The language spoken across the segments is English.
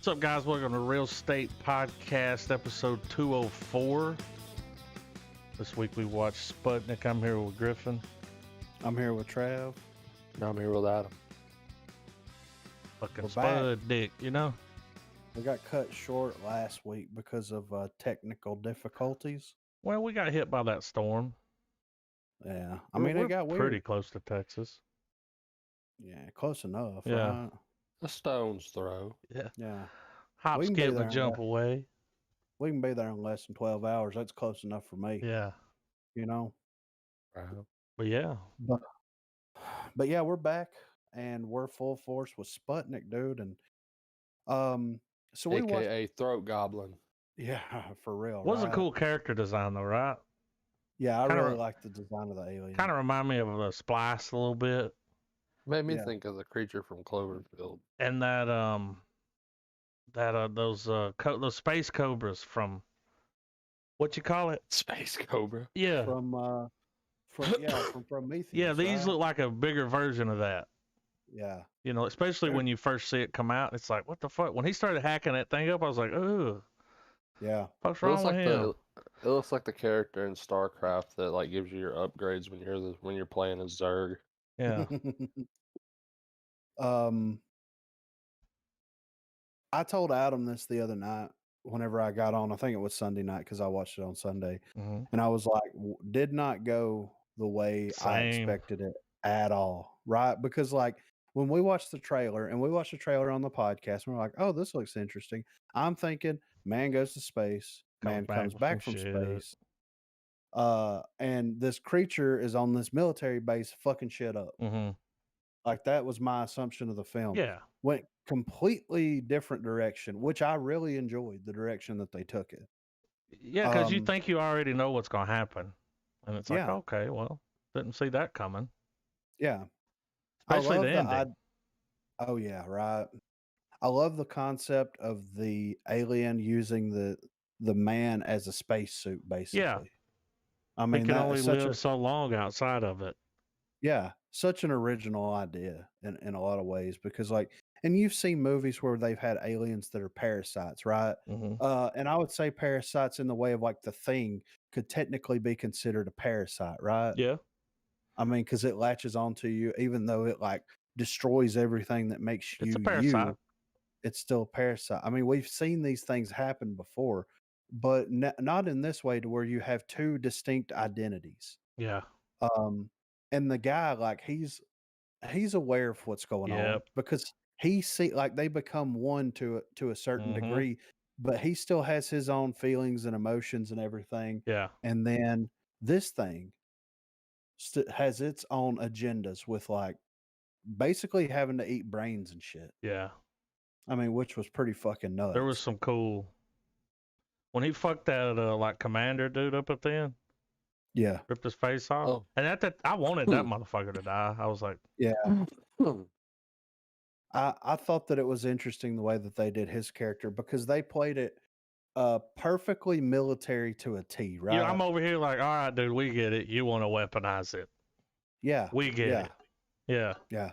What's up, guys? Welcome to Real Estate Podcast, episode 204. This week we watched Sputnik. I'm here with Griffin. I'm here with Trav. I'm here with Adam. Fucking We're back. Sputnik, you know? We got cut short last week because of technical difficulties. Well, we got hit by that storm. Yeah, We're it got pretty weird. close to Texas. Yeah, close enough. Yeah. Right? A stone's throw. Yeah. Yeah, Hop, We can be skip, there and in jump less- away. we can be there in less than 12 hours. That's close enough for me. Yeah. You know. Right. But yeah. But yeah, we're back and we're full force with Sputnik, dude. And so we watched. AKA throat goblin. Yeah, for real. Was a right? cool character design, though, right? Yeah, I kinda really re- like the design of the alien. Kind of remind me of a Splice a little bit. Made me Yeah. think of the creature from Cloverfield. And those space cobras from, what you call it? Space Cobra. Yeah. from Prometheus. Yeah, these right? look like a bigger version of that. Yeah. You know, especially They're- when you first see it come out, it's like, what the fuck? When he started hacking that thing up, I was like, ooh, Yeah. what's It looks wrong with like him? it looks like the character in StarCraft that like gives you your upgrades when you're playing as Zerg. Yeah. I told Adam this the other night whenever I got on. I think it was Sunday night because I watched it on Sunday. Mhm. And I was like, did not go the way I Same. expected it at all. Right? Because like when we watched the trailer and we watched the trailer on the podcast, and we're like, oh, this looks interesting. I'm thinking man goes to space, man comes back from shit. space. And this creature is on this military base fucking shit up. Mm-hmm. Like that was my assumption of the film. Yeah. Went completely different direction, which I really enjoyed the direction that they took it. Yeah, because you Um, think you already know what's going to happen. And it's like, Yeah. okay, well, didn't see that coming. Yeah. Especially the love ending. oh yeah, right. I love the concept of the alien using the man as a spacesuit, basically. I He mean, can that only is such live so long outside of it. such an original idea in a lot of ways because like, and you've seen movies where they've had aliens that are parasites, right? Mm-hmm. And I would say parasites in the way of like The Thing could technically be considered a parasite, right? Yeah. I mean, because it latches onto you, even though it like destroys everything that makes It's a you parasite. you. It's still a parasite. I mean, we've seen these things happen before, but not in this way to where you have two distinct identities. Yeah. And the guy, like he's aware of what's going on Yep. because he see like they become one to a certain Mhm. degree, but he still has his own feelings and emotions and everything. Yeah. And then this thing has its own agendas with like basically having to eat brains and shit. Yeah. I mean, which was pretty fucking nuts. There was some cool. When he fucked that like commander dude up at the end, yeah, ripped his face off. Oh. And I wanted that motherfucker to die. I was like, yeah. I thought that it was interesting the way that they did his character because they played it perfectly military to a T, right? yeah, I'm over here like, all right, dude, we get it. You want to weaponize it. Yeah, We get yeah, it. Yeah. yeah.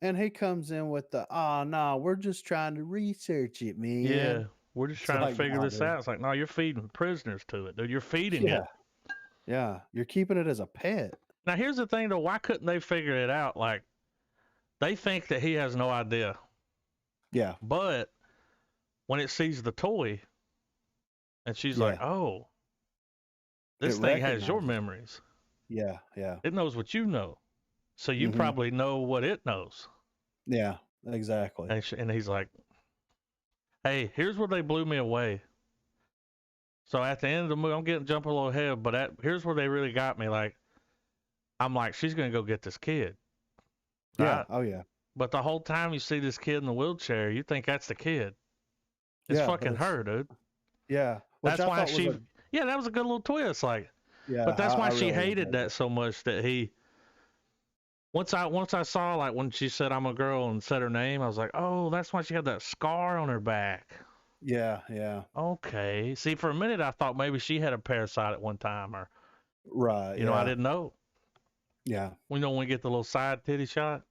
And he comes in with the, oh, no, we're just trying to research it, man. Yeah. We're just It's trying like, to figure nah, this dude. out. It's like, no, you're feeding prisoners to it, dude. You're feeding Yeah. it. Yeah. You're keeping it as a pet. Now, here's the thing, though. Why couldn't they figure it out? Like, they think that he has no idea. Yeah. But when it sees the toy, and she's like, oh, this It thing has your recognizes. memories. Yeah. Yeah. It knows what you know. So you Mhm. probably know what it knows. Yeah. Exactly. And he's like, hey, here's where they blew me away. So at the end of the movie, I'm jumping a little ahead, but here's where they really got me. Like, I'm like, she's going to go get this kid. Yeah. Right? Oh, yeah. But the whole time you see this kid in the wheelchair, you think that's the kid. It's Yeah, but fucking it's- her, dude. Yeah. Which That's I why thought was she, yeah, that was a good little twist. Like, yeah. but that's why I she really hated enjoyed that it. so much that he, once I saw, like, when she said, I'm a girl and said her name, I was like, oh, that's why she had that scar on her back. Yeah. Yeah. Okay. See, for a minute, I thought maybe she had a parasite at one time, or, Right. you know, I didn't know. Yeah. We know when we get the little side titty shot.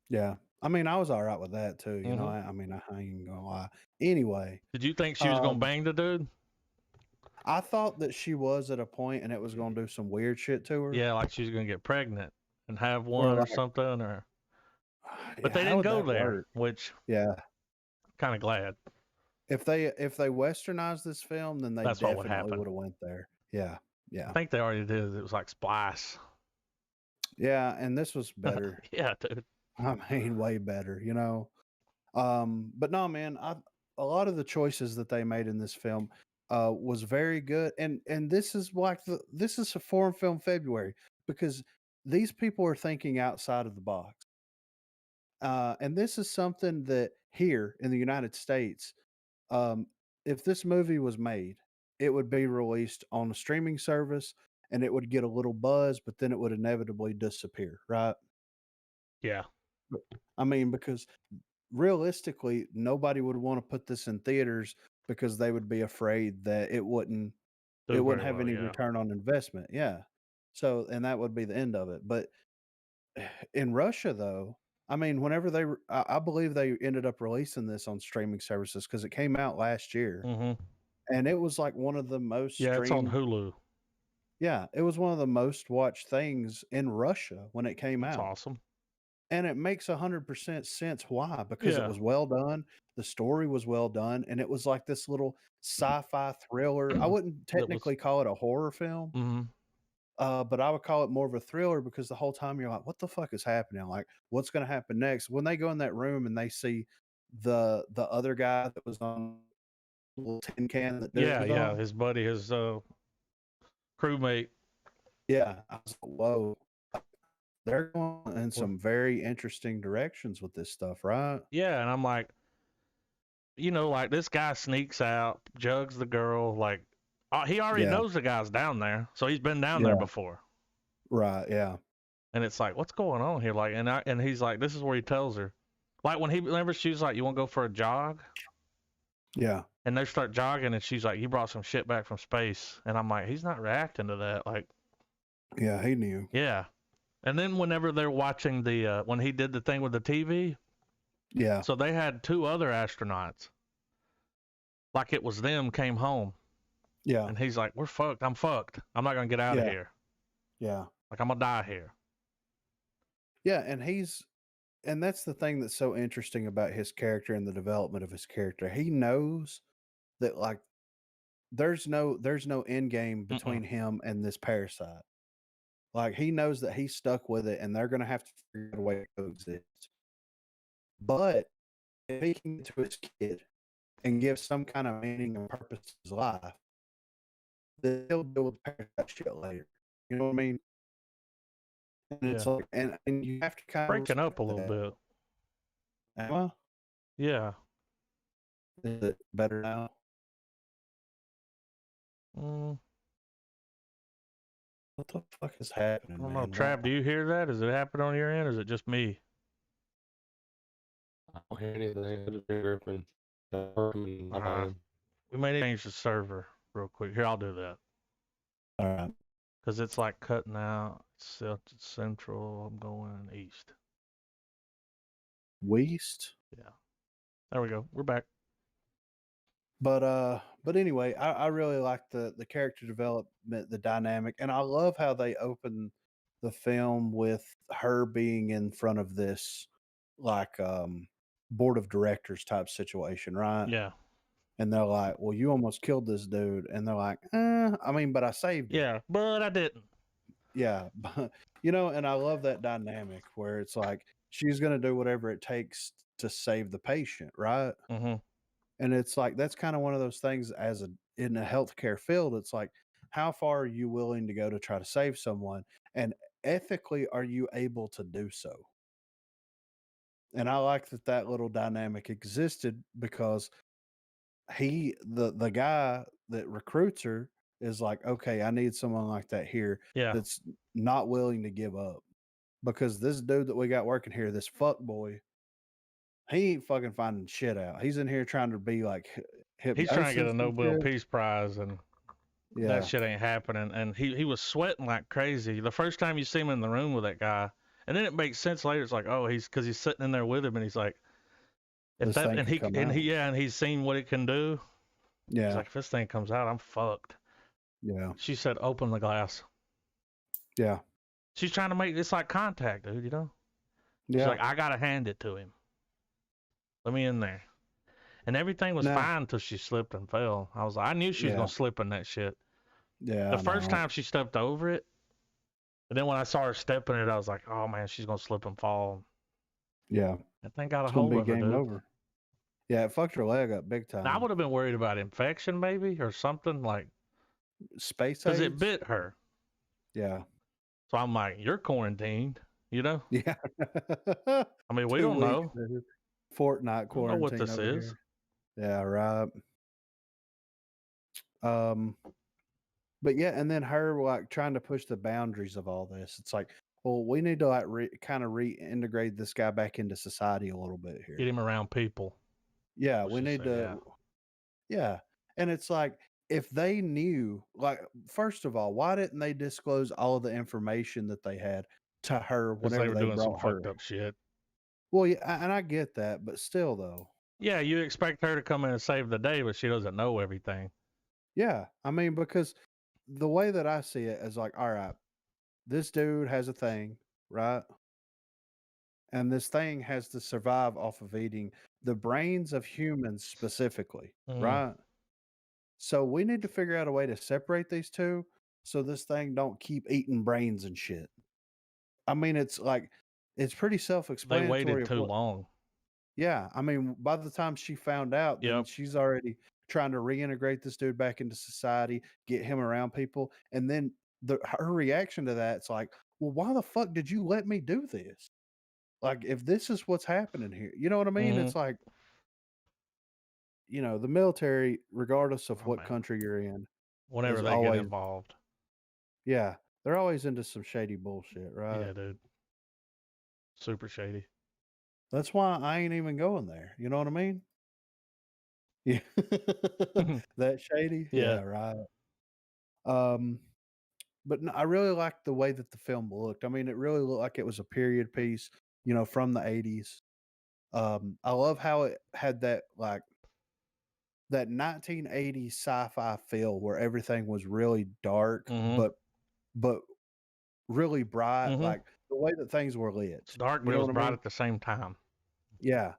Yeah. I mean, I was all right with that too. You know, Mhm. I mean, I ain't gonna lie. Anyway, Did you think she was gonna bang the dude? I thought that she was at a point and it was gonna do some weird shit to her. Yeah, like she was gonna get pregnant and have Or one or like, something, or but yeah, they how didn't would go that there, work? which Yeah. kind of glad. If they westernized this film, then they That's what would definitely happen. would have went there. Yeah. I Yeah. think they already did. It was like Splice. Yeah, and this was better. Yeah, dude. I mean, way better, you know. But no, man, a lot of the choices that they made in this film was very good, and this is like this is a foreign film February because these people are thinking outside of the box, and this is something that here in the United States, um, if this movie was made, it would be released on a streaming service and it would get a little buzz, but then it would inevitably disappear, right? Yeah, I mean, because realistically, nobody would want to put this in theaters because they would be afraid that it do wouldn't very have well. any Yeah. return on investment. Yeah. So, and that would be the end of it. But in Russia, though, I mean, whenever I believe they ended up releasing this on streaming services because it came out last year, Mhm. and it was like one of the most Yeah, it's on streamed. Hulu. Yeah, it was one of the most watched things in Russia when it came That's out. awesome. And it makes 100% sense why, because it Yeah. was well done, the story was well done, and it was like this little sci-fi thriller. I wouldn't That was. technically call it a horror film, Mhm. but I would call it more of a thriller because the whole time you're like, "What the fuck is happening? Like, what's gonna happen next?" When they go in that room and they see the other guy that was on the little tin can that dude Yeah, was yeah. on, His buddy, his crewmate. yeah, I was like, "Whoa, they're going in Well, some very interesting directions with this stuff, right?" yeah, and I'm like, like this guy sneaks out, jugs the girl. Like, he already Yeah, knows the guy's down there, so he's been down there yeah, before. right, yeah, And it's like, what's going on here? Like, and he's like, this is where he tells her, like when whenever she's like, you want to go for a jog, yeah. and they start jogging, and she's like, you brought some shit back from space, and I'm like, he's not reacting to that. Like, Yeah, he knew. yeah. And then whenever they're watching the when he did the thing with the TV, Yeah, so they had two other astronauts, like it was them came home, yeah, and he's like, we're fucked. I'm fucked. I'm not gonna get out of yeah, here. yeah, Like I'm gonna die here. yeah. And that's the thing that's so interesting about his character and the development of his character. He knows that like there's no end game Mm-mm. between him and this parasite. Like he knows that he's stuck with it, and they're gonna have to figure out a way to coexist. But if he can get to his kid and give some kind of meaning and purpose to his life, then he'll deal with parasite shit later. You know what I mean? And it's Yeah. like, and you have to kind of Breaking up respect a little that. bit. Emma, Yeah. is it better now? Mm, What the fuck is happening, I don't know. man? Trav, do you hear that? Does it happen on your end, or is it just me? I don't hear anything. I just hear Griffin. We may need to change the server real quick. Here, I'll do that. All right. Because it's like cutting out. It's central. I'm going east. Weast. Yeah. There we go. We're back. But anyway, I really like the character development, the dynamic, and I love how they open the film with her being in front of this like board of directors type situation, right? Yeah. And they're like, "Well, you almost killed this dude," and they're like, I mean, but I saved him." Yeah. But I didn't. Yeah, but, and I love that dynamic where it's like she's going to do whatever it takes to save the patient, right? Mm-hmm. And it's like that's kind of one of those things in a healthcare field. It's like, how far are you willing to go to try to save someone, and ethically, are you able to do so? And I like that little dynamic existed because the guy that recruits her is like, okay, I need someone like that here Yeah. that's not willing to give up because this dude that we got working here, this fuck boy, he ain't fucking finding shit out. He's in here trying to be like He's trying to get a hypnosis and Nobel shit. Peace Prize, and that Yeah, shit ain't happening. And he was sweating like crazy. The first time you see him in the room with that guy, And then it makes sense later. It's like, oh, because he's sitting in there with him, and he's like, if This that thing and could come out. and he's seen what it can do. He's Yeah, like, if this thing comes out, I'm fucked. yeah, She said, open the glass. yeah, She's trying to make this like contact, dude. You know. She's yeah. like, I gotta hand it to him. Let me in there. And everything was Nah. fine until she slipped and fell. I was like, I knew she was Yeah. gonna slip in that shit. Yeah. The I first know. time she stepped over it, and then when I saw her stepping it, I was like, oh man, she's gonna slip and fall. Yeah, That thing got a it's gonna hold be of her, game dude. over. Yeah, it fucked her leg up big time. Now, I would have been worried about infection, maybe, or something like, Space because AIDS. it bit her. Yeah. So I'm like, you're quarantined, you know? Yeah. I mean, we 2 don't weeks, know. dude. Fortnite We don't know what quarantine this over is. here. Yeah, right. But yeah, and then her like trying to push the boundaries of all this. It's like, well, we need to like kind of reintegrate this guy back into society a little bit here. Get him around people. Yeah, what we she need said, to. Yeah. And it's like, if they knew, like, first of all, why didn't they disclose all of the information that they had to her Because whenever they were they doing some brought her? fucked up shit. Well, yeah, and I get that, but still, though. Yeah, you expect her to come in and save the day, but she doesn't know everything. Yeah, I mean, because the way that I see it is like, all right, this dude has a thing, right? And this thing has to survive off of eating the brains of humans specifically, right? So we need to figure out a way to separate these two so this thing don't keep eating brains and shit. I mean, it's like it's pretty They self-explanatory waited of too what. long. Yeah, I mean, by the time she found out, then Yep. she's already trying to reintegrate this dude back into society, get him around people, and then her reaction to that, it's like, well, why the fuck did you let me do this? Like, if this is what's happening here, you know what I mean? It's like, the military, regardless of Oh, what man. country you're in, Whenever is they always, get involved. yeah, they're always into some shady bullshit, right? Yeah, dude. Super shady. That's why I ain't even going there. You know what I mean? Yeah. That shady? Yeah. Yeah, right. But no, I really liked the way that the film looked. I mean, it really looked like it was a period piece, from the 80s. I love how it had that like that 1980s sci-fi feel where everything was really dark, but really bright, like the way that things were lit. It's dark, You but it know was what I bright mean? at the same time. Yeah.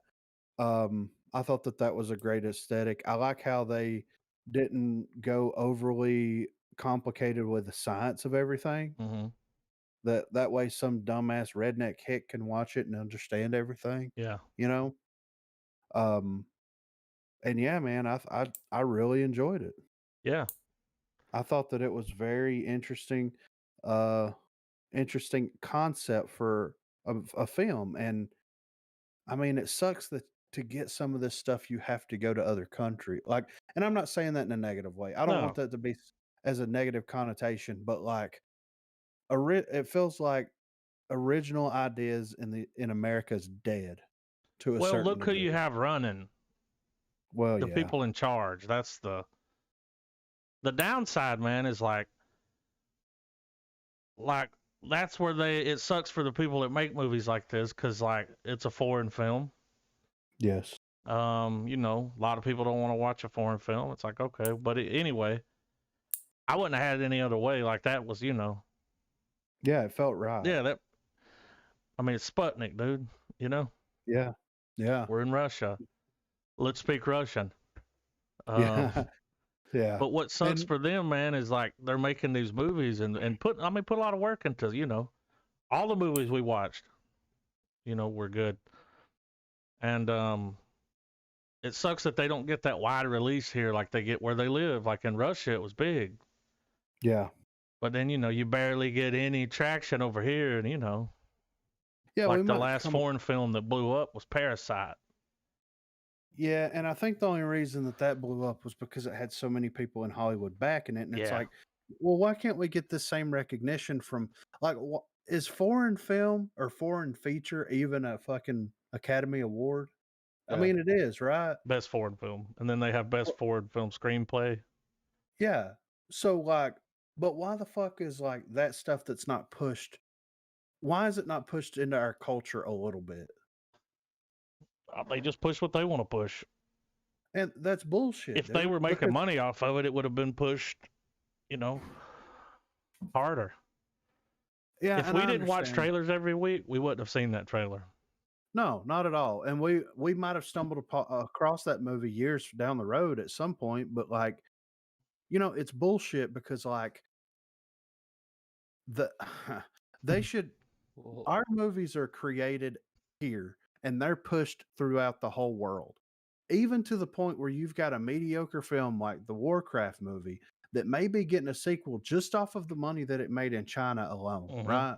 I thought that was a great aesthetic. I like how they didn't go overly complicated with the science of everything. That way some dumbass redneck hick can watch it and understand everything, Yeah. you know? And yeah, man, I really enjoyed it. Yeah. I thought that it was very interesting, interesting concept for a film. And I mean, it sucks that to get some of this stuff you have to go to other country. Like, and I'm not saying that in a negative way. I don't want No. that to be as a negative connotation, but like it feels like original ideas in America is dead to a Well, certain look who degree. you have running. Well, The yeah. people in charge. That's the downside, man, is like that's where it sucks for the people that make movies like this, because like it's a foreign film. Yes. A lot of people don't want to watch a foreign film. It's like, okay, but anyway, I wouldn't have had it any other way. Like that was, Yeah, it felt right. yeah, I mean, it's Sputnik, dude, Yeah. Yeah. we're in Russia. Let's speak Russian. Yeah. Yeah. But what sucks And for them, man, is like they're making these movies and put a lot of work into, all the movies we watched, were good. And it sucks that they don't get that wide release here like they get where they live. Like in Russia, it was big. yeah. But then, you barely get any traction over here. And, Yeah, we like the might last foreign film that blew up was Parasite. Yeah, and I think the only reason that blew up was because it had so many people in Hollywood backing it, and it's Yeah. like, well, why can't we get the same recognition from like is foreign film or foreign feature even a fucking Academy Award? I Yeah. mean, it is, right? Best foreign film. And then they have best foreign film screenplay. Yeah. So like, but why the fuck is like that stuff that's not pushed why is it not pushed into our culture a little bit? They just push what they want to push. And that's bullshit. If they dude, were making because- money off of it, it would have been pushed, harder. yeah, If and we I didn't watch understand. trailers every week, we wouldn't have seen that trailer. No, not at all. And we might have stumbled across that movie years down the road at some point, but like, it's bullshit because like the they should Well, our movies are created here and they're pushed throughout the whole world. Even to the point where you've got a mediocre film like the Warcraft movie that may be getting a sequel just off of the money that it made in China alone, Mhm. right?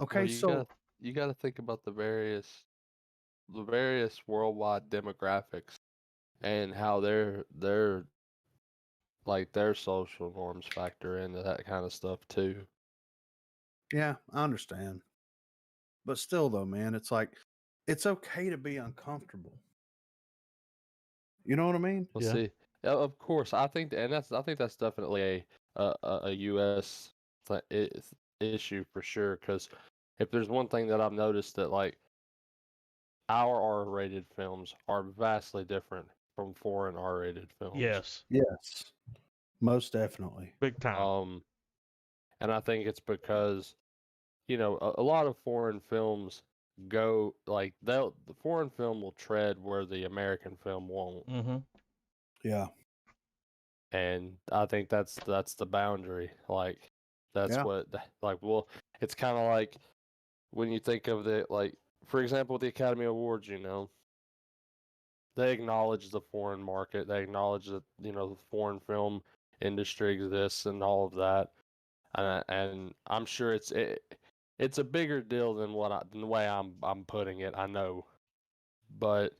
Okay, well, so you gotta think about the various worldwide demographics and how their like their social norms factor into that kind of stuff too. yeah, I understand. But still though, man, it's like it's okay to be uncomfortable. You know what I mean? We'll Yeah. see. Of course, I think that's definitely a U.S. Issue for sure. Because if there's one thing that I've noticed that like our R-rated films are vastly different from foreign R-rated films. Yes, Yes. Most definitely. big time. And I think it's because a lot of foreign films go like the foreign film will tread where the American film won't. Mm-hmm. Yeah. And I think that's the boundary. Like that's Yeah. what well, it's kind of like when you think of for example, the Academy Awards, they acknowledge the foreign market, they acknowledge that the foreign film industry exists and all of that, and I'm sure it's a bigger deal than the way I'm putting it. I know, but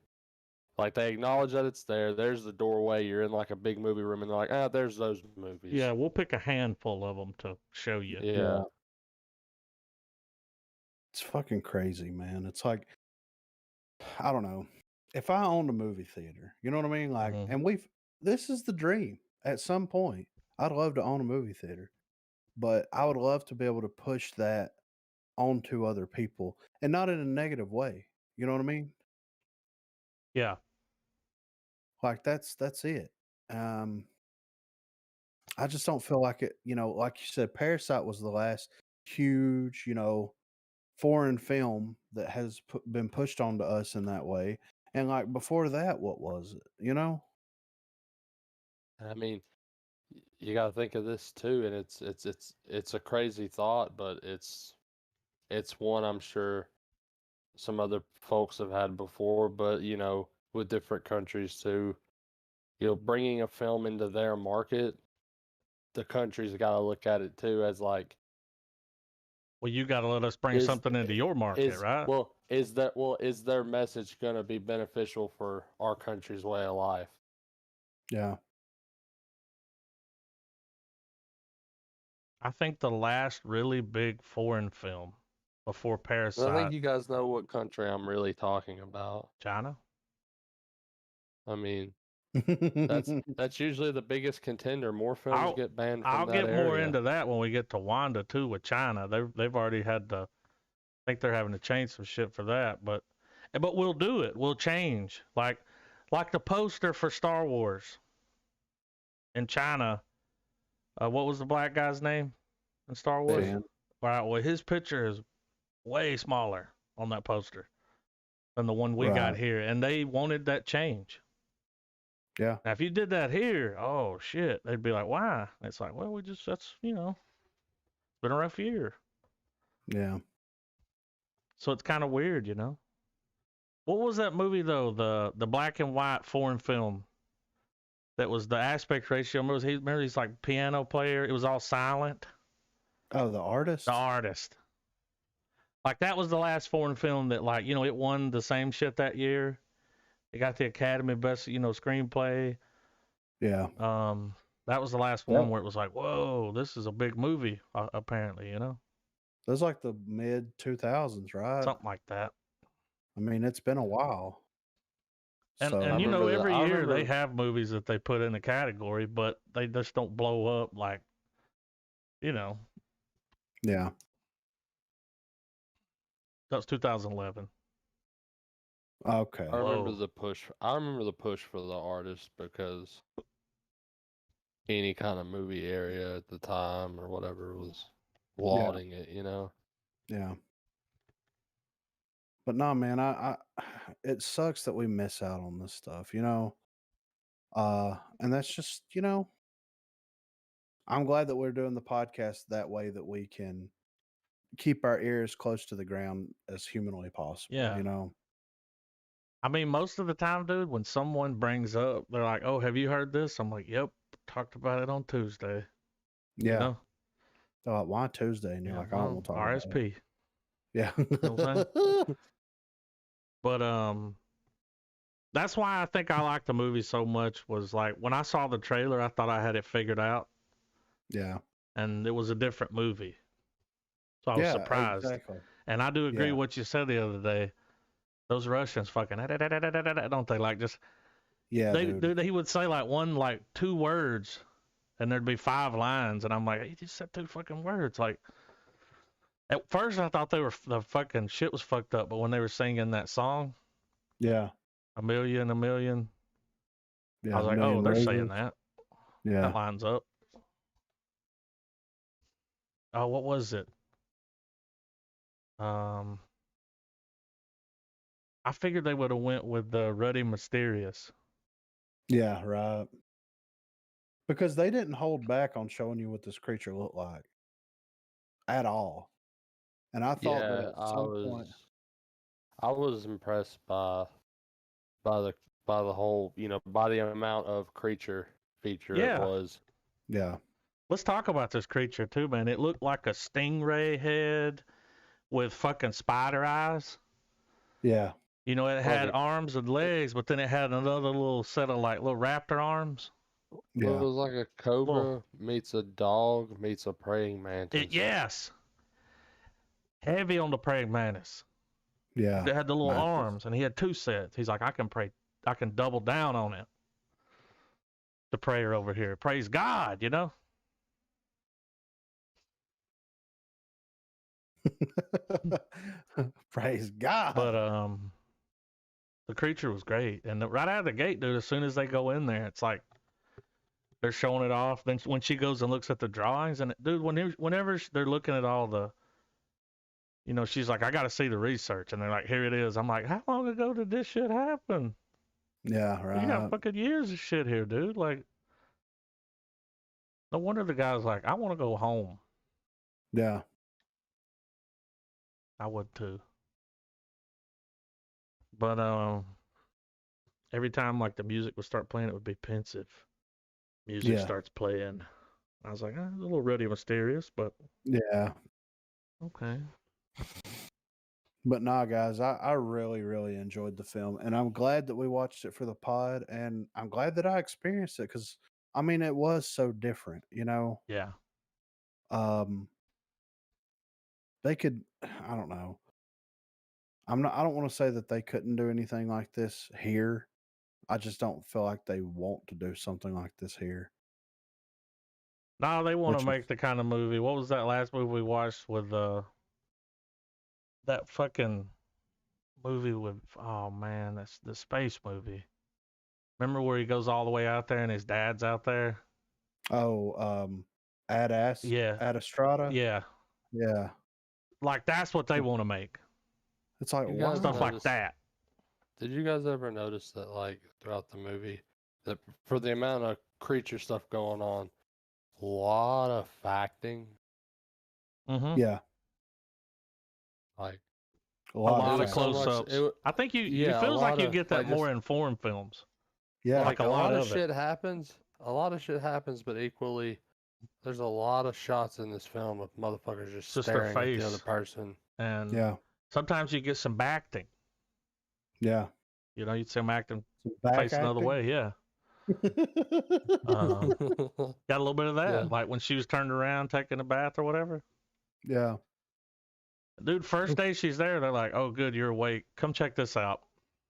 like they acknowledge that it's there. There's the doorway. You're in like a big movie room, and they're like, there's those movies. Yeah, we'll pick a handful of them to show you. Yeah. It's fucking crazy, man. It's like, I don't know. If I owned a movie theater, you know what I mean? Like, Mhm. and this is the dream at some point. I'd love to own a movie theater, but I would love to be able to push that onto other people and not in a negative way. You know what I mean? Yeah. Like that's it. I just don't feel like it, like you said, Parasite was the last huge, foreign film that has been pushed onto us in that way. And like before that, what was it? I mean, you got to think of this too, and it's a crazy thought, but it's one I'm sure some other folks have had before, but with different countries too, bringing a film into their market, the country's got to look at it too as like, Well, you got to let us bring something into your market, right? is their message going to be beneficial for our country's way of life? Yeah. I think the last really big foreign film before Parasite, I think you guys know what country I'm really talking about. China. I mean, that's usually the biggest contender. More films get banned from I'll that get more area. into that when we get to Wanda too with China. They've already had to. I think they're having to change some shit for that, but we'll do it. We'll change like the poster for Star Wars in China. What was the black guy's name in Star Wars? Dan. All right. Well, his picture is way smaller on that poster than the one we got Right. here, and they wanted that change. Yeah. Now, if you did that here, oh shit, they'd be like, why? It's like, well, that's been a rough year. Yeah. So it's kind of weird, What was that movie though? The black and white foreign film that was the aspect ratio. Remember he's like piano player. It was all silent. Oh, The Artist? The Artist. Like that was the last foreign film that it won the same shit that year. It got the Academy Best screenplay. Yeah. That was the last one where it was like, whoa, this is a big movie. Apparently, That was like the mid 2000s, right? something like that. I mean, it's been a while. And So, every year they have movies that they put in the category, but they just don't blow up like. yeah. That was 2011. Okay. I remember Whoa. the push. I remember the push for the artist because any kind of movie area at the time or whatever was lauding it. You know. Yeah. But no, man, it sucks that we miss out on this stuff, you know. And that's just, you know, I'm glad that we're doing the podcast that way that we can keep our ears close to the ground as humanly possible, Yeah. you know. I mean, most of the time, dude, when someone brings up, they're like, "Oh, have you heard this?" I'm like, "Yep, talked about it on Tuesday." Yeah. You know? They're like, why Tuesday? And you're Yeah, like, I don't want to talk about it. RSP. Yeah. know what I'm saying? But that's why I think I like the movie so much. Was like when I saw the trailer, I thought I had it figured out, Yeah. and it was a different movie. So I was Yeah, surprised. exactly. And I do agree Yeah. with what you said the other day. Those Russians fucking don't they like just Yeah, dude. he would say like like 2 words and there'd be 5 lines and I'm like, he just said 2 fucking words. Like at first I thought the fucking shit was fucked up, but when they were singing that song, Yeah. a million, Yeah. I was like, Million oh, they're Roses. saying that. Yeah. That lines up. Oh, what was it? I figured they would have went with the Ruddy Mysterious. Yeah, right. Because they didn't hold back on showing you what this creature looked like at all. And I thought that Yeah, at some point, I was impressed by the whole, you know, by the amount of creature feature it Yeah. was. yeah, Let's talk about this creature too, man. It looked like a stingray head with fucking spider eyes. yeah, You know, it had arms and legs, but then it had another little set of like little raptor arms. yeah. It was like a cobra meets a dog meets a praying mantis. Yes. Heavy on the praying mantis. Yeah. It had the little mantis. arms, and he had 2 sets. He's like, I can double down on it. The prayer over here. Praise God, you know? Praise God. But the creature was great. And right out of the gate, dude, as soon as they go in there, it's like they're showing it off. Then when she goes and looks at the drawings, and dude, whenever they're looking at all the, you know, she's like, I got to see the research, and they're like, here it is. I'm like, how long ago did this shit happen? Yeah, right. You got fucking years of shit here, dude. Like, no wonder the guy's like, I want to go home. Yeah. I would too. But every time like the music would start playing, it would be pensive. Music starts playing. I was like, a little Ruddy Mysterious, but yeah. Okay. But nah, guys, I really, really enjoyed the film, and I'm glad that we watched it for the pod, and I'm glad that I experienced it because I mean it was so different, you know. Yeah. They could, I don't know. I don't want to say that they couldn't do anything like this here. I just don't feel like they want to do something like this here. No, they want to make the kind of movie. What was that last movie we watched with that fucking movie with, oh man, that's the space movie. Remember where he goes all the way out there and his dad's out there? Oh, Ad Astrada. Yeah. Yeah. Like that's what they want to make. It's like stuff like that. Did you guys ever notice that, like, throughout the movie, that for the amount of creature stuff going on, a lot of facting? Mm-hmm. Yeah. Like, a lot of close-ups. I think you feels like you get that like more in foreign films. Yeah. Like a lot of shit happens. A lot of shit happens, but equally, there's a lot of shots in this film of motherfuckers just staring at the other person. And sometimes you get some acting. Yeah. You know, you'd see them acting face another way. Yeah. Got a little bit of that. Like when she was turned around taking a bath or whatever. Yeah. Dude, first day she's there, they're like, oh, good, you're awake. Come check this out.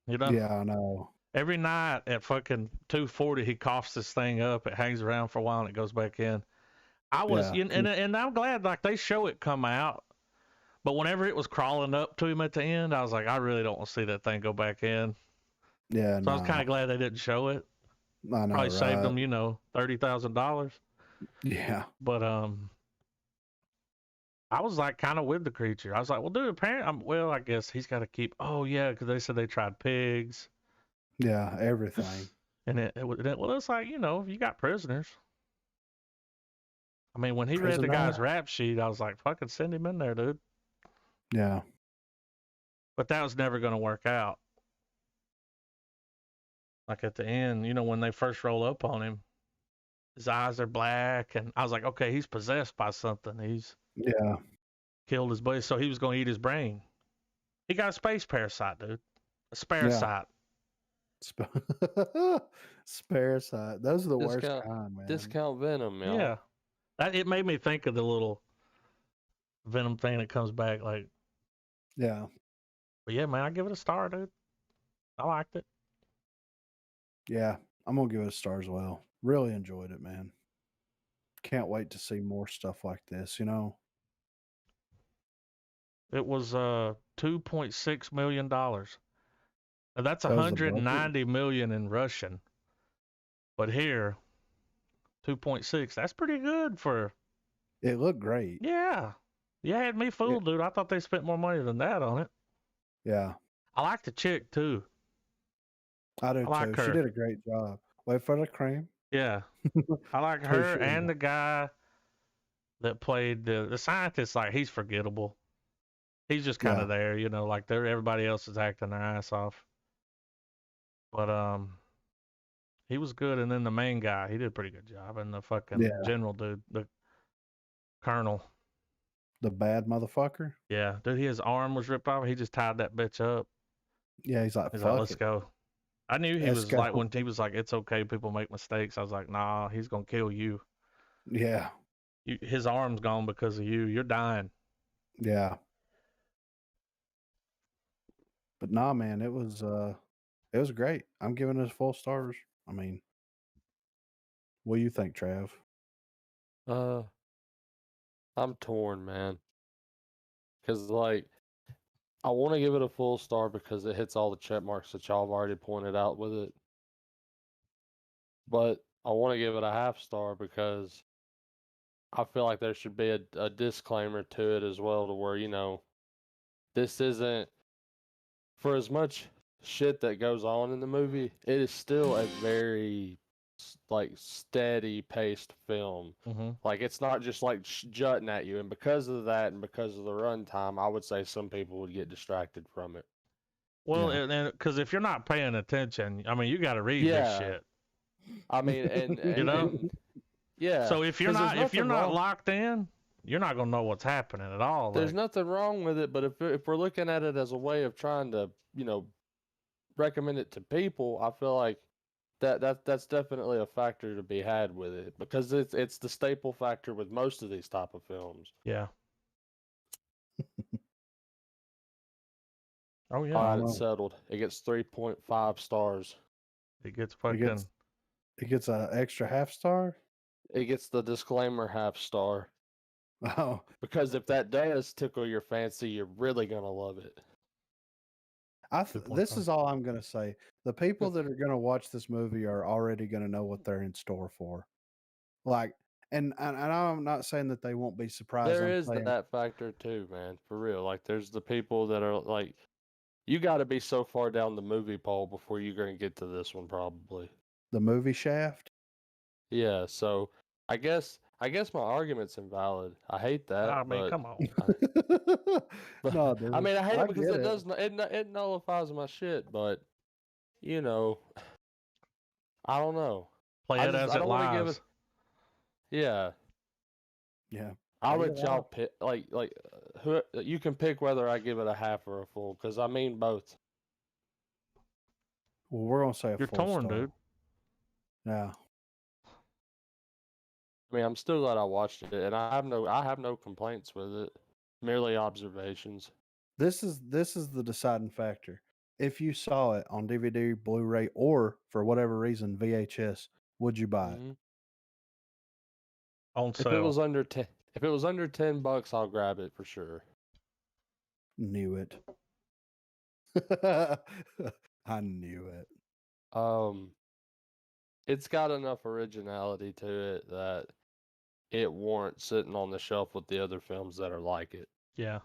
You know? Yeah, I know. Every night at fucking 2:40, he coughs this thing up. It hangs around for a while and it goes back in. I was, and I'm glad, like, they show it come out, But whenever it was crawling up to him at the end, I was like, I really don't want to see that thing go back in. Yeah, So I was no. kind of glad they didn't show it. I know, Probably saved right? them, $30,000. Yeah. But I was like kind of with the creature. I was like, well, dude, apparently, well, I guess he's got to keep. Oh yeah, because they said they tried pigs. Yeah, everything. And well, it's like, if you got prisoners. I mean, when he read the Prisoner? guy's rap sheet, I was like, fucking send him in there, dude. Yeah. But that was never going to work out. Like at the end, when they first roll up on him, his eyes are black, and I was like, okay, he's possessed by something. He's Yeah. killed his buddy, so he was going to eat his brain. He got a space parasite, dude. A sparasite. Sparasite. Those are the worst Discount- kind, man. Discount Venom, y'all. Yeah. It made me think of the little Venom thing that comes back. Like, Yeah. but yeah, man, I give it a star, dude. I liked it. Yeah. I'm gonna give it a star as well. Really enjoyed it, man. Can't wait to see more stuff like this, It was $2.6 million. Now that's That was the budget? 190 million in Russian. But here, 2.6. That's pretty good for. It looked great. Yeah. You had me fooled, dude. I thought they spent more money than that on it. Yeah. I like the chick too. I do I like too. She her. did a great job. Wait for the cream. Yeah. I like Too her sure. and the guy that played the scientist. Like, he's forgettable. He's just kind of there, like everybody else is acting their ass off. But he was good, and then the main guy, he did a pretty good job, and the fucking general dude, the colonel. The bad motherfucker. Yeah, dude, his arm was ripped off. He just tied that bitch up. Yeah, he's like, He's fuck like, let's it. go. I knew he Let's was go. like, when he was like, it's okay, people make mistakes. I was like, nah, he's gonna kill you. Yeah. His arm's gone because of you. You're dying. Yeah. But nah, man, it was great. I'm giving it 4 stars. I mean, what do you think, Trav? I'm torn, man. Because, like, I want to give it a full star because it hits all the check marks that y'all have already pointed out with it. But I want to give it a half star because I feel like there should be a disclaimer to it as well, to where, this isn't, for as much shit that goes on in the movie, it is still a very like steady paced film. Mm-hmm. Like, it's not just like jutting at you, and because of that and because of the runtime, I would say some people would get distracted from it. Well, and because if you're not paying attention, I mean, you got to read this shit. I mean, and yeah. So if you're not locked in, you're not gonna know what's happening at all. There's nothing wrong with it, but if we're looking at it as a way of trying to, recommend it to people, I feel like that's definitely a factor to be had with it, because it's the staple factor with most of these type of films. Yeah. Oh yeah. All right, it's settled. It gets 3.5 stars. It gets fucking. It gets an extra half star. It gets the disclaimer half star. Oh, Because if that does tickle your fancy, you're really gonna love it. this is all I'm gonna say. The people that are gonna watch this movie are already gonna know what they're in store for. Like, and I'm not saying that they won't be surprised. There is that factor too, man. For real. Like, there's the people that are like, you got to be so far down the movie pole before you're gonna get to this one, probably. The movie Shaft. Yeah. So I guess my argument's invalid. I hate that. I mean, but, come on. No, dude. I mean, I hate it because get it nullifies my shit. But I don't know. Play it as it lies. Yeah. Yeah. I'll let y'all pick. Who you can pick whether I give it a half or a full, because I mean both. Well, we're gonna say You're full torn, star. dude. Yeah. I mean, I'm still glad I watched it, and I have no complaints with it. Merely observations. This is the deciding factor. If you saw it on DVD, Blu-ray, or for whatever reason VHS, would you buy it? On If sale. it was under $10, I'll grab it for sure. Knew it. I knew it. It's got enough originality to it that it warrants sitting on the shelf with the other films that are like it. Yeah.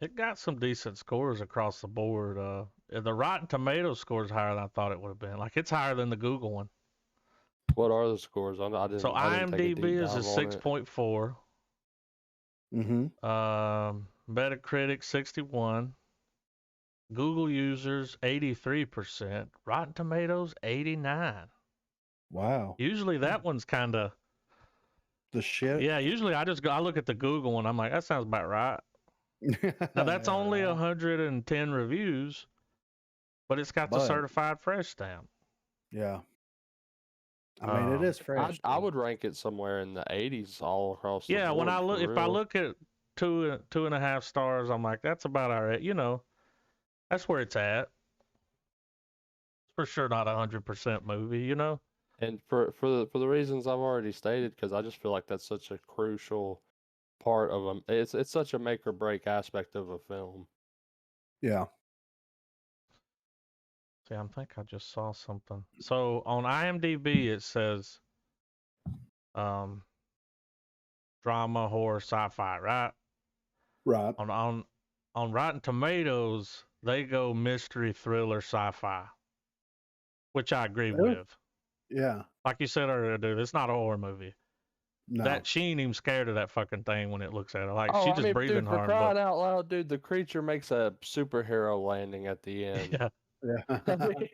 It got some decent scores across the board. The Rotten Tomatoes score is higher than I thought it would have been. Like, it's higher than the Google one. What are the scores? I didn't. So I didn't take a IMDb deep is a dive on it. 6.4. Mm-hmm. Metacritic 61. Google users 83%. Rotten Tomatoes 89. Wow. Usually that one's kind of The shit. yeah. Usually I look at the Google one. I'm like, that sounds about right. Now that's Yeah, only right. 110 reviews, but it's got the But- certified fresh stamp. Yeah. I mean, it is fresh. I dude. would rank it somewhere in the 80s all across the Yeah, board. when I look, for if I real. look at 2.5 stars, I'm like, that's about all right. You know, that's where it's at. It's for sure not 100% movie. You know. And for the reasons I've already stated, because I just feel like that's such a crucial part of them. It's such a make or break aspect of a film. Yeah. See, I think I just saw something. So on IMDb it says, drama, horror, sci-fi, right? Right. On Rotten Tomatoes, they go mystery, thriller, sci-fi, which I agree Really? with. Yeah. Like you said earlier, dude, it's not a horror movie. No. That she ain't even scared of that fucking thing when it looks at her. Like Oh, she I just mean, breathing dude, for hard. crying But out loud, dude, the creature makes a superhero landing at the end. yeah, Yeah. I mean,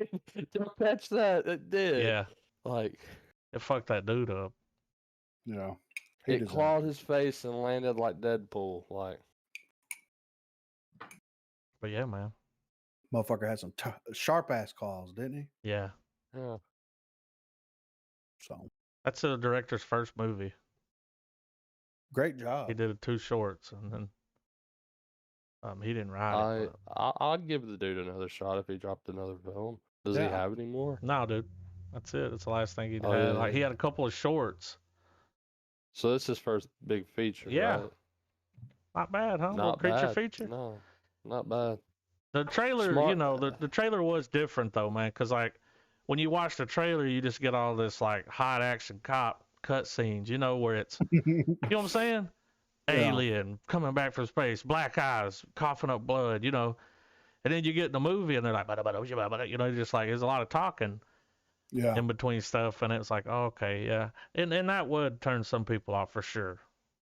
don't catch that. It did. yeah, Like, it fucked that dude up. Yeah. He it deserved clawed his face and landed like Deadpool. Like, But yeah, man. Motherfucker had some sharp ass claws, didn't he? Yeah, yeah. So that's the director's first movie. great job. He did 2 shorts, and then he didn't write it. I'd give the dude another shot if he dropped another film. Does he Yeah. have any more? No, dude, that's it. It's the last thing he'd Oh, had. yeah, Like he yeah. had a couple of shorts. So this is his first big feature, Yeah. right? Not bad, huh? Little Not creature bad. feature. No, not bad. The trailer, Smart. you know, the trailer was different though, man. Cause like when you watch the trailer, you just get all this like hot action cop cutscenes, you know, where it's, you know what I'm saying? Yeah. Alien coming back from space, black eyes, coughing up blood, you know. And then you get in the movie and they're like, you know, just like there's a lot of talking Yeah. in between stuff, and it's like, oh, okay, yeah, and that would turn some people off for sure.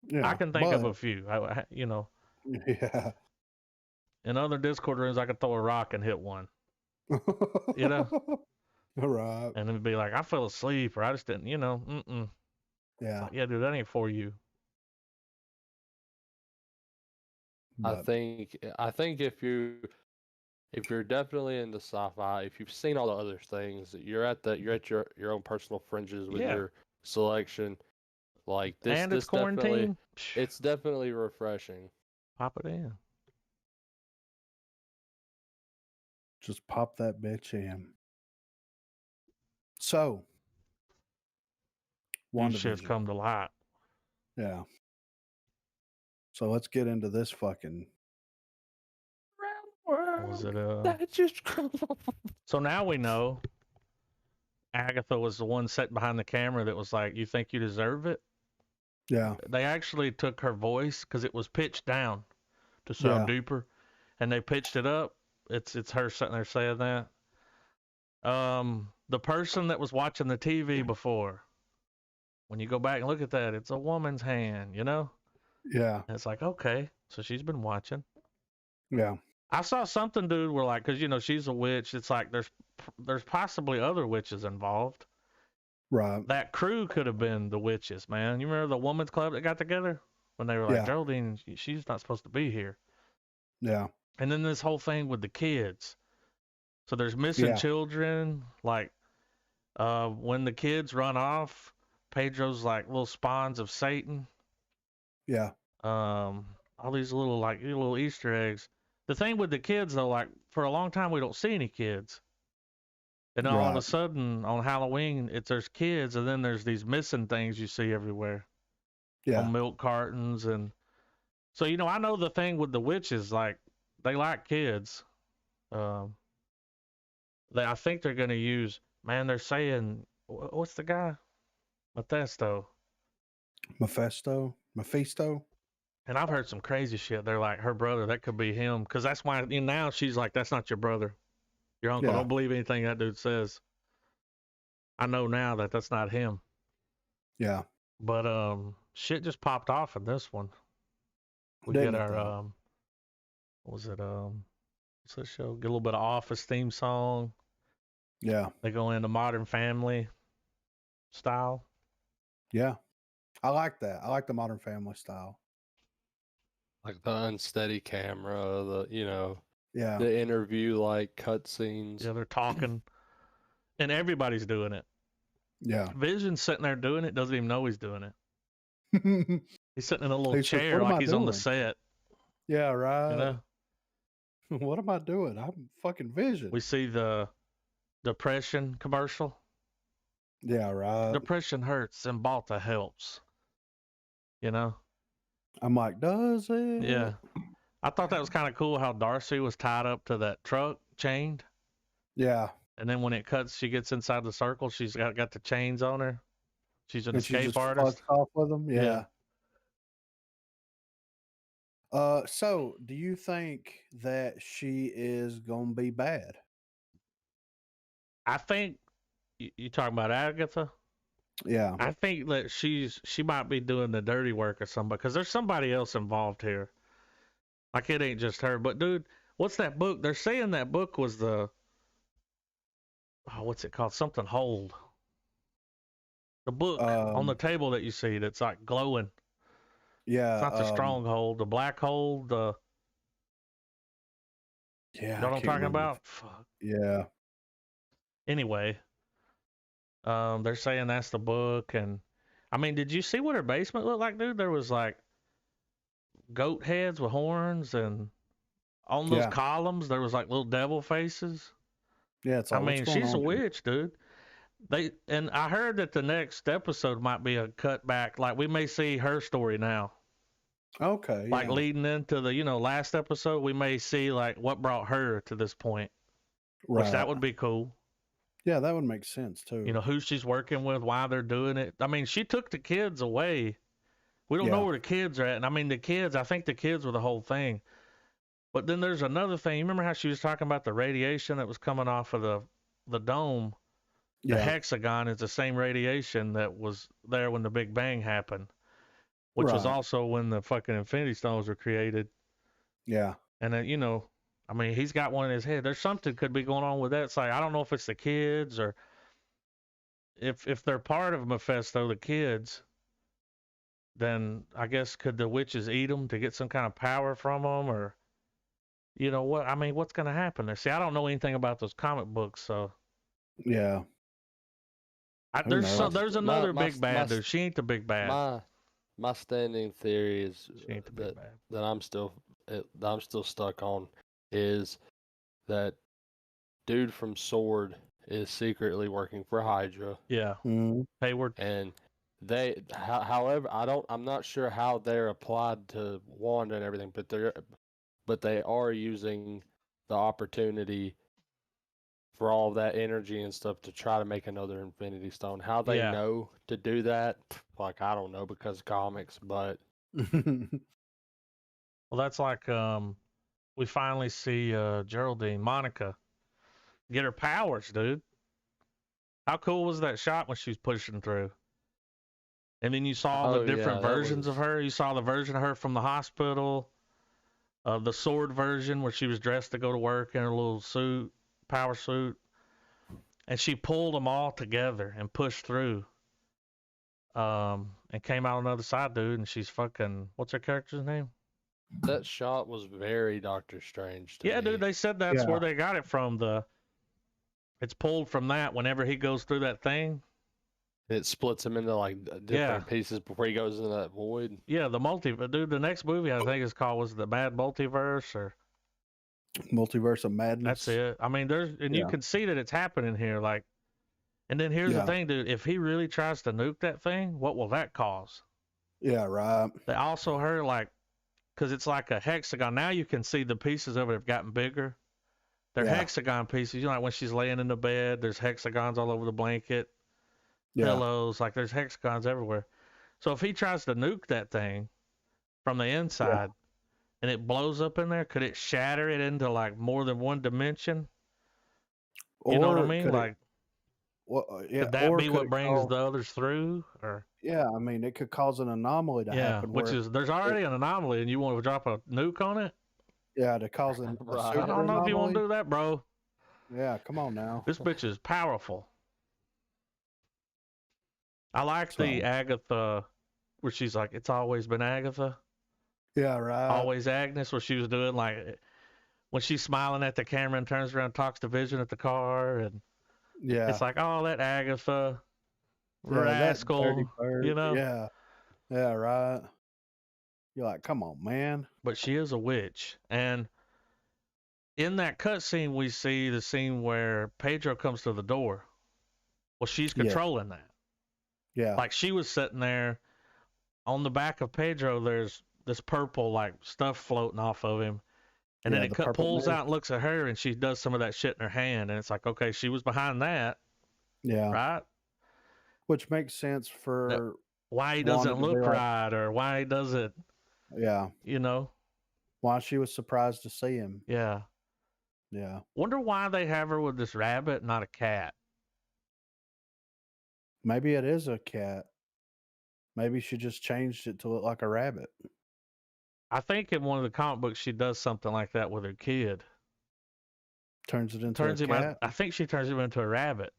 Yeah. I can think of but- a few. You know, Yeah. in other Discord rooms, I could throw a rock and hit one, You know? All right. and it'd be like, I fell asleep, or I just didn't, you know, Yeah. Like, yeah, dude, that ain't for you. I But, think if you're definitely into sci-fi, if you've seen all the other things, you're at your own personal fringes with Yeah. your selection. Like this, And this it's quarantine. it's definitely refreshing. Pop it in. just pop that bitch in. So, New shit's WandaVision. come to light. Yeah. So let's get into this fucking. Was it That just So now we know Agatha was the one sitting behind the camera that was like, you think you deserve it? Yeah. They actually took her voice because it was pitched down to sound Yeah. deeper, and they pitched it up. It's her sitting there saying that. The person that was watching the TV before, when you go back and look at that, it's a woman's hand, you know? Yeah. And it's like, okay, so she's been watching. Yeah. I saw something, dude, where like, cause you know she's a witch. It's like there's possibly other witches involved. Right. That crew could have been the witches, man. You remember the women's club that got together when they were like, Yeah. Geraldine, she's not supposed to be here. Yeah. And then this whole thing with the kids. So there's missing Yeah. children. Like, when the kids run off, Pedro's like little spawns of Satan. Yeah. All these little Easter eggs. The thing with the kids though, like for a long time we don't see any kids. And then all of a Right. sudden on Halloween, there's kids, and then there's these missing things you see everywhere Yeah. on milk cartons, and So I know the thing with the witches, like they like kids. Um, I think they're gonna use. Man, they're saying what's the guy? Mephisto. Mephisto. And I've heard some crazy shit. They're like her brother. That could be him, because that's why now she's like, that's not your brother, your uncle. Yeah. Don't believe anything that dude says. I know now that that's not him. Yeah. But shit just popped off in this one. We Didn't get it, our though? what was it what's this show? Get a little bit of Office theme song. Yeah. They go into Modern Family style. Yeah. I like that. I like the Modern Family style. Like the unsteady camera, Yeah. the interview like cutscenes. Yeah, they're talking, and everybody's doing it. Yeah. Vision's sitting there doing it, doesn't even know he's doing it. He's sitting in a little He says, chair "What am like I he's on the doing?" set. Yeah, right. You know, What am I doing? I'm fucking Vision. we see the depression commercial. Yeah, right. Depression hurts and Balta helps. You know? I'm like, does it? Yeah. I thought that was kind of cool how Darcy was tied up to that truck, chained. Yeah. And then when it cuts, she gets inside the circle. She's got the chains on her. She's an And she escape just artist. fucks off with them. Yeah. So do you think that she is gonna be bad? I think you talking about Agatha. Yeah. I think that she might be doing the dirty work or somebody, because there's somebody else involved here. Like it ain't just her. But dude, what's that book? They're saying that book was what's it called? Something Hold. The book on the table that you see that's like glowing. Yeah. It's not the stronghold, the black hole, the Yeah. you know what I I'm can't talking remember. about? Fuck. Yeah. Anyway, they're saying that's the book, and I mean, did you see what her basement looked like, dude? There was like goat heads with horns, and on those Yeah. columns there was like little devil faces. Yeah. It's I like, mean, what's going she's a on here? witch, dude. And I heard that the next episode might be a cut back. Like we may see her story now. Okay. Like Yeah. leading into the, last episode, we may see like what brought her to this point. Which Right. that would be cool. Yeah, that would make sense too. Who she's working with, why they're doing it. I mean, she took the kids away. We don't know Yeah. where the kids are at. And I mean, I think the kids were the whole thing. But then there's another thing. You remember how she was talking about the radiation that was coming off of the dome? The Yeah. hexagon is the same radiation that was there when the Big Bang happened, which was Right. also when the fucking Infinity Stones were created. Yeah. And then, I mean, he's got one in his head. There's something could be going on with that. It's like, I don't know if it's the kids or if they're part of Mephisto, the kids, then I guess could the witches eat them to get some kind of power from them, or what? I mean, what's going to happen there? See, I don't know anything about those comic books, so Yeah. Who knows? there's My- another my- big bad my- dude. She ain't the big bad. My standing theory is She ain't the big bad. that I'm still stuck on is that dude from Sword is secretly working for Hydra, Yeah, Mhm. Hayward. and however, I'm not sure how they're applied to Wanda and everything, but they are using the opportunity for all of that energy and stuff to try to make another Infinity Stone. How they Yeah. know to do that, like I don't know because of comics, but Well, that's like we finally see Geraldine, Monica, get her powers, dude. How cool was that shot when she was pushing through? And then you saw the Oh, yeah, different that versions of was- her. You saw the version of her from the hospital, the Sword version where she was dressed to go to work in her little suit, power suit, and she pulled them all together and pushed through. And came out on the other side, dude. And she's fucking. What's her character's name? that shot was very Doctor Strange to Yeah, me. dude. They said that's Yeah. where they got it from. It's pulled from that. Whenever he goes through that thing. It splits him into like different Yeah. pieces before he goes into that void. Yeah, the dude. The next movie I think is called was the Mad Multiverse, or Multiverse of Madness. that's it. I mean, you Yeah. can see that it's happening here. Like, and then here's the Yeah. thing, dude. If he really tries to nuke that thing, what will that cause? Yeah, right. They also heard like because it's like a hexagon. Now you can see the pieces of it have gotten bigger. They're Yeah. hexagon pieces. You know, like when she's laying in the bed, there's hexagons all over the blanket, Yeah. pillows. Like there's hexagons everywhere. So if he tries to nuke that thing from the inside and it blows up in there, could it shatter it into like more than one dimension? You know what I mean? Could Like, yeah, could that or be could what it brings cause, the others through? Or yeah, I mean, it could cause an anomaly to happen which where is there's already an anomaly, and you want to drop a nuke on it? to cause a Right. I super don't know if you want anomaly. to do that, bro. Yeah, come on now. This bitch is powerful. I like the So Agatha, where she's like, it's always been Agatha, yeah, right. always Agnes, where she was doing like when she's smiling at the camera and turns around and talks to Vision at the car, and Yeah, it's like, oh, that Agatha yeah, that dirty rascal, bird. you know. Yeah, yeah, right. You're like, come on, man. But she is a witch, and in that cutscene, we see the scene where Pedro comes to the door. Well, she's Yeah, controlling that. yeah, Like she was sitting there on the back of Pedro. There's this purple like stuff floating off of him, and then yeah. it The purple pulls mist. out and looks at her, and she does some of that shit in her hand, and it's like, okay, she was behind that, Yeah, right? which makes sense That for why he Wanda doesn't to be look like, right, or why he doesn't, yeah, you know? why she was surprised to see him. Yeah. Yeah, Wonder why they have her with this rabbit, not a cat. maybe it is a cat. Maybe she just changed it to look like a rabbit. I think in one of the comic books she does something like that with her kid. Turns it into Turns a him out. cat. I think she turns him into a rabbit.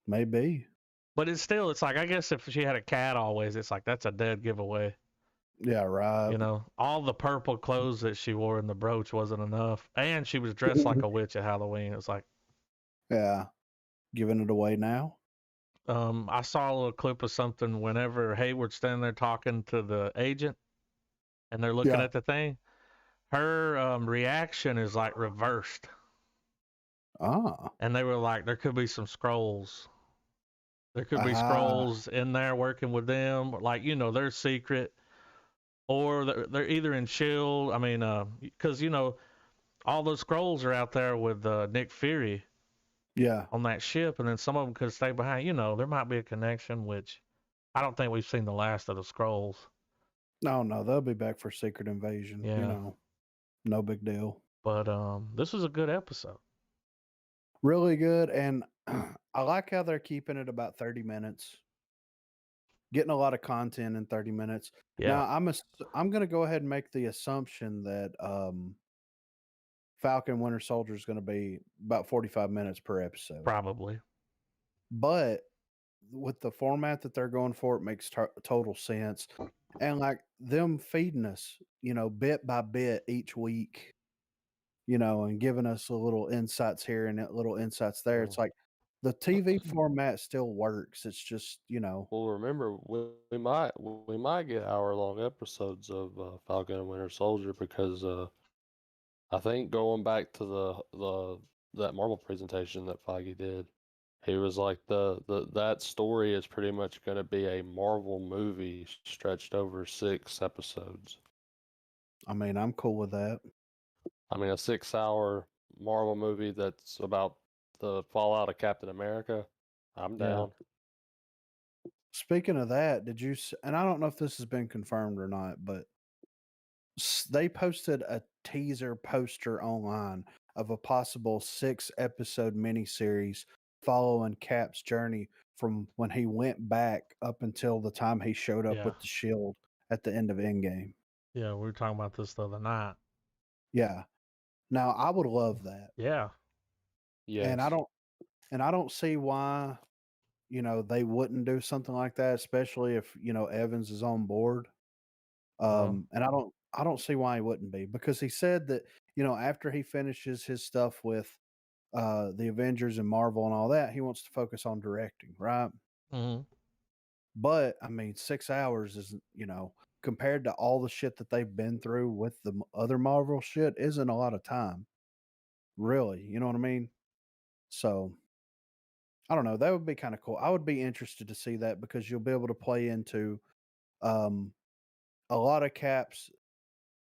Maybe. But it's still, it's like, I guess if she had a cat always, it's like, that's a dead giveaway. Yeah, right. You know, all the purple clothes that she wore in the brooch wasn't enough. And she was dressed like a witch at Halloween. It's like, Yeah, giving it away now. I saw a little clip of something whenever Hayward's standing there talking to the agent and they're looking Yeah. at the thing. Her reaction is like reversed. Ah. And they were like, there could be some scrolls. There could be Ah. scrolls in there working with them. Like, you know, they're secret. Or they're either in Shield. I mean, because you know, all those scrolls are out there with Nick Fury Yeah. on that ship, and then some of them could stay behind. You know, there might be a connection, which I don't think we've seen the last of the scrolls. No, they'll be back for Secret Invasion. Yeah. You know, no big deal. But this was a good episode. Really good, and I like how they're keeping it about 30 minutes. Getting a lot of content in 30 minutes. Yeah, Now I'm going to go ahead and make the assumption that Falcon Winter Soldier is going to be about 45 minutes per episode. probably. But with the format that they're going for, it makes total sense. And like them feeding us, you know, bit by bit each week, you know, and giving us a little insights here and little insights there. It's like the TV format still works. It's just, you know. Well, remember we might get hour-long episodes of Falcon and Winter Soldier because I think going back to that Marvel presentation that Feige did, he was like that story is pretty much going to be a Marvel movie stretched over 6 episodes. I mean, I'm cool with that. I mean, a 6-hour Marvel movie that's about the fallout of Captain America. I'm Yeah. down. Speaking of that, and I don't know if this has been confirmed or not, but they posted a teaser poster online of a possible 6-episode miniseries following Cap's journey from when he went back up until the time he showed up Yeah. with the shield at the end of Endgame. Yeah, we were talking about this the other night. Yeah. Now I would love that. Yeah. Yes. And I don't see why, you know, they wouldn't do something like that, especially if, you know, Evans is on board. And I don't see why he wouldn't be, because he said that, you know, after he finishes his stuff with the Avengers and Marvel and all that, he wants to focus on directing, right? Mm-hmm. But I mean, 6 hours is, you know, compared to all the shit that they've been through with the other Marvel shit, isn't a lot of time. Really, you know what I mean? So I don't know. That would be kind of cool. I would be interested to see that because you'll be able to play into a lot of Cap's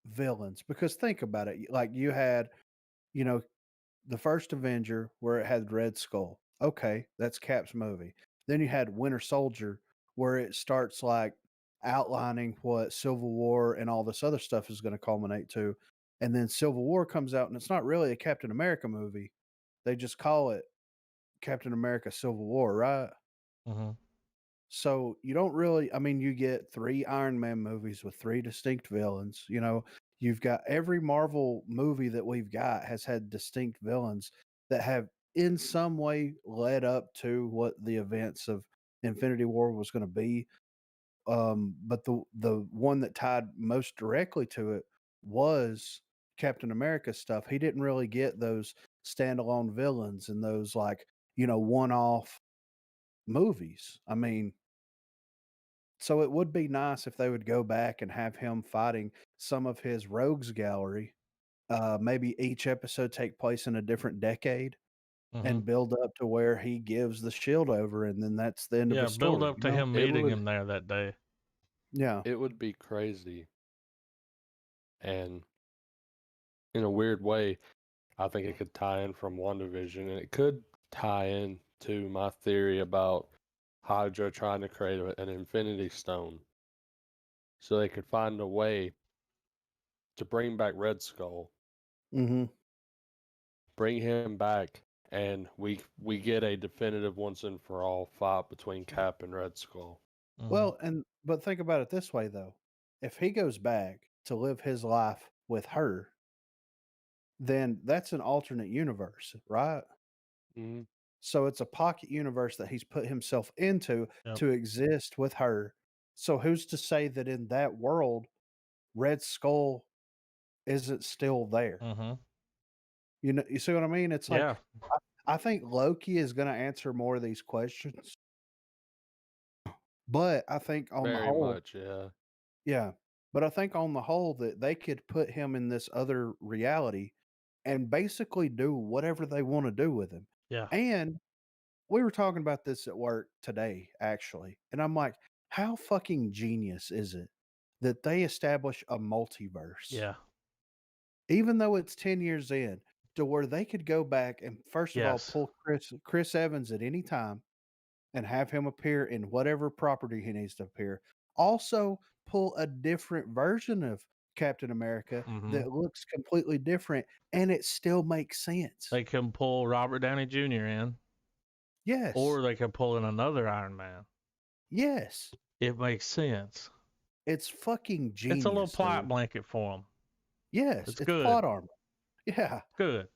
villains, because think about it. Like you had, you know, the first Avenger where it had Red Skull. Okay, that's Cap's movie. Then you had Winter Soldier where it starts like outlining what Civil War and all this other stuff is going to culminate to. And then Civil War comes out and it's not really a Captain America movie. They just call it Captain America Civil War, right? Mm-hmm. So you don't really, I mean, you get 3 Iron Man movies with 3 distinct villains. You know, you've got every Marvel movie that we've got has had distinct villains that have in some way led up to what the events of Infinity War was going to be. But the one that tied most directly to it was Captain America stuff. He didn't really get those standalone villains and those like, one-off movies. I mean, so it would be nice if they would go back and have him fighting some of his rogues gallery. Maybe each episode take place in a different decade Mm-hmm. and build up to where he gives the shield over, and then that's the end of Yeah, his build story. up to him It meeting would him there that day. Yeah. it would be crazy, and in a weird way, I think it could tie in from WandaVision, and it could tie in to my theory about Hydra trying to create an Infinity Stone, so they could find a way to bring back Red Skull, hmm bring him back, and we get a definitive once and for all fight between Cap and Red Skull. Mm-hmm. Well, but think about it this way though: if he goes back to live his life with her, then that's an alternate universe, right? Mm-hmm. So it's a pocket universe that he's put himself into Yep. to exist with her. So who's to say that in that world, Red Skull isn't still there? Mm-hmm. You see what I mean? It's like Yeah. I think Loki is going to answer more of these questions, but I think on the Very whole, much, yeah. yeah, but I think on the whole that they could put him in this other reality and basically do whatever they want to do with him. Yeah. And we were talking about this at work today, actually, and I'm like, how fucking genius is it that they establish a multiverse? Yeah. Even though it's 10 years in, to where they could go back and first of all Yes. pull Chris Evans at any time and have him appear in whatever property he needs to appear. Also, pull a different version of Captain America Mm-hmm. that looks completely different, and it still makes sense. They can pull Robert Downey Jr. in, Yes. or they can pull in another Iron Man. Yes. It makes sense. It's fucking genius. It's a little plot dude. blanket for them. Yes. It's It's good. plot armor. Yeah. Good.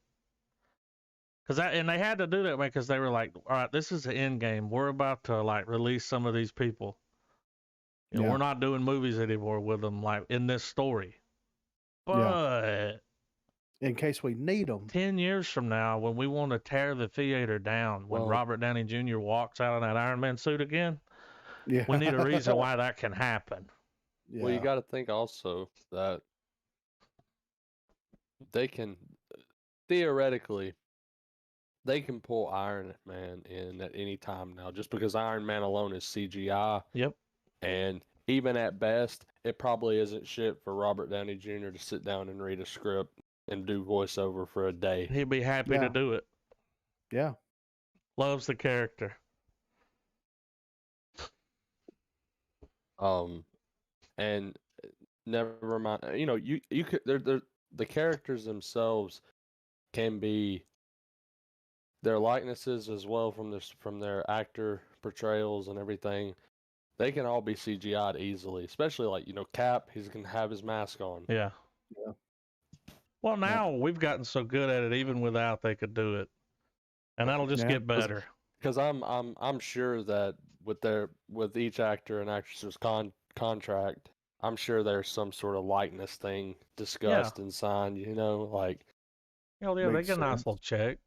And they had to do that because they were like, all right, this is the end game. We're about to like release some of these people. Yeah. We're not doing movies anymore with them like in this story. But In case we need them. 10 years from now, when we want to tear the theater down, when Well- Robert Downey Jr. walks out in that Iron Man suit again, Yeah. we need a reason why that can happen. Yeah. Well, you got to think also that they can theoretically they can pull Iron Man in at any time now, just because Iron Man alone is CGI, Yep. and even at best, it probably isn't shit for Robert Downey Jr. to sit down and read a script and do voiceover for a day. He'd be happy Yeah. to do it. Yeah. Loves the character. And never mind, you could the characters themselves can be their likenesses as well from their actor portrayals and everything. They can all be CGI'd easily, especially like Cap. He's gonna have his mask on. Yeah. Yeah. Well, now we've gotten so good at it, even without they could do it, and that'll just Yeah. get better. Because I'm sure that with each actor and actress's contract, I'm sure there's some sort of likeness thing discussed and signed. Like Yeah, they Makes get a nice sense. little check,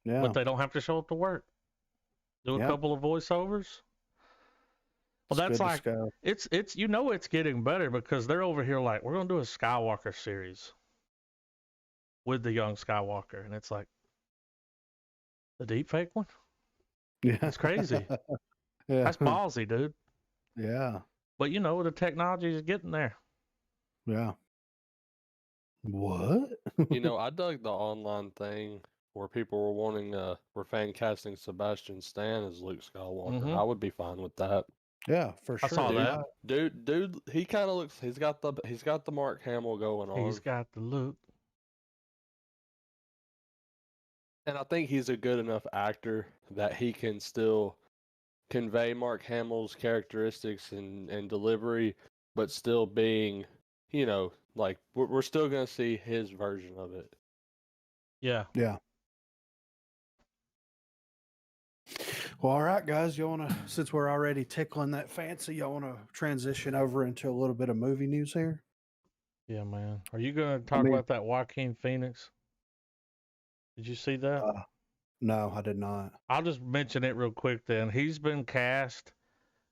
Yeah. but they don't have to show up to work. Do a Yeah. couple of voiceovers. Well, It's that's good to like scout. it's it's getting better because they're over here like we're gonna do a Skywalker series with the young Skywalker, and it's like the deep fake one. Yeah. That's crazy. Yeah. That's ballsy, dude. Yeah. But the technology is getting there. Yeah. What? You know, I dug the online thing where people were wanting were fan casting Sebastian Stan as Luke Skywalker. Mhm. I would be fine with that. Yeah, for I sure. saw Dude, that. dude, he kind of looks. He's got the Mark Hamill going He's on, got the look. and I think he's a good enough actor that he can still convey Mark Hamill's characteristics and delivery, but still being, you know, like we're still gonna see his version of it. Yeah. Yeah. Well, all right, guys. You want to, since we're already tickling that fancy, y'all want to transition over into a little bit of movie news here? Yeah, man. Are you gonna talk mean- about that Joaquin Phoenix? Did you see that? No, I did not. I'll just mention it real quick then. He's been cast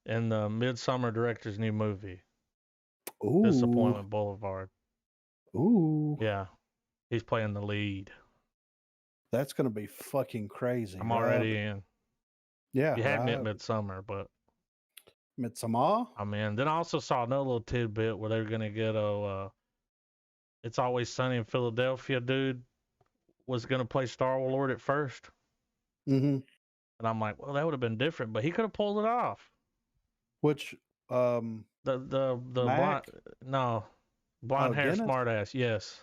in the Midsummer director's new movie, Ooh. Disappointment Boulevard. Ooh. Yeah. He's playing the lead. That's going to be fucking crazy. I'm right? already in. Yeah. You had me at right. Midsummer, but Midsommar? I'm in. Then I also saw another little tidbit where they're gonna get a It's Always Sunny in Philadelphia dude was gonna play Star Lord at first. Mm-hmm. And I'm like, well, that would have been different, but he could have pulled it off. Which, The blonde, Mac? no, blonde hair Guinness? smart ass, yes.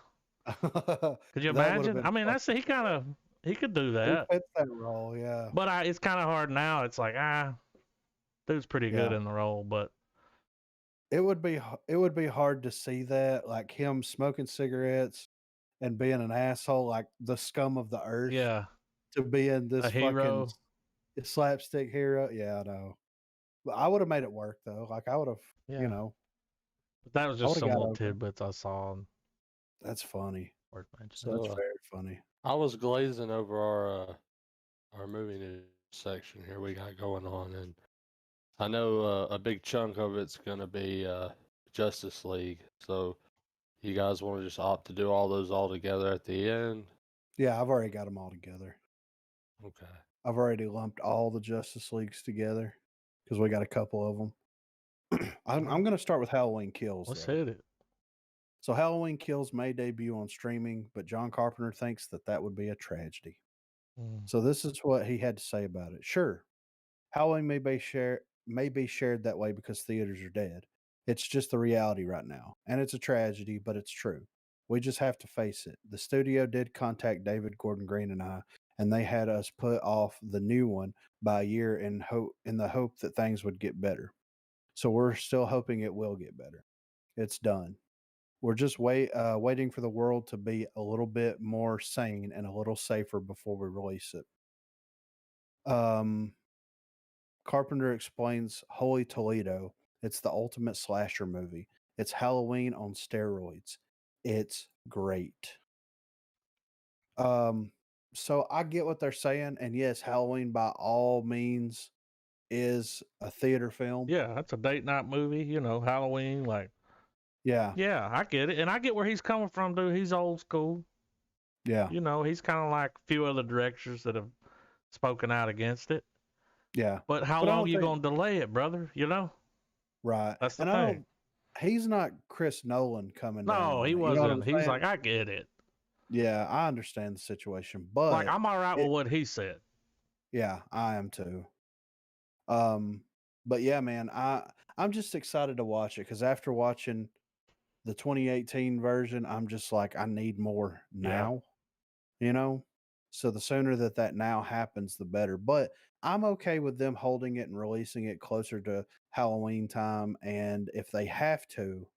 Could you That would've imagine? been I mean, that's he could do He that. fits that role, yeah. But it's kind of hard now. It's like dude's pretty good Yeah. in the role, but It would be hard to see that, like him smoking cigarettes and being an asshole, like the scum of the earth, yeah, to be in this a fucking hero. slapstick hero. Yeah, I know. But I would have made it work though. Like I would have, Yeah. you know, But that was I just would've some got little over it. tidbits I saw and That's funny. worth mentioning. That's So very funny. I was glazing over our movie news section here we got going on, and I know a big chunk of it's gonna be Justice League. So you guys want to just opt to do all those all together at the end? Yeah, I've already got them all together. Okay. I've already lumped all the Justice Leagues together because we got a couple of them. I'm going to start with Halloween Kills. Let's though. hit it. So Halloween Kills may debut on streaming, but John Carpenter thinks that would be a tragedy. Mm. So this is what he had to say about it. Sure, Halloween may be shared that way because theaters are dead. It's just the reality right now, and it's a tragedy, but it's true. We just have to face it. The studio did contact David Gordon Green and I, and they had us put off the new one by a year in the hope that things would get better. So we're still hoping it will get better. It's done. We're just waiting for the world to be a little bit more sane and a little safer before we release it. Carpenter explains Holy Toledo. It's the ultimate slasher movie. It's Halloween on steroids. It's great. So I get what they're saying, and yes, Halloween by all means is a theater film. Yeah, that's a date night movie, Halloween, like Yeah, yeah, I get it. And I get where he's coming from, dude. He's old school. yeah, He's kind of like a few other directors that have spoken out against it. yeah. But how But I long don't you think- gonna delay it, brother? Right. That's the and thing. He's not Chris Nolan coming down. No, on he it, you know what wasn't. I'm He's saying? like, I get it. Yeah, I understand the situation, but Like, I'm all right with what he said. yeah, I am too. But yeah, man, I'm just excited to watch it because after watching the 2018 version, I'm just like, I need more now, you know? So the sooner that now happens, the better. But I'm okay with them holding it and releasing it closer to Halloween time. And if they have to,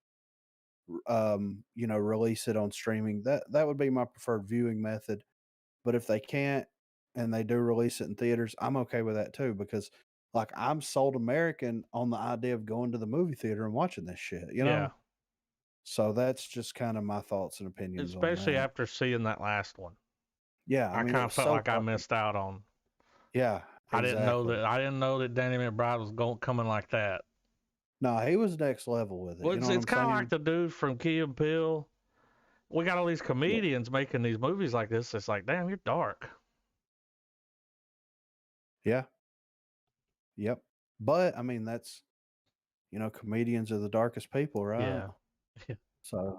release it on streaming, that would be my preferred viewing method. But if they can't and they do release it in theaters, I'm okay with that too because like I'm sold American on the idea of going to the movie theater and watching this shit, you know? Yeah. So that's just kind of my thoughts and opinions Especially on that. after seeing that last one. Yeah, I mean, kind it of was felt so like I fucking- missed out on. Yeah, I didn't know exactly. that Danny McBride was coming like that. No, he was next level with it. Well, you know it's what I'm kind of saying? like the dude from Key and Peele. We got all these comedians making these movies like this. It's like, damn, you're dark. Yeah. Yep. But I mean, that's comedians are the darkest people, right? Yeah. So,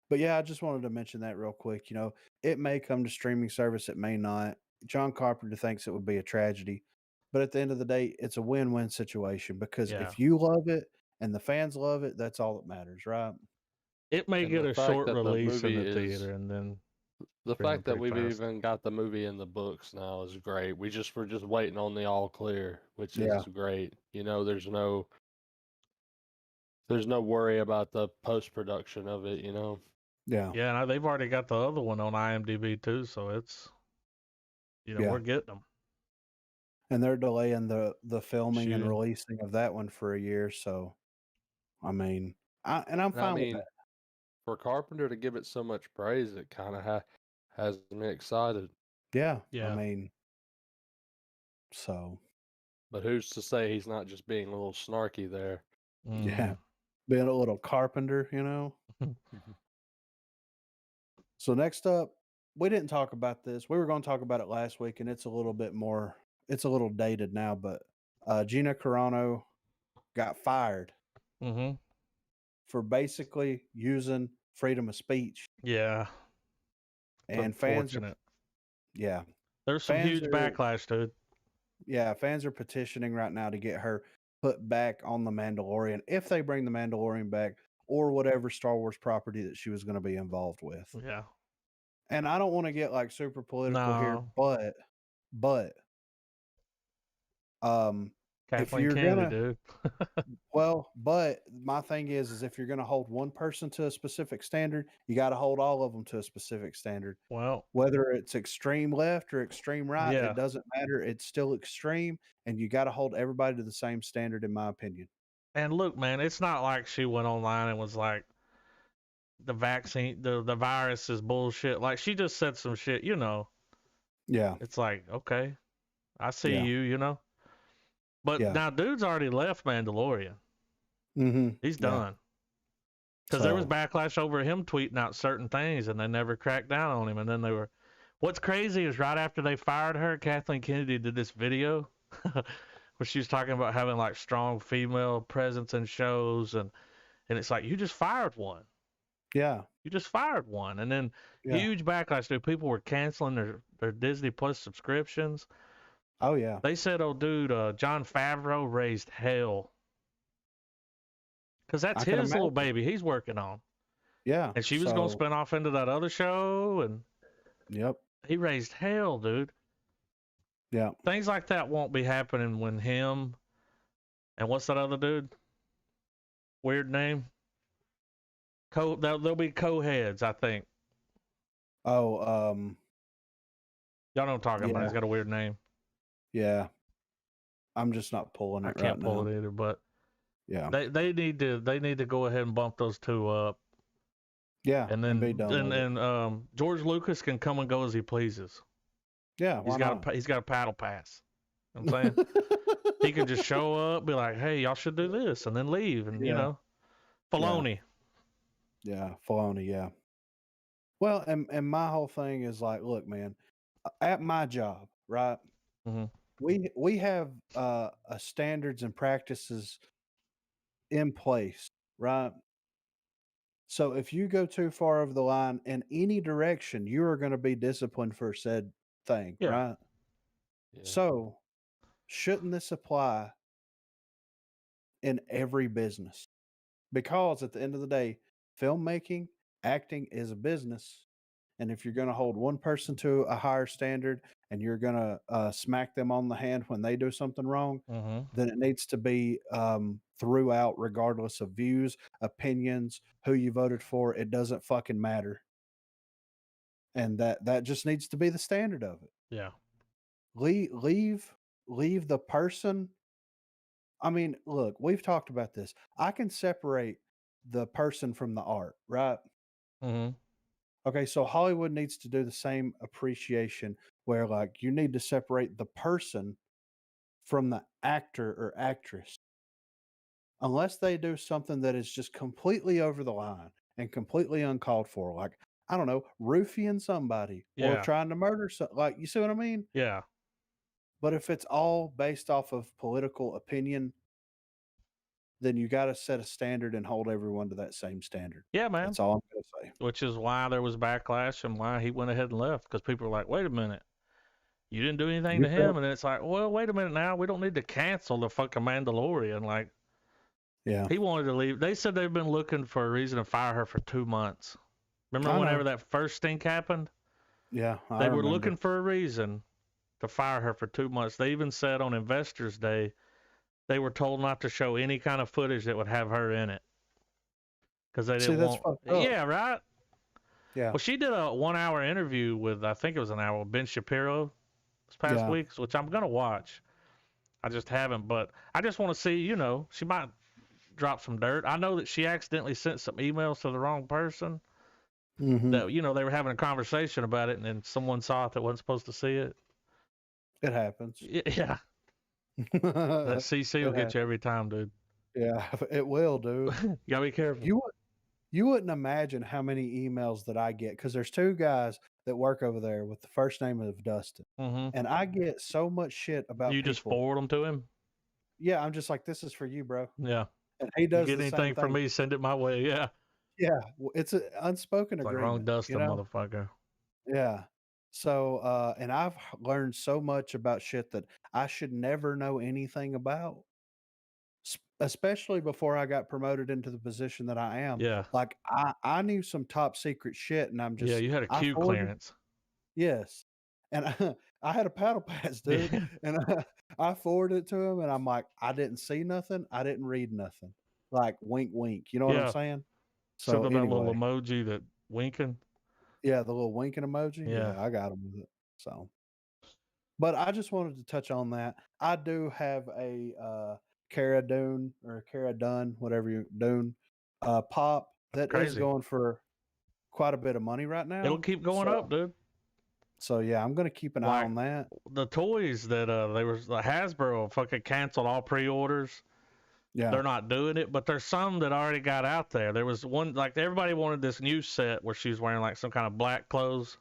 But yeah, I just wanted to mention that real quick. You know, it may come to streaming service, it may not. John Carpenter thinks it would be a tragedy, but at the end of the day, it's a win-win situation because Yeah. if you love it and the fans love it, that's all that matters, right? It may And get the a fact short that the release in movie the is theater and then the streaming fact that pretty we've fast. even got the movie in the books now is great. We're just waiting on the all clear, which Yeah. is great. You know, there's no worry about the post production of it. You know. Yeah. Yeah, and they've already got the other one on IMDb too, so it's Yeah. we're getting them. And they're delaying the filming and Shooting. releasing of that one for a year. So, I mean, I'm And I fine with mean, that. for Carpenter to give it so much praise, it kind of has me excited. Yeah. I Yeah. mean, so But who's to say he's not just being a little snarky there? yeah, Mhm. being a little Carpenter, you know. So next up, we didn't talk about this. We were going to talk about it last week, and it's a little bit more. It's a little dated now, but Gina Carano got fired Mhm. for basically using freedom of speech, Yeah. It's and fans are unfortunate. yeah, There's some fans huge are backlash, dude. yeah, fans are petitioning right now to get her put back on the Mandalorian if they bring the Mandalorian back or whatever Star Wars property that she was going to be involved with. Yeah. And I don't want to get like super political here, No. but if Kathleen you're Kennedy, gonna dude. but my thing is if you're gonna hold one person to a specific standard, you got to hold all of them to a specific standard. Well, Whether it's extreme left or extreme right, yeah. it doesn't matter. It's still extreme, and you got to hold everybody to the same standard, in my opinion. And look, man, it's not like she went online and was like, the vaccine, the virus is bullshit. Like, she just said some shit, Yeah, It's like, okay, I see yeah, you. But yeah. now, dude's already left Mandalorian. Mm-hmm. He's Yeah. done. Because there was So backlash over him tweeting out certain things, and they never cracked down on him. And then they were. What's crazy is right after they fired her, Kathleen Kennedy did this video where she was talking about having like strong female presence in shows, and it's like, you just fired one. yeah, You just fired one. And then yeah. huge backlash, dude. People were canceling their Disney Plus subscriptions. Oh yeah. They said, oh, dude, Jon Favreau raised hell. Because that's I can his little imagine. baby he's working on. Yeah. And she was going to So spin off into that other show, and yep. he raised hell, dude. Yeah. Things like that won't be happening when him and what's that other dude? Weird name. They'll be co-heads, I think. Oh, Y'all know what I'm talking about. yeah, He's got a weird name. yeah. I'm just not pulling I it right can't pull now. it either, but Yeah. they need to go ahead and bump those two up. Yeah. And And be then done with it. George Lucas can come and go as he pleases. Yeah. Why not? He's got a paddle pass. You know what I'm saying? He can just show up, be like, hey, y'all should do this, and then leave. And Yeah. Filoni. Yeah. Filoni. Yeah. Well, and my whole thing is like, look, man, at my job, right? Mhm. We have standards and practices in place, right? So if you go too far over the line in any direction, you are going to be disciplined for said thing, Yeah. right? Yeah. So shouldn't this apply in every business? Because at the end of the day, filmmaking, acting is a business. And if you're going to hold one person to a higher standard and you're going to smack them on the hand when they do something wrong, Mhm. then it needs to be throughout, regardless of views, opinions, who you voted for. It doesn't fucking matter. And that just needs to be the standard of it. Yeah. Leave the person. I mean, look, we've talked about this. I can separate the person from the art, right? Mhm. Okay, so Hollywood needs to do the same appreciation where like you need to separate the person from the actor or actress. Unless they do something that is just completely over the line and completely uncalled for, like I don't know, roofing somebody or Yeah. trying to murder like you see what I mean? Yeah. But if it's all based off of political opinion, then you got to set a standard and hold everyone to that same standard. Yeah, man. That's all I'm going to say. Which is why there was backlash and why he went ahead and left, because people were like, wait a minute, you didn't do anything You to him. And then it's like, well, wait a minute now. We don't need to cancel the fucking Mandalorian. Like, Yeah. he wanted to leave. They said they've been looking for a reason to fire her for 2 months. Remember whenever that first thing happened? Yeah. They were looking for a reason to fire her for 2 months. They even said on Investors Day, they were told not to show any kind of footage that would have her in it. Because they didn't want. Yeah, right? Yeah. Well, she did a 1 hour interview with, I think it was an hour, with Ben Shapiro this past week, which I'm going to watch. I just haven't, but I just want to see, you know, she might drop some dirt. I know that she accidentally sent some emails to the wrong person. That, you know, they were having a conversation about it, and then someone saw it that wasn't supposed to see it. It happens. Yeah. That CC will get you every time, dude. Yeah, it will, dude. You gotta be careful. You wouldn't imagine how many emails that I get, because there's 2 guys that work over there with the first name of Dustin, and I get so much shit about. You just forward them to him. Yeah, I'm just like, this is for you, bro. Yeah, and he does. You get anything from me, send it my way. Yeah, yeah. It's an unspoken it's agreement. Like wrong Dustin, you know? motherfucker. Yeah. So, and I've learned so much about shit that I should never know anything about. Especially before I got promoted into the position that I am. Yeah. Like I knew some top secret shit, and I'm just. Yeah, you had a Q clearance. Yes. And I had a paddle pass, dude. And I forwarded it to him, and I'm like, I didn't see nothing. I didn't read nothing. Like, wink, wink. You know what I'm saying? So anyway. That little emoji that winking. Yeah, the little winking emoji. Yeah, I got him with it. So, but I just wanted to touch on that. I do have a Cara Dune, or Cara Dunn, whatever you Dune pop that is going for quite a bit of money right now. It'll keep going up, dude. So yeah, I'm gonna keep an eye on that. The toys that the Hasbro fucking canceled all pre-orders. Yeah, they're not doing it, but there's some that already got out there. There was one, like, everybody wanted this new set where she's wearing like some kind of black clothes.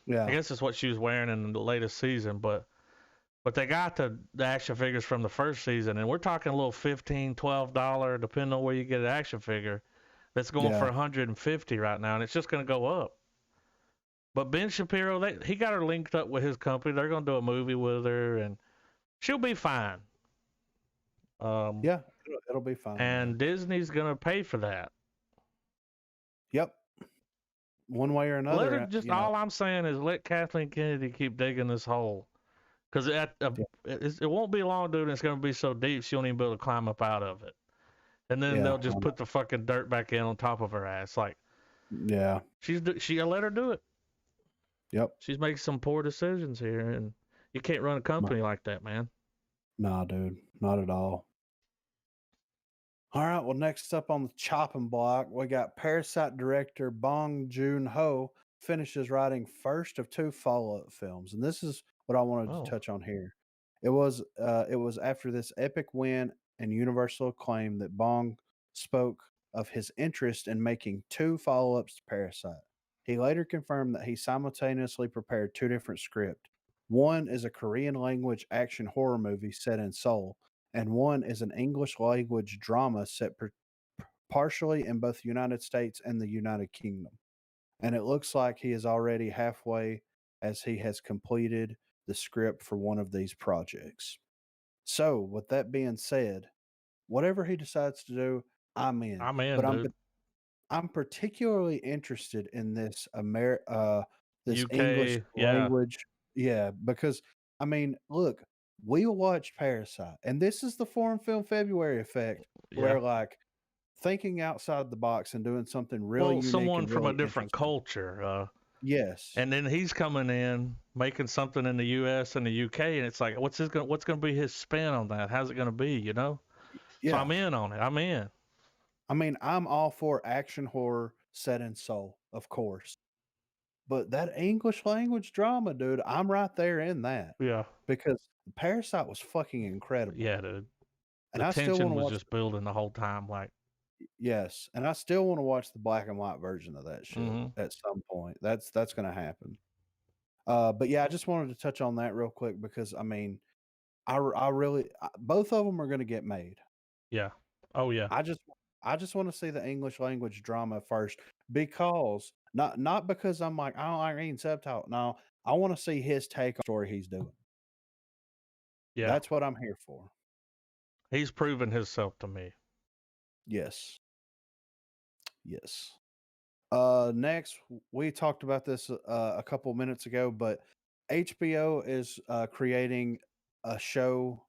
Yeah, I guess that's what she was wearing in the latest season, but they got the action figures from the first season, and we're talking a little $15, $12, depending on where you get an action figure, that's going for $150 right now, and it's just going to go up. But Ben Shapiro, he got her linked up with his company. They're going to do a movie with her, and she'll be fine. Yeah, it'll be fine. And Disney's going to pay for that. Yep. One way or another. All I'm saying is let Kathleen Kennedy keep digging this hole. Because it won't be long, dude, and it's going to be so deep she won't even be able to climb up out of it. And then they'll just put the fucking dirt back in on top of her ass. Like, yeah. I let her do it. Yep. She's making some poor decisions here, and you can't run a company like that, man. Nah, dude. Not at all. All right, well, next up on the chopping block, we got Parasite director Bong Joon-ho finishes writing first of 2 follow-up films, and this is what I wanted to touch on here. It was after this epic win and universal acclaim that Bong spoke of his interest in making 2 follow-ups to Parasite. He later confirmed that he simultaneously prepared 2 different scripts. One is a Korean language action horror movie set in Seoul, and one is an English language drama set partially in both the United States and the United Kingdom. And it looks like he is already halfway, as he has completed the script for one of these projects. So, with that being said, whatever he decides to do, I'm in. Dude. I'm particularly interested in this this UK, English language. Yeah, because I mean, look, we watched Parasite, and this is the Foreign Film February effect, where like thinking outside the box and doing something really unique. Someone from a different culture. Yes. And then he's coming in making something in the US and the UK, and it's like, what's going to be his spin on that? How's it going to be, you know? Yeah. So I'm in on it. I'm in. I mean, I'm all for action horror set in Seoul, of course. But that English language drama, dude, I'm right there in that. Yeah. Because Parasite was fucking incredible. Yeah, dude. And the tension was just building the whole time, like. Yes, and I still want to watch the black and white version of that shit at some point. That's going to happen. But yeah, I just wanted to touch on that real quick because I mean, I really both of them are going to get made. Yeah. Oh yeah. I just want to see the English language drama first, because not because I'm like, I don't like reading subtitle. No, I want to see his take on the story he's doing. Yeah. That's what I'm here for. He's proven himself to me. Yes. Yes. Next, we talked about this a couple minutes ago, but HBO is creating a show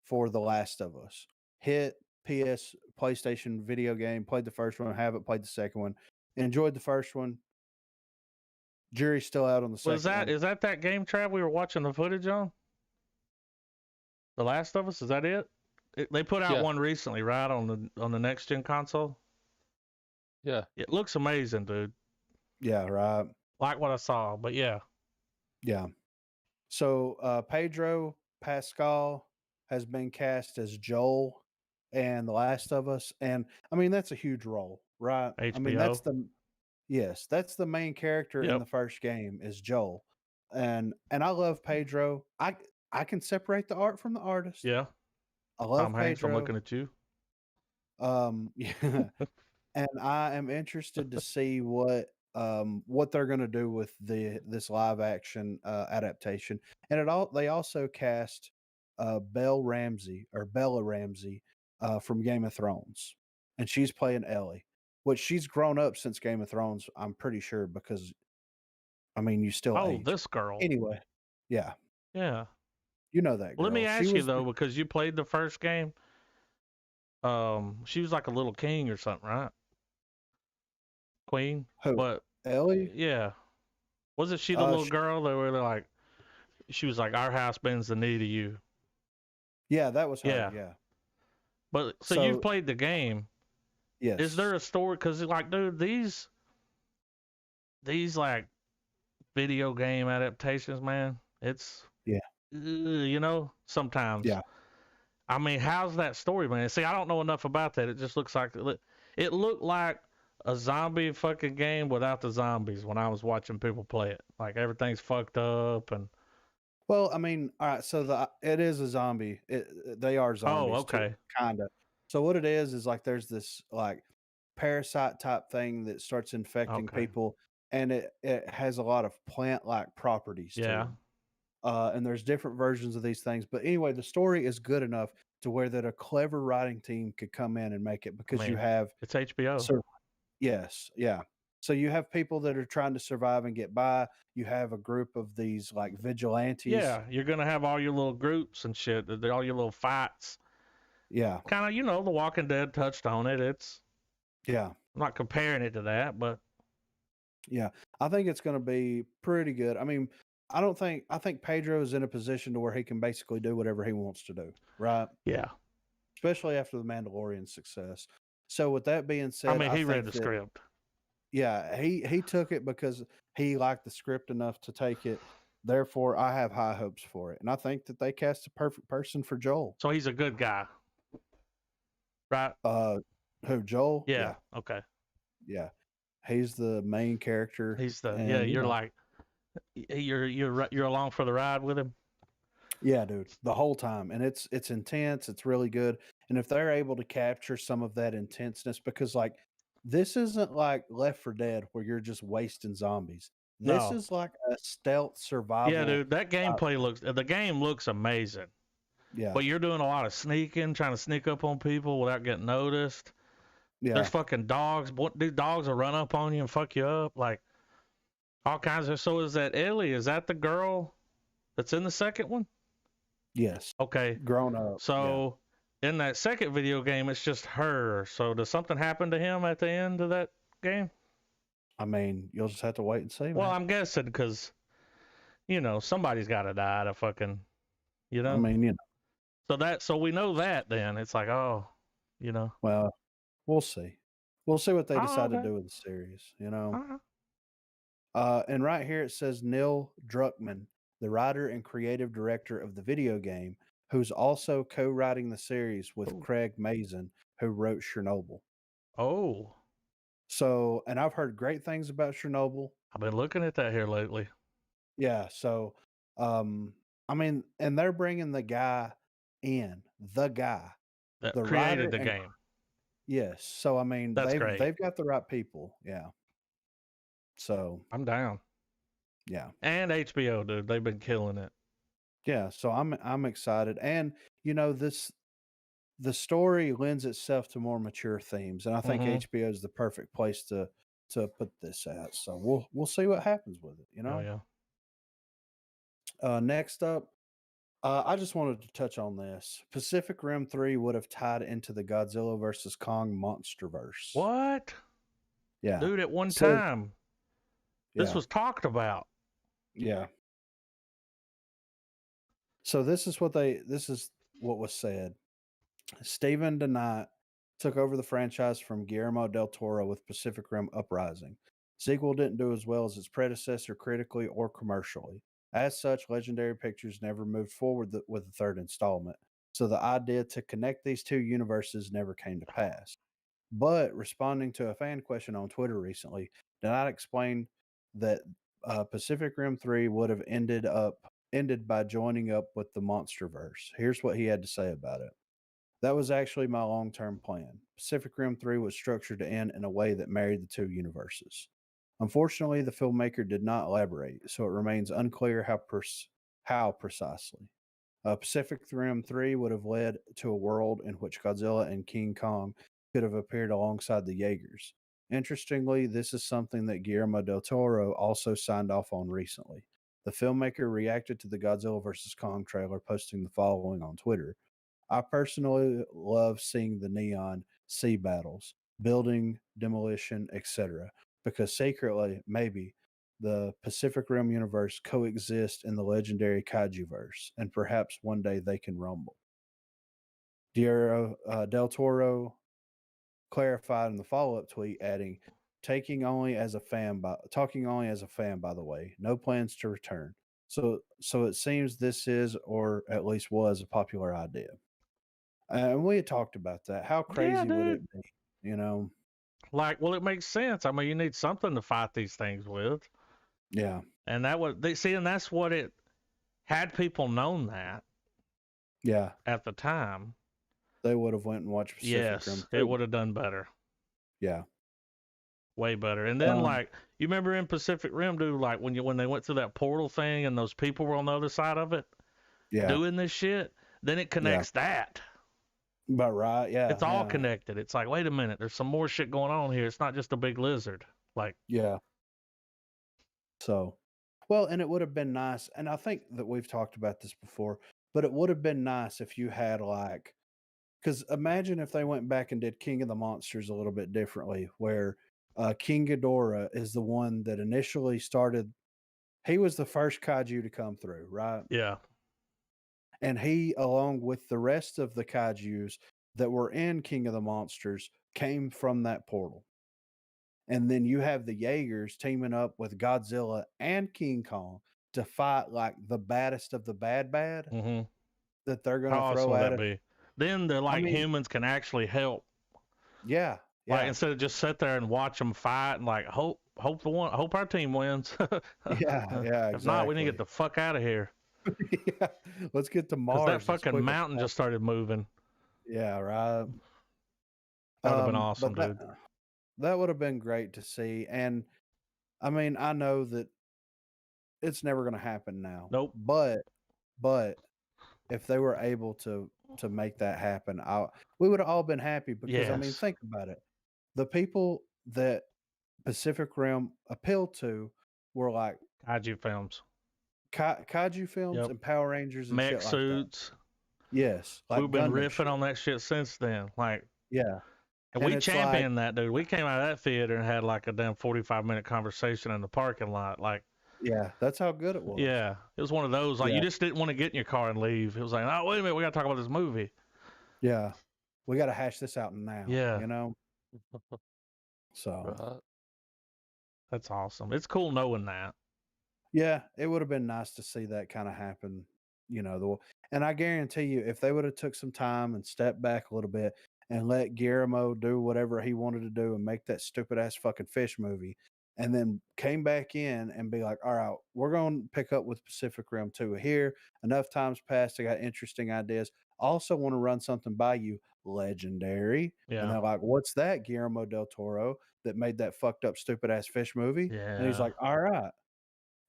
for The Last of Us. Hit PlayStation video game. Played the first one. Haven't played the second one. Enjoyed the first one. Jury's still out on the second one. Is that game, Trav, we were watching the footage on? The Last of Us, is that it? They put out Yeah. one recently, right, on the next gen console. Yeah. It looks amazing, dude. Yeah, right. Like what I saw, but yeah. Yeah. So Pedro Pascal has been cast as Joel and The Last of Us, and I mean that's a huge role, right? I mean that's HBO. that's the main character in Yep. the first game is Joel, and I love Pedro. I can separate the art from the artist. Yeah. I love Tom Hanks, I'm Pedro. looking at you. Yeah, and I am interested to see what they're going to do with this live action adaptation. And they also cast Bella Ramsey from Game of Thrones, and she's playing Ellie, which she's grown up since Game of Thrones. I'm pretty sure, because I mean you still Oh, age. this girl. Anyway, yeah, Yeah. you know that girl. Let me She ask you was though, because you played the first game. She was like a little king or something, right? Queen. Who? But Ellie. yeah, wasn't she the little girl that were like? She was like, "Our house bends the knee to you." Yeah, that was her. Yeah. Yeah. But so So- you've played the game. Yes. Is there a story? Because like, dude, these like video game adaptations, man, it's Yeah. You know, sometimes. Yeah. I mean, how's that story, man? See, I don't know enough about that. It just looks like it looked like a zombie fucking game without the zombies when I was watching people play it. Like everything's fucked up and. Well, I mean, all right. So it is a zombie. They are zombies. Oh, okay. Kind of. So what it is like there's this like parasite type thing that starts infecting Okay. people, and it has a lot of plant like properties. Yeah. To it. And there's different versions of these things. But anyway, the story is good enough to where that a clever writing team could come in and make it, because you Man, have It's HBO. yes, yeah. So you have people that are trying to survive and get by. You have a group of these like vigilantes. Yeah, you're gonna have all your little groups and shit. All your little fights. Yeah. Kind of, The Walking Dead touched on it. Yeah. I'm not comparing it to that, but Yeah. I think it's going to be pretty good. I mean, I think Pedro is in a position to where he can basically do whatever he wants to do, right? yeah. Especially after the Mandalorian success. So with that being said, I mean, he read think the that- script. Yeah, he took it because he liked the script enough to take it. Therefore, I have high hopes for it, and I think that they cast the perfect person for Joel. So he's a good guy, right? Who, Joel? Yeah. Okay. Yeah. He's the main character. He's the and, yeah. you You're know, like you're along for the ride with him. yeah, dude, the whole time, and it's intense. It's really good, and if they're able to capture some of that intenseness, because like this isn't like Left 4 Dead where you're just wasting zombies. This No. is like a stealth survival. Yeah, dude. That gameplay the game looks amazing. Yeah, But you're doing a lot of sneaking, trying to sneak up on people without getting noticed. yeah, There's fucking dogs. Dude, dogs will run up on you and fuck you up. Like, all kinds of. So is that Ellie? Is that the girl that's in the second one? yes, Okay. grown up. So in that second video game, it's just her. So does something happen to him at the end of that game? I mean, you'll just have to wait and see. Well, man. I'm guessing because, somebody's got to die to fucking, I mean, So we know that then. It's like, oh, well, we'll see. We'll see what they Oh, decide to okay. do with the series. uh-huh. And right here it says Neil Druckmann, the writer and creative director of the video game, who's also co-writing the series with Ooh. Craig Mazin, who wrote Chernobyl. Oh, So, and I've heard great things about Chernobyl. I've been looking at that here lately. Yeah. So, I mean, and they're bringing the guy That the created writer the and game. Yes. So I mean, That's great. they've got the right people. Yeah. So I'm down. yeah. And HBO, dude, they've been killing it. Yeah. So I'm excited, and the story lends itself to more mature themes, and I think Mhm. HBO is the perfect place to put this at. So we'll see what happens with it. Oh yeah. Next up, I just wanted to touch on this. Pacific Rim 3 would have tied into the Godzilla versus Kong MonsterVerse. What? Yeah. Dude, at one So time, this yeah, was talked about. yeah. So this is what was said. Steven DeKnight took over the franchise from Guillermo del Toro with Pacific Rim Uprising. Sequel didn't do as well as its predecessor critically or commercially. As such, Legendary Pictures never moved forward with the third installment, so the idea to connect these two universes never came to pass. But responding to a fan question on Twitter recently, DeKnight explained that Pacific Rim 3 would have ended by joining up with the MonsterVerse. Here's what he had to say about it. That was actually my long term plan. Pacific Rim 3 was structured to end in a way that married the two universes. Unfortunately, the filmmaker did not elaborate, so it remains unclear how precisely. Pacific Rim 3 would have led to a world in which Godzilla and King Kong could have appeared alongside the Jaegers. Interestingly, this is something that Guillermo del Toro also signed off on recently. The filmmaker reacted to the Godzilla vs. Kong trailer, posting the following on Twitter. I personally love seeing the neon sea battles, building, demolition, etc., because secretly, maybe, the Pacific Rim universe coexist in the legendary kaiju verse, and perhaps one day they can rumble. Del Toro clarified in the follow-up tweet, adding, talking only as a fan, by the way, no plans to return. So it seems this is, or at least was, a popular idea. And we had talked about that. How Yeah, crazy would it dude. be? You know? Like, well, it makes sense. I mean, you need something to fight these things with. Yeah. And that was they see, and that's what it had people known that Yeah. at the time. They would have went and watched Pacific Rim Yes, it 3. would have done better. Yeah. Way better. And then Um, like you remember in Pacific Rim, dude, like when they went through that portal thing and those people were on the other side of it yeah. doing this shit, then it connects that. But right. Yeah. It's all yeah. connected. It's like, wait a minute, there's some more shit going on here. It's not just a big lizard. Like, Yeah. So, well, and it would have been nice. And I think that we've talked about this before, but it would have been nice if you had like, because imagine if they went back and did King of the Monsters a little bit differently, where King Ghidorah is the one that initially started. He was the first kaiju to come through, right? yeah. And he, along with the rest of the kaijus that were in King of the Monsters, came from that portal. And then you have the Jaegers teaming up with Godzilla and King Kong to fight like the baddest of the bad Mm-hmm. that they're going How to awesome throw would at that us. be? Then the I like mean, humans can actually help. yeah, Like yeah, instead of just sit there and watch them fight and like hope our team wins. yeah, If not, we need to exactly. get the fuck out of here Yeah, let's get to because that Mars as fucking quick as mountain just possible. started moving. Yeah, right. That would have been But awesome, dude. that would have been great to see. And I mean, I know that it's never going to happen now, Nope. but if they were able to make that happen, we would have all been happy because I mean, Yes. think about it. The people that Pacific Rim appealed to were like Kaiju films. kaiju films Yep. and Power Rangers and Mech shit like that. suits. Yes, like We've been Gundam riffing shit. on that shit since then. Like, Yeah, and and we it's like, championed that, dude. We came out of that theater and had like a damn 45-minute conversation in the parking lot. Like, yeah, that's how good it was. yeah, it was one of those. Like, Yeah. you just didn't want to get in your car and leave. It was like, oh, wait a minute, we got to talk about this movie. Yeah, we got to hash this out now. Yeah. You know. So Right. That's awesome. It's cool knowing that. yeah, it would have been nice to see that kind of happen. You know, and I guarantee you, if they would have took some time and stepped back a little bit and let Guillermo do whatever he wanted to do and make that stupid ass fucking fish movie, and then came back in and be like, all right, we're going to pick up with Pacific Rim 2 here. Enough time's passed. I got interesting ideas. Also want to run something by you. legendary. And Yeah. they're like, what's that, Guillermo del Toro, that made that fucked up, stupid ass fish movie? And he's Yeah. like, all right,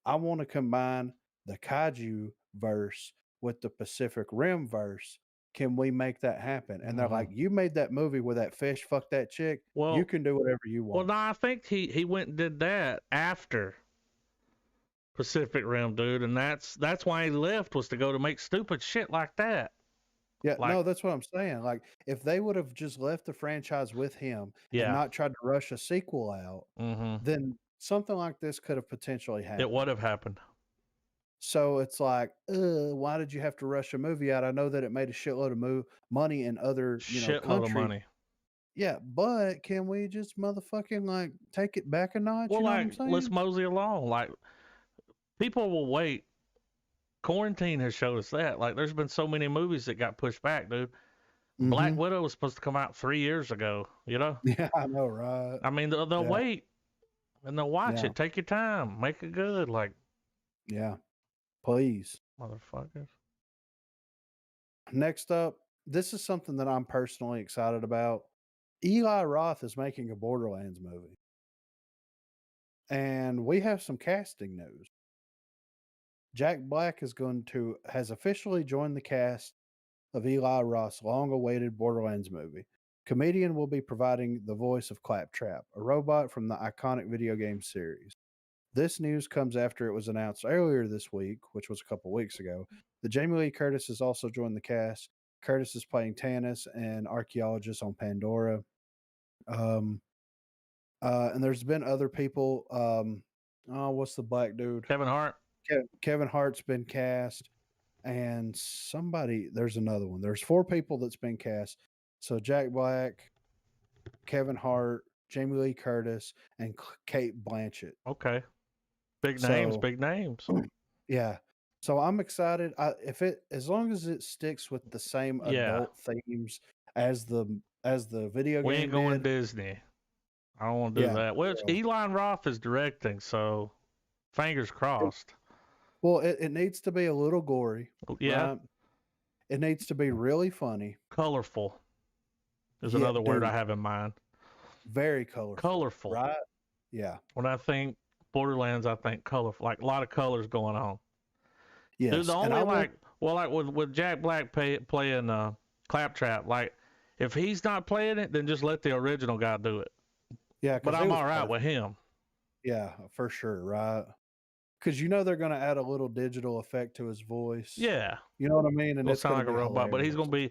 I want to combine the kaiju verse with the Pacific Rim verse. Can we make that happen? And they're Mhm. like, you made that movie where that fish fucked that chick. You Well, can do whatever you well, want. no, I think he went and did that after Pacific Rim, dude, and that's why he left, was to go to make stupid shit like that. Yeah, Like, no, that's what I'm saying. Like, if they would have just left the franchise with him and yeah. not tried to rush a sequel out, Mhm. then something like this could have potentially It happened. would have happened. So it's like, why did you have to rush a movie out? I know that it made a shitload of money in other, Shitload of countries. money. Yeah, but can we just motherfucking like take it back a notch? Well, You know what I'm like, saying? let's mosey along. Like, people will wait. Quarantine has showed us that. Like, there's been so many movies that got pushed back, dude. Black Mhm. Widow was supposed to come out 3 years ago, you know? Yeah, I know, right? I mean, they'll Yeah. wait and they'll watch Yeah. it. Take your time. Make it good. Like, Yeah, please. motherfuckers. Next up, this is something that I'm personally excited about. Eli Roth is making a Borderlands movie. And we have some casting news. Jack Black has officially joined the cast of Eli Roth's long-awaited Borderlands movie. Comedian will be providing the voice of Claptrap, a robot from the iconic video game series. This news comes after it was announced earlier this week, which was a couple weeks ago, that Jamie Lee Curtis has also joined the cast. Curtis is playing Tanis, an archaeologist on Pandora. And there's been other people. What's the black dude? Kevin Hart. Kevin Hart's been cast, and there's another one. There's 4 people that's been cast. So Jack Black, Kevin Hart, Jamie Lee Curtis, and Kate Blanchett. Okay. Big names. Yeah. So I'm excited. As long as it sticks with the same adult themes as the video We game ain't going did. Disney. I don't want to do Yeah, that. Well, yeah. Eli Roth is directing, so fingers crossed. Well, it needs to be a little gory. Yeah. Right? It needs to be really funny. Colorful is Yeah, another word I dude. have in mind. Very colorful. Colorful. Right? Yeah. When I think Borderlands, I think colorful. Like a lot of colors going on. Yes. Dude, the and only like with Jack Black playing Claptrap, like if he's not playing it, then just let the original guy do it. Yeah, but I'm all right with him. Yeah, for sure, right? Because they're going to add a little digital effect to his voice. Yeah, you know what I mean. And it'll it's sound going like to a robot, but he's going to be.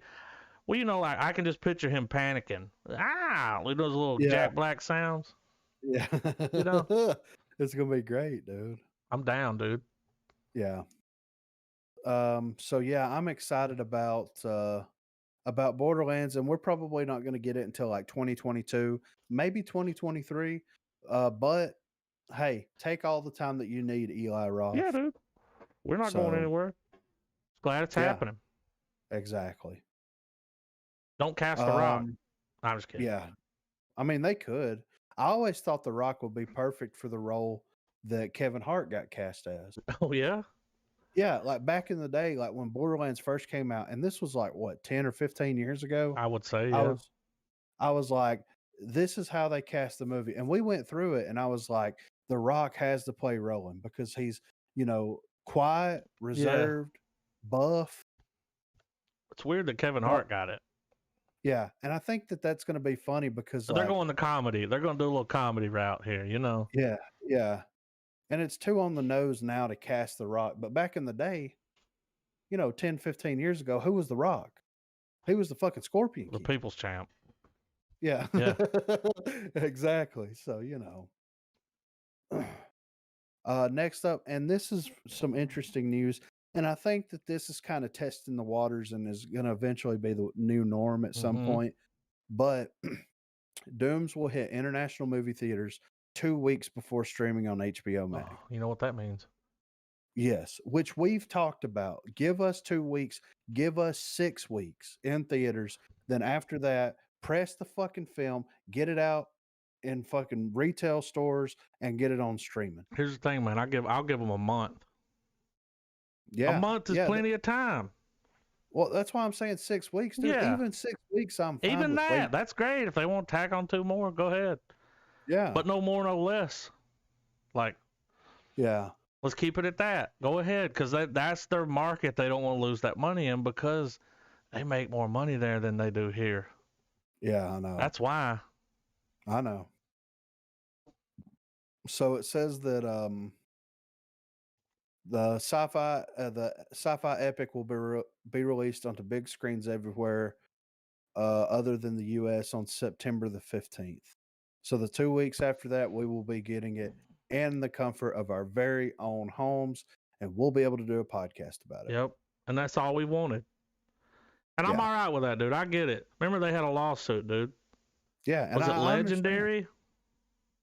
Well, like I can just picture him panicking. With those little Jack Black sounds. Yeah, it's going to be great, dude. I'm down, dude. Yeah. So yeah, I'm excited about Borderlands, and we're probably not going to get it until like 2022, maybe 2023. But hey, take all the time that you need, Eli Roth. Yeah, dude. We're not going anywhere. Glad it's happening. Exactly. Don't cast The Rock. I'm just kidding. Yeah. I mean, they could. I always thought The Rock would be perfect for the role that Kevin Hart got cast as. Oh, yeah? Yeah, like back in the day, like when Borderlands first came out, and this was like, what, 10 or 15 years ago? I would say, yeah. I was like, this is how they cast the movie. And we went through it, and I was like, The Rock has to play Roland because he's, quiet, reserved, buff. It's weird that Kevin Hart got it. Yeah, and I think that that's going to be funny because they're going to comedy. They're going to do a little comedy route here, Yeah, yeah. And it's too on the nose now to cast The Rock. But back in the day, 10, 15 years ago, who was The Rock? He was the fucking Scorpion King. The people's champ. Yeah. Yeah. Exactly. So, next up, and this is some interesting news. And I think that this is kind of testing the waters and is going to eventually be the new norm at some point. But Dooms will hit international movie theaters 2 weeks before streaming on HBO Max. Oh, you know what that means? Yes, which we've talked about. Give us 2 weeks, give us 6 weeks in theaters. Then after that, press the fucking film, get it out in fucking retail stores, and get it on streaming. Here's the thing, man. I'll give them a month. Yeah, a month is plenty of time. Well, that's why I'm saying 6 weeks, dude. Yeah. Even 6 weeks, I'm fine Even with that, waiting. that's great. If they want to tack on 2 more, go ahead. Yeah. But no more, no less. Like, Yeah. let's keep it at that. Go ahead, because that's their market. They don't want to lose that money in because they make more money there than they do here. Yeah, I know. That's why. I know. So it says that the sci-fi epic will be released onto big screens everywhere other than the US on September the 15th. So the 2 weeks after that, we will be getting it in the comfort of our very own homes, and we'll be able to do a podcast about it. Yep. And that's all we wanted. And I'm Yeah. all right with that, dude. I get it. Remember they had a lawsuit, dude. Yeah, and Was it I understand. Legendary?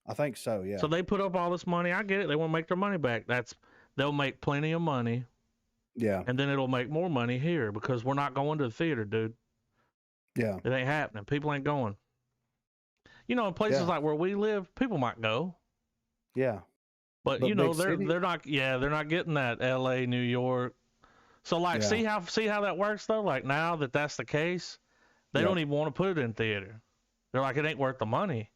I think so, yeah. So they put up all this money. I get it. They want to make their money back. They'll make plenty of money, Yeah. and then it'll make more money here because we're not going to the theater, dude. Yeah. It ain't happening. People ain't going. You know, in places Yeah. like where we live, people might go. Yeah. But But you know, big city? they're not getting that LA, New York. So like Yeah. see how that works though? Like now that that's the case, they Yep. don't even want to put it in theater. They're like, it ain't worth the money.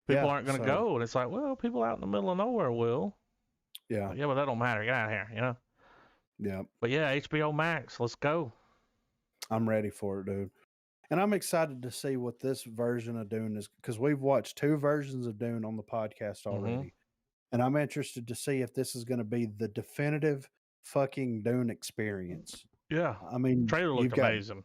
People Yeah, aren't going to so- go. And it's like, well, people out in the middle of nowhere will. Yeah. Like, yeah, but that don't matter. Get out of here, you know? Yeah. But yeah, HBO Max, let's go. I'm ready for it, dude. And I'm excited to see what this version of Dune is, because we've watched 2 versions of Dune on the podcast already. And I'm interested to see if this is going to be the definitive fucking Dune experience. Yeah. I mean, Trailer looked amazing.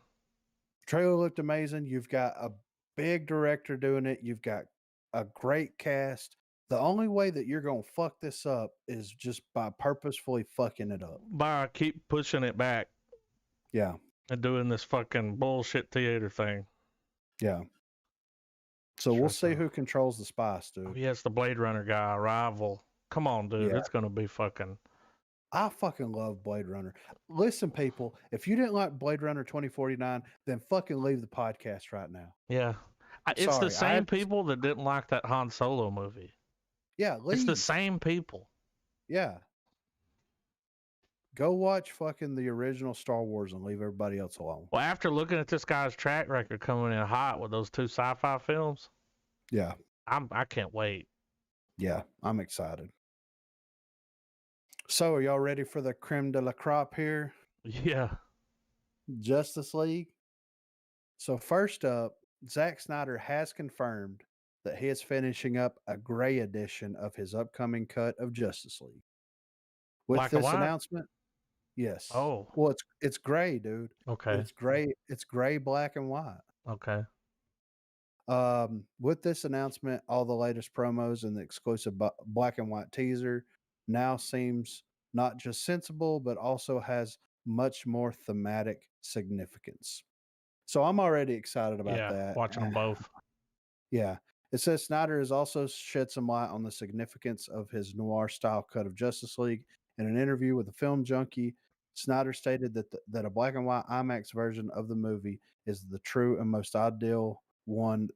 Trailer looked amazing. You've got a big director doing it. You've got a great cast. The only way that you're going to fuck this up is just by purposefully fucking it up. By keep pushing it back Yeah. and doing this fucking bullshit theater thing. Yeah. So we'll Sure, see so. who controls the spice, dude. Oh, yeah, it's the Blade Runner guy, Arrival. Come on, dude. Yeah. It's going to be fucking... I fucking love Blade Runner. Listen, people, if you didn't like Blade Runner 2049, then fucking leave the podcast right now. Yeah. It's the Sorry, same people that didn't like that Han Solo movie. Yeah, leave. It's the same people. Yeah. Go watch fucking the original Star Wars and leave everybody else alone. Well, after looking at this guy's track record coming in hot with those 2 sci-fi films, Yeah. I can't wait. Yeah, I'm excited. So, are y'all ready for the creme de la crop here? Yeah. Justice League. So, first up, Zack Snyder has confirmed that he is finishing up a gray edition of his upcoming cut of Justice League. With Black and this white? announcement, yes. Oh. Well, it's gray, dude. Okay. It's gray, black, and white. Okay. With this announcement, all the latest promos and the exclusive black and white teaser now seems not just sensible, but also has much more thematic significance. So I'm already excited about that. Watching them both. Yeah. It says Snyder has also shed some light on the significance of his noir style cut of Justice League. In an interview with a Film Junkie, Snyder stated that a black and white IMAX version of the movie is the true and most ideal one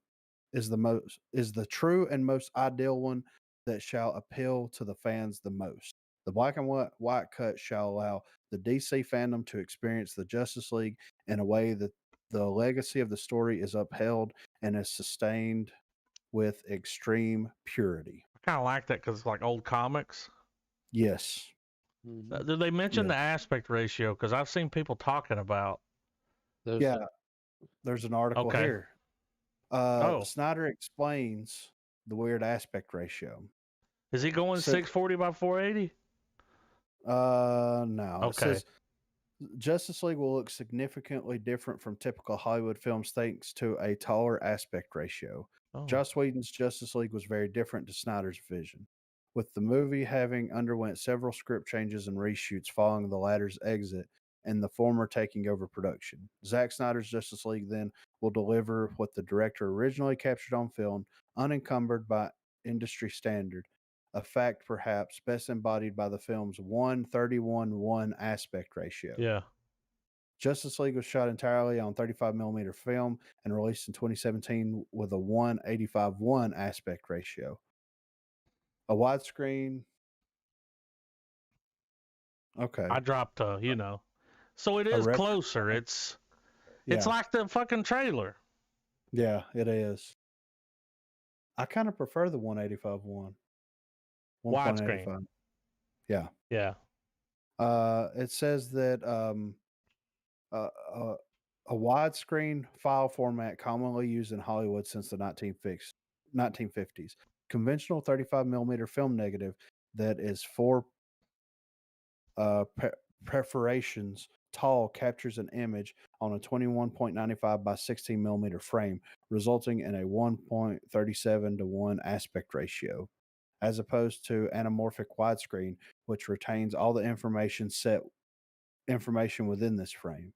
is the true and most ideal one that shall appeal to the fans the most. The black and white cut shall allow the DC fandom to experience the Justice League in a way that the legacy of the story is upheld and is sustained with extreme purity. I kind of like that because it's like old comics. Yes. Did they mention the aspect ratio? Because I've seen people talking about. There's an article here. Snyder explains the weird aspect ratio. Is he going 640 by 480? No. Okay. It says Justice League will look significantly different from typical Hollywood films thanks to a taller aspect ratio. Oh. Joss Whedon's Justice League was very different to Snyder's vision, with the movie having underwent several script changes and reshoots following the latter's exit and the former taking over production. Zack Snyder's Justice League then will deliver what the director originally captured on film, unencumbered by industry standard, a fact perhaps best embodied by the film's 1:31:1 aspect ratio. Yeah. Justice League was shot entirely on 35mm film and released in 2017 with a 1:85:1 aspect ratio. A widescreen. Okay. I dropped, So it A is retro closer. frame. It's Yeah, like the fucking trailer. yeah, it is. I kind of prefer the 185 one. Widescreen. 1.85. Yeah. Yeah. It says that uh, uh, a widescreen file format commonly used in Hollywood since the 1950s. Conventional 35 millimeter film negative that is four perforations tall captures an image on a 21.95 by 16 millimeter frame, resulting in a 1.37 to 1 aspect ratio, as opposed to anamorphic widescreen, which retains all the information within this frame.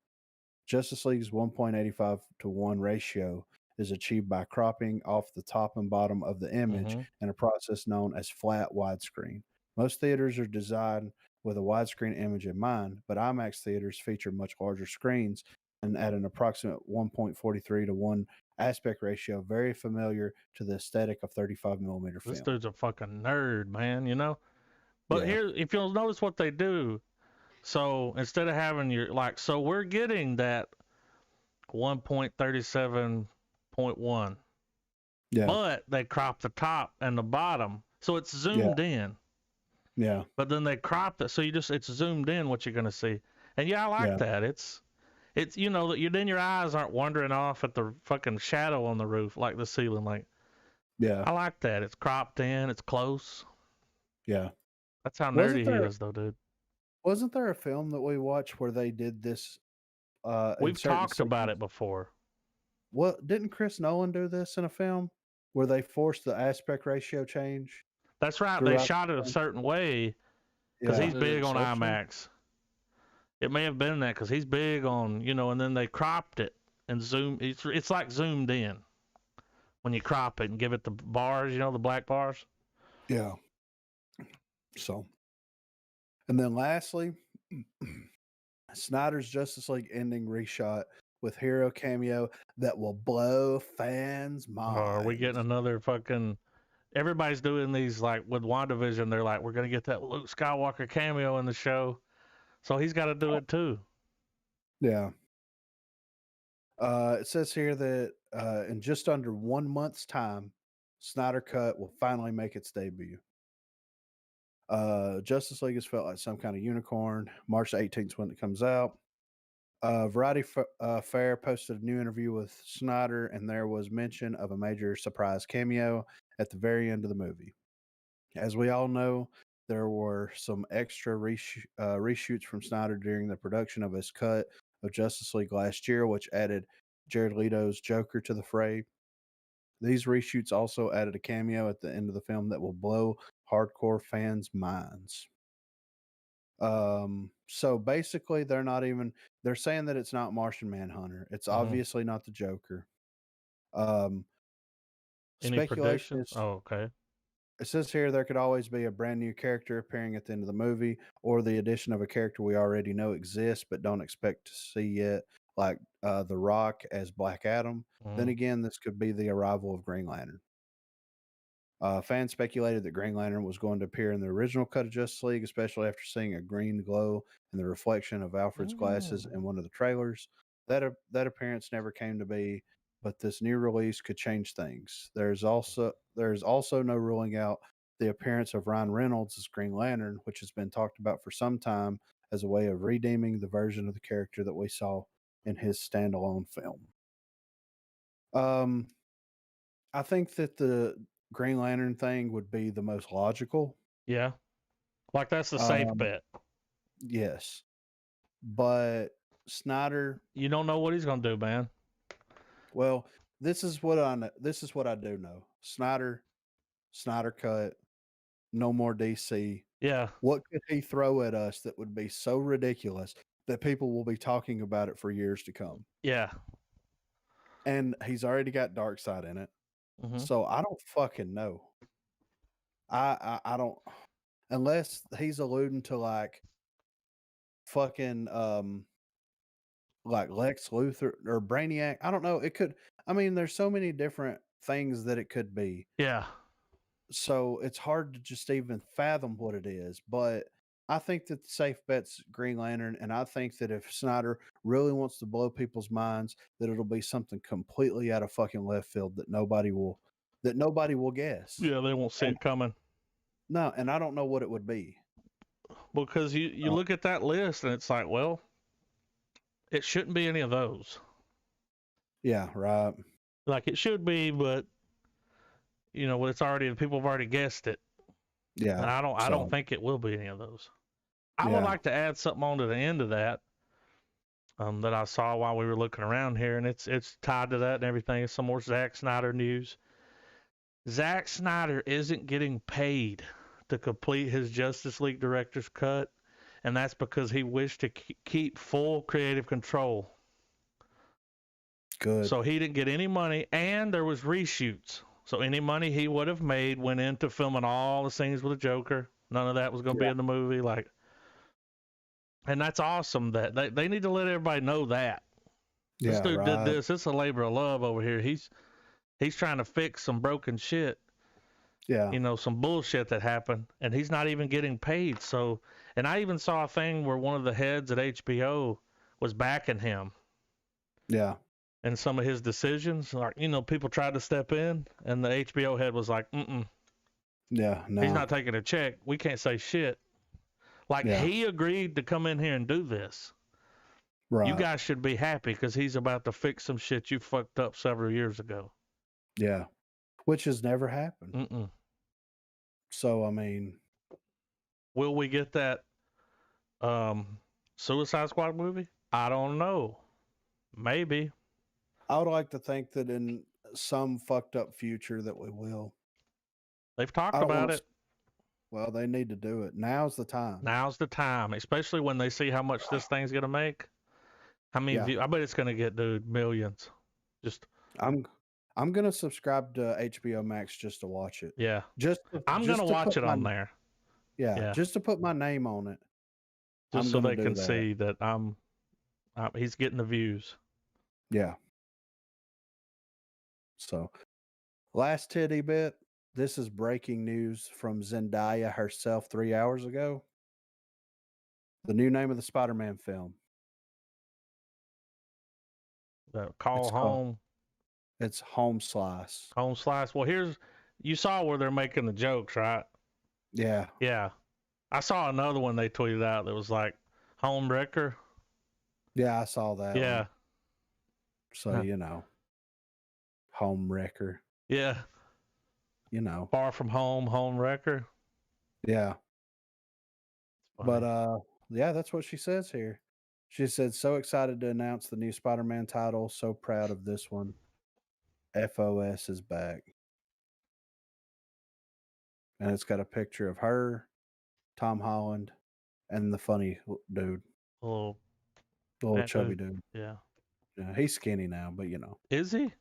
Justice League's 1.85 to 1 ratio is achieved by cropping off the top and bottom of the image Mm-hmm. in a process known as flat widescreen. Most theaters are designed with a widescreen image in mind, but IMAX theaters feature much larger screens and at an approximate 1.43 to 1 aspect ratio, very familiar to the aesthetic of 35 millimeter This film. dude's a fucking nerd, man, you know? But Yeah. here, if you'll notice what they do, so instead of having so we're getting that 1.37.1, Yeah. but they crop the top and the bottom. So it's Yeah. zoomed in, Yeah. but then they cropped it. So it's zoomed in what you're going to see. And yeah, I like Yeah. that. It's, that then your eyes aren't wandering off at the fucking shadow on the roof, like the ceiling. Like, Yeah. I like that. It's cropped in, it's close. Yeah. That's how Wasn't nerdy he there is, though, dude. wasn't there a film that we watched where they did this in We've certain talked about scenes? it before. What didn't Chris Nolan do this in a film where they forced the aspect ratio change That's right. They throughout shot it the a film? certain way because Yeah. he's Isn't it big on Inception? IMAX. It may have been that because he's big on, and then they cropped it and zoomed. It's like zoomed in when you crop it and give it the bars, the black bars. Yeah. So, and then lastly, Snyder's Justice League ending reshot with hero cameo that will blow fans' Or are we getting minds. another fucking? Everybody's doing these like with WandaVision. They're like, we're gonna get that Luke Skywalker cameo in the show, so he's got to do it too. Yeah. It says here that in just under 1 month's time, Snyder Cut will finally make its debut. Justice League has felt like some kind of unicorn. March 18th when it comes out. Variety Fair posted a new interview with Snyder, and there was mention of a major surprise cameo at the very end of the movie. As we all know, there were some extra reshoots from Snyder during the production of his cut of Justice League last year, which added Jared Leto's Joker to the fray. These reshoots also added a cameo at the end of the film that will blow hardcore fans' minds. So basically they're saying that it's not Martian Manhunter. It's obviously not the Joker. Any Speculation predictions? is Oh, okay. it says here there could always be a brand new character appearing at the end of the movie or the addition of a character we already know exists but don't expect to see yet, like The Rock as Black Adam. Then again, this could be the arrival of Green Lantern. Fans speculated that Green Lantern was going to appear in the original cut of Justice League, especially after seeing a green glow in the reflection of Alfred's glasses in one of the trailers. That appearance never came to be, but this new release could change things. There's also no ruling out the appearance of Ryan Reynolds as Green Lantern, which has been talked about for some time as a way of redeeming the version of the character that we saw in his standalone film. I think that the Green Lantern thing would be the most logical. Yeah. Like that's the safe bet. Yes. But Snyder, You don't know what he's gonna do, man. well, this is what I know. This is what I do know. Snyder cut, no more DC. Yeah. What could he throw at us that would be so ridiculous that people will be talking about it for years to come? Yeah. And he's already got Darkseid in it. Mm-hmm. So I don't fucking know. I don't, unless he's alluding to like fucking like Lex Luthor or Brainiac. I don't know. It could, I mean, there's so many different things that it could be. Yeah. So it's hard to just even fathom what it is. But I think that the safe bet's Green Lantern, and I think that if Snyder really wants to blow people's minds, that it'll be something completely out of fucking left field that nobody will guess. Yeah, they won't see And it coming. no, and I don't know what it would be. Because you Uh, look at that list and it's like, well, it shouldn't be any of those. yeah, right. Like it should be, but it's already people have already guessed it. Yeah. And I so, don't think it will be any of those. I would yeah. like to add something on to the end of that. That I saw while we were looking around here, and it's tied to that and everything. It's some more Zack Snyder news. Zack Snyder isn't getting paid to complete his Justice League director's cut, and that's because he wished to keep full creative control. Good. So he didn't get any money, and there was reshoots. So any money he would have made went into filming all the scenes with the Joker. None of that was going to be in the movie. And that's awesome. That they need to let everybody know that. This dude did this. It's a labor of love over here. He's trying to fix some broken shit. Yeah. Some bullshit that happened, and he's not even getting paid. So, and I even saw a thing where one of the heads at HBO was backing him. Yeah. And some of his decisions, like, people tried to step in, and the HBO head was like, Yeah, no. he's not taking a check. We can't say shit. Like, he agreed to come in here and do this. Right. You guys should be happy because he's about to fix some shit you fucked up several years ago. Yeah. Which has never happened. Mm-mm. So, I mean. Will we get that Suicide Squad movie? I don't know. Maybe. I would like to think that in some fucked up future that we will. They've talked about it. Well, they need to do it. Now's the time. Now's the time, especially when they see how much this thing's gonna make. How many views? I bet it's gonna get, dude, millions. Just I'm gonna subscribe to HBO Max just to watch it. Yeah. I'm just gonna watch it on there. Yeah, just to put my name on it. Just so they can see that he's getting the views. Yeah. So, last titty bit. This is breaking news from Zendaya herself 3 hours ago. The new name of the Spider-Man film. Call Home. It's Home Slice. Home Slice. Well, you saw where they're making the jokes, right? Yeah. Yeah. I saw another one they tweeted out that was like Home Wrecker. Yeah, I saw that. Yeah. One. So, Home Wrecker. Yeah. Far from Home, Home Wrecker. Yeah. But yeah, that's what she says here. She said, so excited to announce the new Spider-Man title. So proud of this one. FOS is back. And it's got a picture of her, Tom Holland, and the funny dude. Little chubby dude. Yeah. Yeah. He's skinny now, but Is he?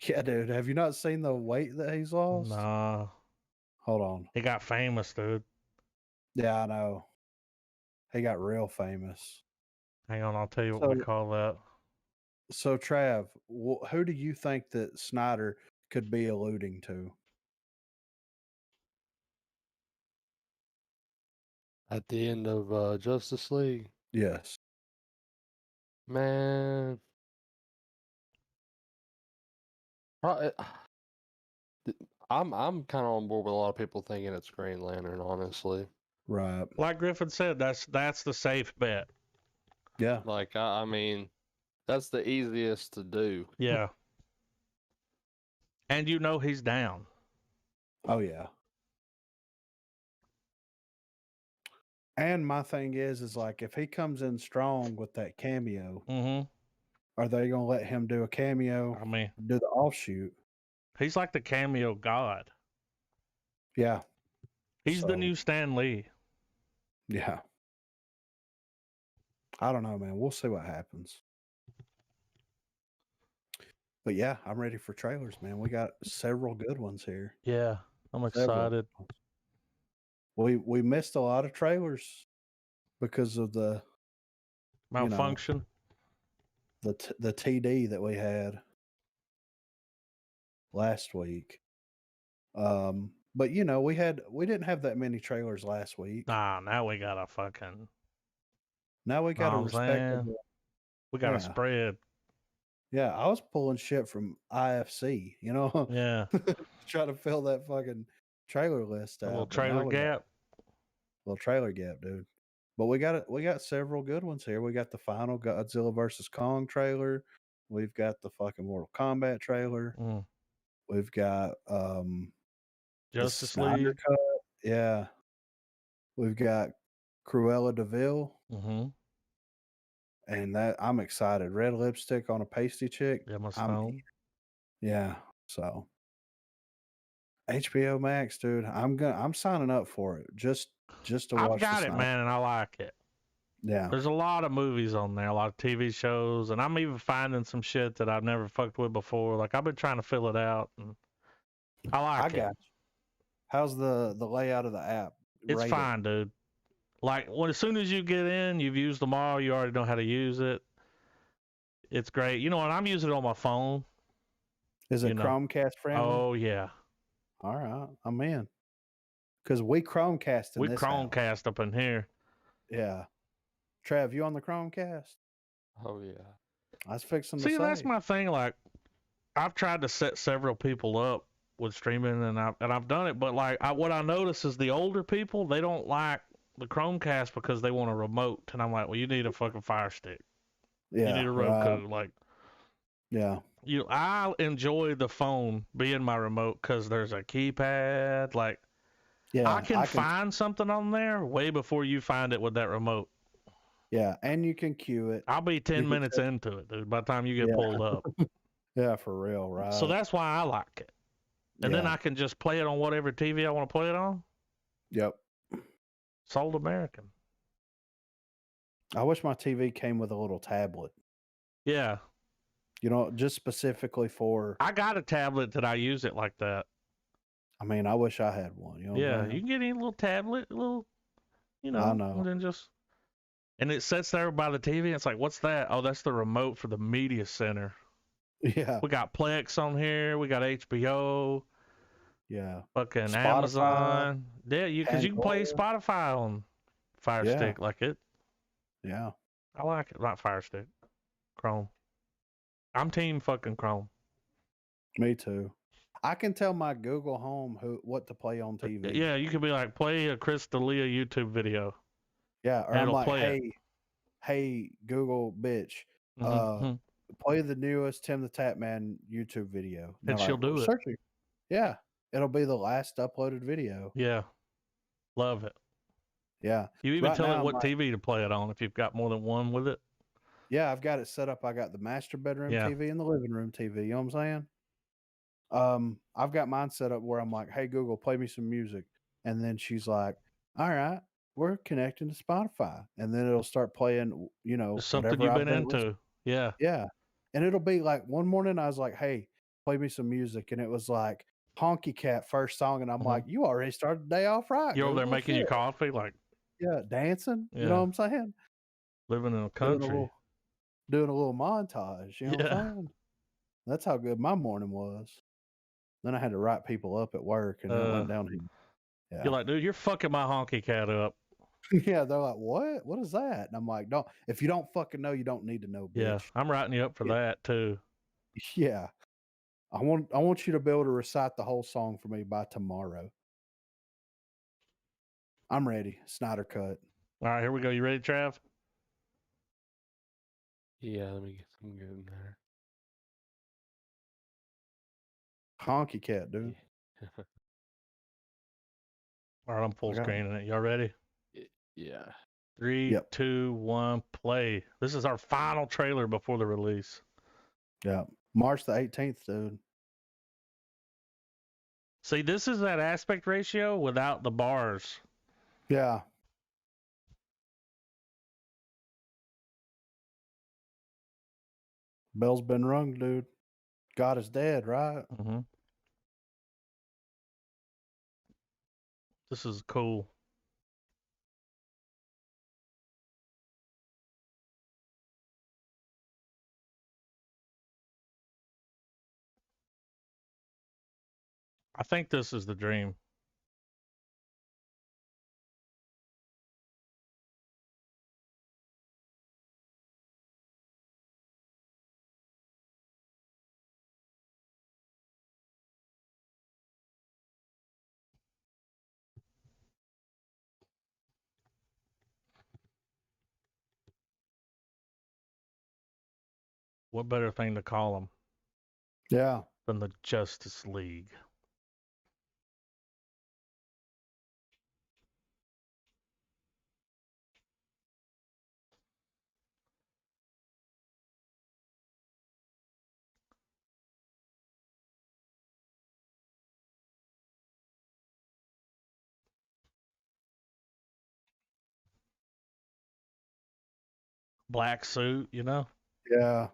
Yeah, dude. Have you not seen the weight that he's lost? Nah. Hold on. He got famous, dude. Yeah, I know. He got real famous. Hang on, I'll tell you what we call that. So, Trav, who do you think that Snyder could be alluding to? At the end of Justice League? Yes. Man. I'm kind of on board with a lot of people thinking it's Green Lantern, honestly. Right. Like Griffin said, that's the safe bet. Yeah. Like, I mean, that's the easiest to do. Yeah. And he's down. Oh, yeah. And my thing is like, if he comes in strong with that cameo, are they going to let him do a cameo? I mean, do the offshoot? He's like the cameo god. Yeah. He's the new Stan Lee. Yeah. I don't know, man. We'll see what happens. But yeah, I'm ready for trailers, man. We got several good ones here. Yeah, I'm excited. We missed a lot of trailers because of the malfunction. The TD that we had last week. But you know, we didn't have that many trailers last week. Nah, now we got a fucking. Now we got Know a what I'm saying? respectable. We got a Yeah. spread. Yeah, I was pulling shit from IFC, you know, Yeah. trying to fill that fucking trailer list A little out. But now trailer we got gap. a little trailer gap, dude. But we got it. We got several good ones here. We got the final Godzilla versus Kong trailer. We've got the fucking Mortal Kombat trailer. Mm. We've got the Justice Snyder League. Cut. Yeah. We've got Cruella DeVille. Mm-hmm. And that I'm excited. Red lipstick on a pasty chick. Emma I'm Stone. yeah. So HBO Max, dude. I'm signing up for it just to I've watch the got it, Snyder. man, and I like it. Yeah. There's a lot of movies on there, a lot of TV shows, and I'm even finding some shit that I've never fucked with before. Like I've been trying to fill it out, and I like I it. got you. How's the layout of the app? It's Rate it. fine, dude. Like as soon as you get in, you've used them all. You already know how to use it. It's great. You know what? I'm using it on my phone. Is it you know. Chromecast friendly? Oh yeah, All right, I'm in. Because we Chromecast in we this house. Chromecast up in here. Yeah. Trav, you on the Chromecast? Oh yeah. I was fixing to See, say. that's my thing. Like I've tried to set several people up with streaming, and I've done it, but like what I notice is the older people, they don't like the Chromecast because they want a remote, and I'm like, well, you need a fucking Fire Stick. Yeah. You need a Roku. Like, yeah. I enjoy the phone being my remote because there's a keypad. Like, Yeah. I can find something on there way before you find it with that remote. Yeah, and you can queue it. I'll be 10 can minutes set- into it, dude, by the time you get Yeah. pulled up. Yeah, for real, right? So that's why I like it. And then Yeah. I can just play it on whatever TV I want to play it on. Yep. Sold American. I wish my TV came with a little tablet. Yeah. You know, just specifically for. I got a tablet that I use it like that. I mean, I wish I had one. You know. What Yeah, I'm saying? you can get any little tablet, little, you know, I know. and then just, and it sits there by the TV. And it's like, what's that? Oh, that's the remote for the media center. Yeah. We got Plex on here. We got HBO. Yeah. Fucking Spotify, Amazon. Yeah, because you can play Pandora. Spotify on Fire Yeah. Stick like it. Yeah. I like it. Not Fire Stick. Chrome. I'm team fucking Chrome. Me too. I can tell my Google Home what to play on TV. Yeah, you could be like, play a Chris D'Elia YouTube video. Yeah, or And I'm it'll like, play it. hey, Google bitch, Mhm. play the newest Tim the Tapman YouTube video. And she'll do it. Searching. Yeah, it'll be the last uploaded video. Yeah. Love it. Yeah. You even Right tell now, it what TV to play it on if you've got more than one with it. Yeah, I've got it set up. I got the master bedroom Yeah. TV and the living room TV. You know what I'm saying? I've got mine set up where I'm like, hey, Google, play me some music. And then she's like, all right, we're connecting to Spotify. And then it'll start playing, you know, It's something whatever you've I've been into. listening. Yeah. Yeah. And it'll be like one morning I was like, hey, play me some music. And it was like Honky Cat first song. And I'm like, you already started the day off right. You're over there Google, making your shit. coffee, like Yeah, dancing. Yeah. You know what I'm saying? living in a country. Doing a little montage. You know what I'm saying? That's how good my morning was. Then I had to write people up at work and it went downhill. Yeah. You're like, dude, you're fucking my honky cat up. Yeah, they're like, what? What is that? And I'm like, don't. If you don't fucking know, you don't need to know, bitch. Yeah, I'm writing you up for that too. Yeah. I want you to be able to recite the whole song for me by tomorrow. I'm ready. Snyder Cut. All right, here we go. You ready, Trav? Yeah, let me get some good in there. Honky Cat, dude. All right, I'm full screening it. Y'all ready? Yeah. 3, Yep. 2, 1, play. This is our final trailer before the release. Yeah. March the 18th, dude. See, this is that aspect ratio without the bars. Yeah. Bell's been rung, dude. God is dead, right? Mm-hmm. This is cool. I think this is the dream. What better thing to call them Yeah. than the Justice League? Black suit, you know? Yeah.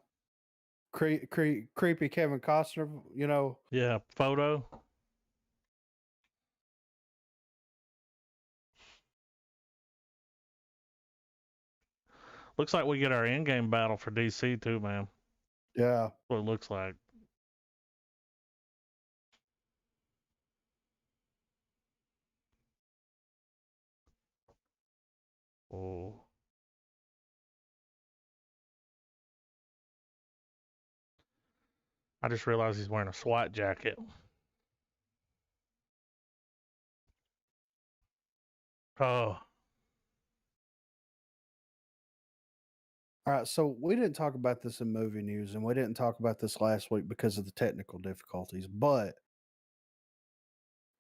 Creepy Kevin Costner, you know. Yeah, photo. Looks like we get our in-game battle for DC too, man. Yeah. That's what it looks like. Oh. I just realized he's wearing a SWAT jacket. Oh. All right, so we didn't talk about this in movie news, and we didn't talk about this last week because of the technical difficulties, but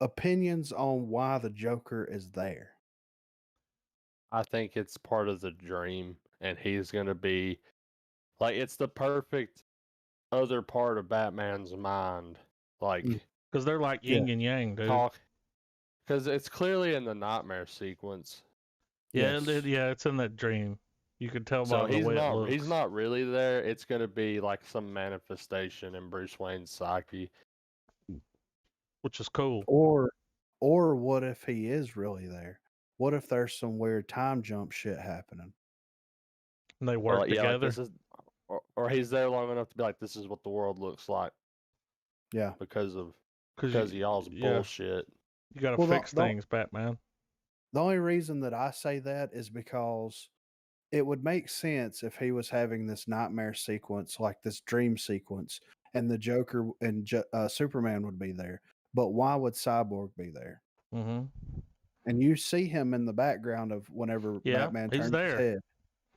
opinions on why the Joker is there. I think it's part of the dream, and he's going to be like, it's the perfect other part of Batman's mind. Like, Because they're like Yeah. yin and yang, dude. talk, because it's clearly in the nightmare sequence. Yeah, Yes. yeah, it's in that dream. You can tell So by the way it looks. he's not really there. It's going to be like some manifestation in Bruce Wayne's psyche. Which is cool. Or what if he is really there? What if there's some weird time jump shit happening? And they work Like, yeah, like together. this is, or he's there long enough to be like, this is what the world looks like Yeah. because of Because y'all's bullshit. You got to Well, fix things, Batman. The only reason that I say that is because it would make sense if he was having this nightmare sequence, like this dream sequence, and the Joker and Superman would be there. But why would Cyborg be there? Mm-hmm. And you see him in the background of whenever Yeah, Batman he's turns there. his head.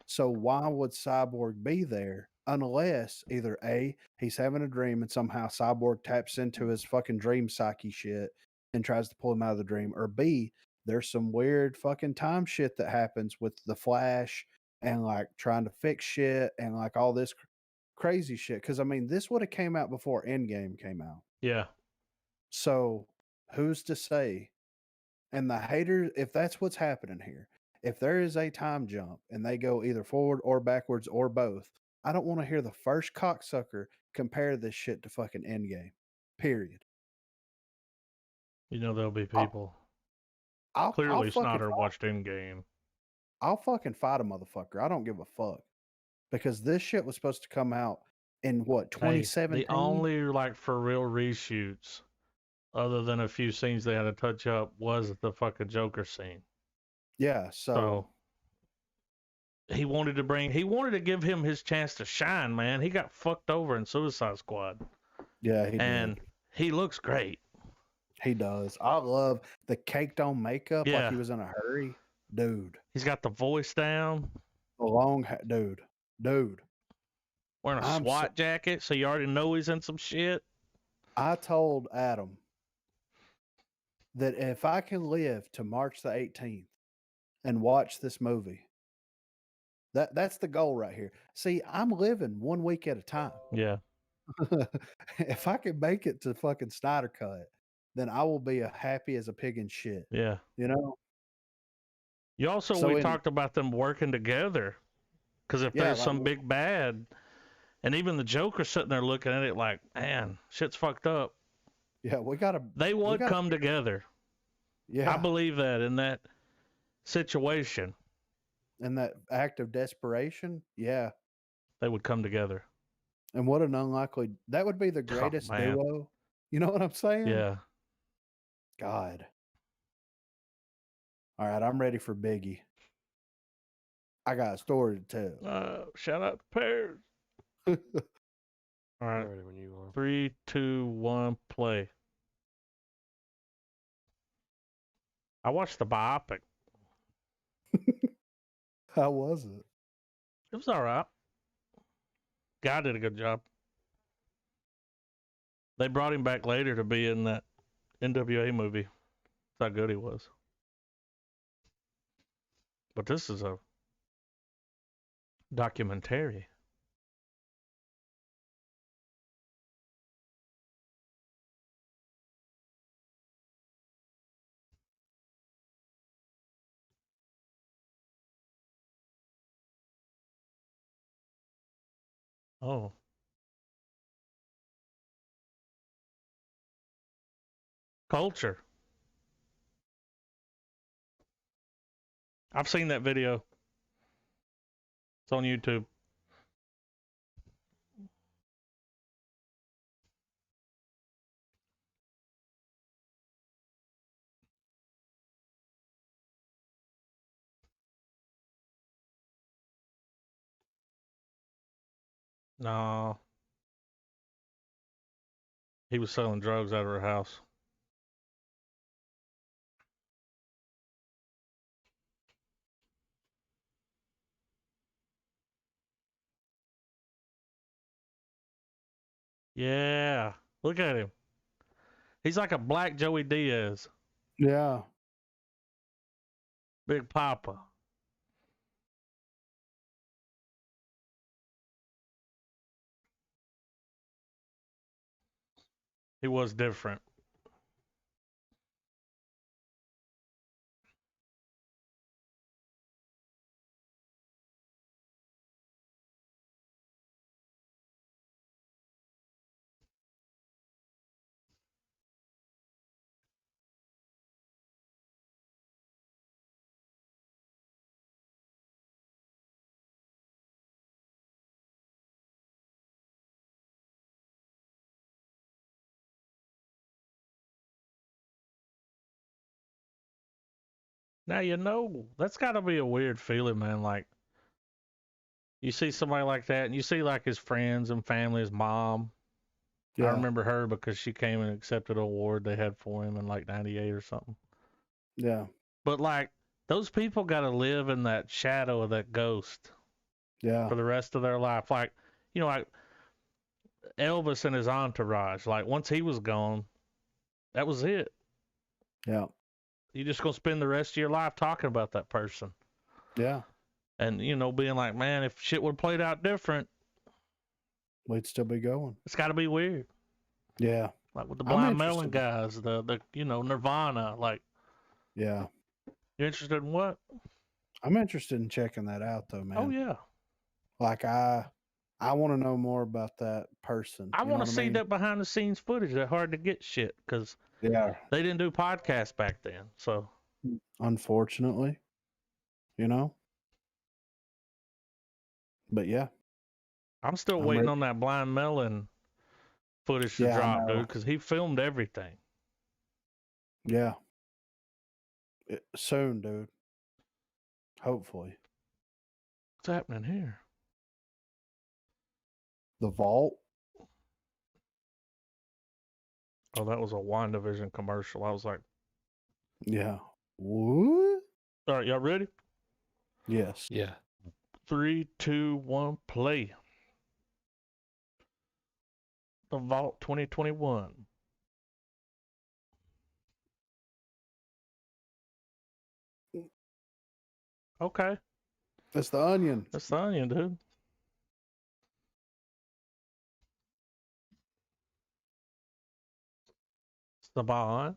So why would Cyborg be there unless either A, he's having a dream and somehow Cyborg taps into his fucking dream psyche shit and tries to pull him out of the dream, or B, there's some weird fucking time shit that happens with the Flash and like trying to fix shit and like all this crazy shit. Because I mean, this would have came out before Endgame came out. Yeah. So who's to say? And the haters, if that's what's happening here, if there is a time jump and they go either forward or backwards or both, I don't want to hear the first cocksucker compare this shit to fucking Endgame. Period. You know there'll be I'll, people. I'll Clearly fucking Snyder watched Endgame. I'll fucking fight a motherfucker. I don't give a fuck. Because this shit was supposed to come out in what, Hey, 2017? the only like for real reshoots, other than a few scenes they had to touch up, was the fucking Joker scene. Yeah, so he wanted to give him his chance to shine, man. He got fucked over in Suicide Squad. yeah, and did. He looks great. He does. I love the caked on makeup like Yeah. he was in a hurry. Dude. He's got the voice down. The long dude. Wearing a SWAT jacket, so you already know he's in some shit. I told Adam that if I can live to March the 18th and watch this movie, that's the goal right here. See, I'm living 1 week at a time. Yeah. If I can make it to fucking Snyder Cut, then I will be happy as a pig in shit. Yeah. You know? You also, we talked about them working together. Because if there's some big bad, and even the Joker sitting there looking at it like, man, shit's fucked up. Yeah, they would come together. Yeah. I believe that in that situation. In that act of desperation, yeah. They would come together. And what an unlikely, that would be the greatest duo. You know what I'm saying? Yeah. God. All right, I'm ready for Biggie. I got a story to tell. Shout out to Pears. All right. Ready when you are. 3, 2, 1, play. I watched the biopic. How was it? It was all right. guy did a good job. They brought him back later to be in that NWA movie. That's how good he was. But this is a documentary. Oh. Culture. I've seen that video. It's on YouTube. No. He was selling drugs out of her house. Yeah. Look at him. He's like a black Joey Diaz. Yeah. Big Papa. He was different. Now you know that's got to be a weird feeling, man. Like you see somebody like that, and you see like his friends and family, his mom. I Yeah. remember her because she came and accepted an award they had for him in like '98 or something. Yeah. But like those people got to live in that shadow of that ghost Yeah. for the rest of their life. Like you know, like Elvis and his entourage. Like once he was gone, that was it. Yeah. You're just gonna spend the rest of your life talking about that person. Yeah. And you know, being like, man, if shit would have played out different, We'd still be going. it's got to be weird. Yeah. Like with the I'm Blind Melon interested. guys, the you know Nirvana. Like, Yeah. you interested in what? I'm interested in checking that out though, man. Oh yeah, Like I want to know more about that person. I You know want what to I see mean? that behind the scenes footage. That hard to get shit because Yeah. they didn't do podcasts back then. So Unfortunately, you know. But yeah, I'm still I'm waiting ready. on that Blind Melon footage to Yeah, I drop, dude, know. because he filmed everything. Yeah. Soon, dude. Hopefully. What's happening here? The vault. Oh, that was a WandaVision commercial. I was like, Yeah. What? all right, y'all ready? Yes. Yeah. 3, 2, 1, play. The Vault 2021. Okay, It's the onion. that's the onion, dude. It's the Bond.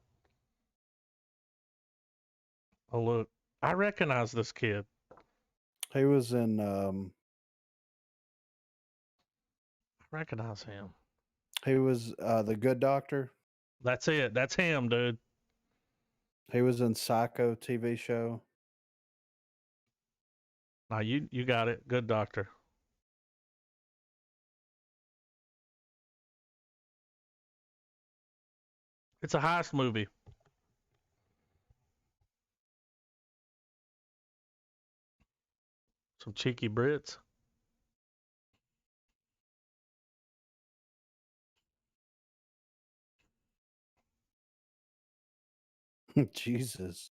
Oh look, I recognize this kid. He was in I recognize him. he was the Good Doctor. That's it. That's him, dude. He was in Psycho TV show. Now you got it. Good doctor. It's a heist movie. Some cheeky Brits. Jesus.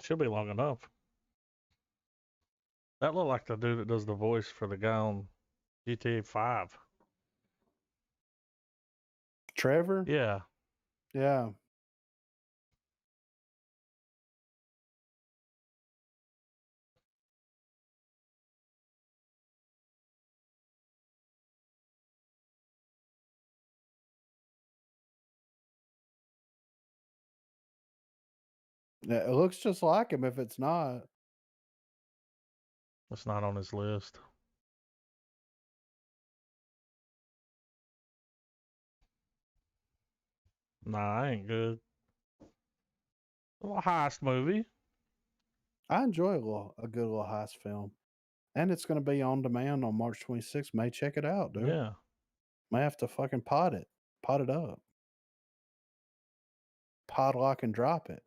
Should be long enough. That looked like the dude that does the voice for the guy on GTA 5. Trevor? Yeah. Yeah. Yeah, it looks just like him if it's not. It's not on his list. Nah, I ain't good. A little heist movie. I enjoy a good little heist film. And it's going to be on demand on March 26th. May check it out, dude. Yeah. May have to fucking pot it up. Pod lock and drop it.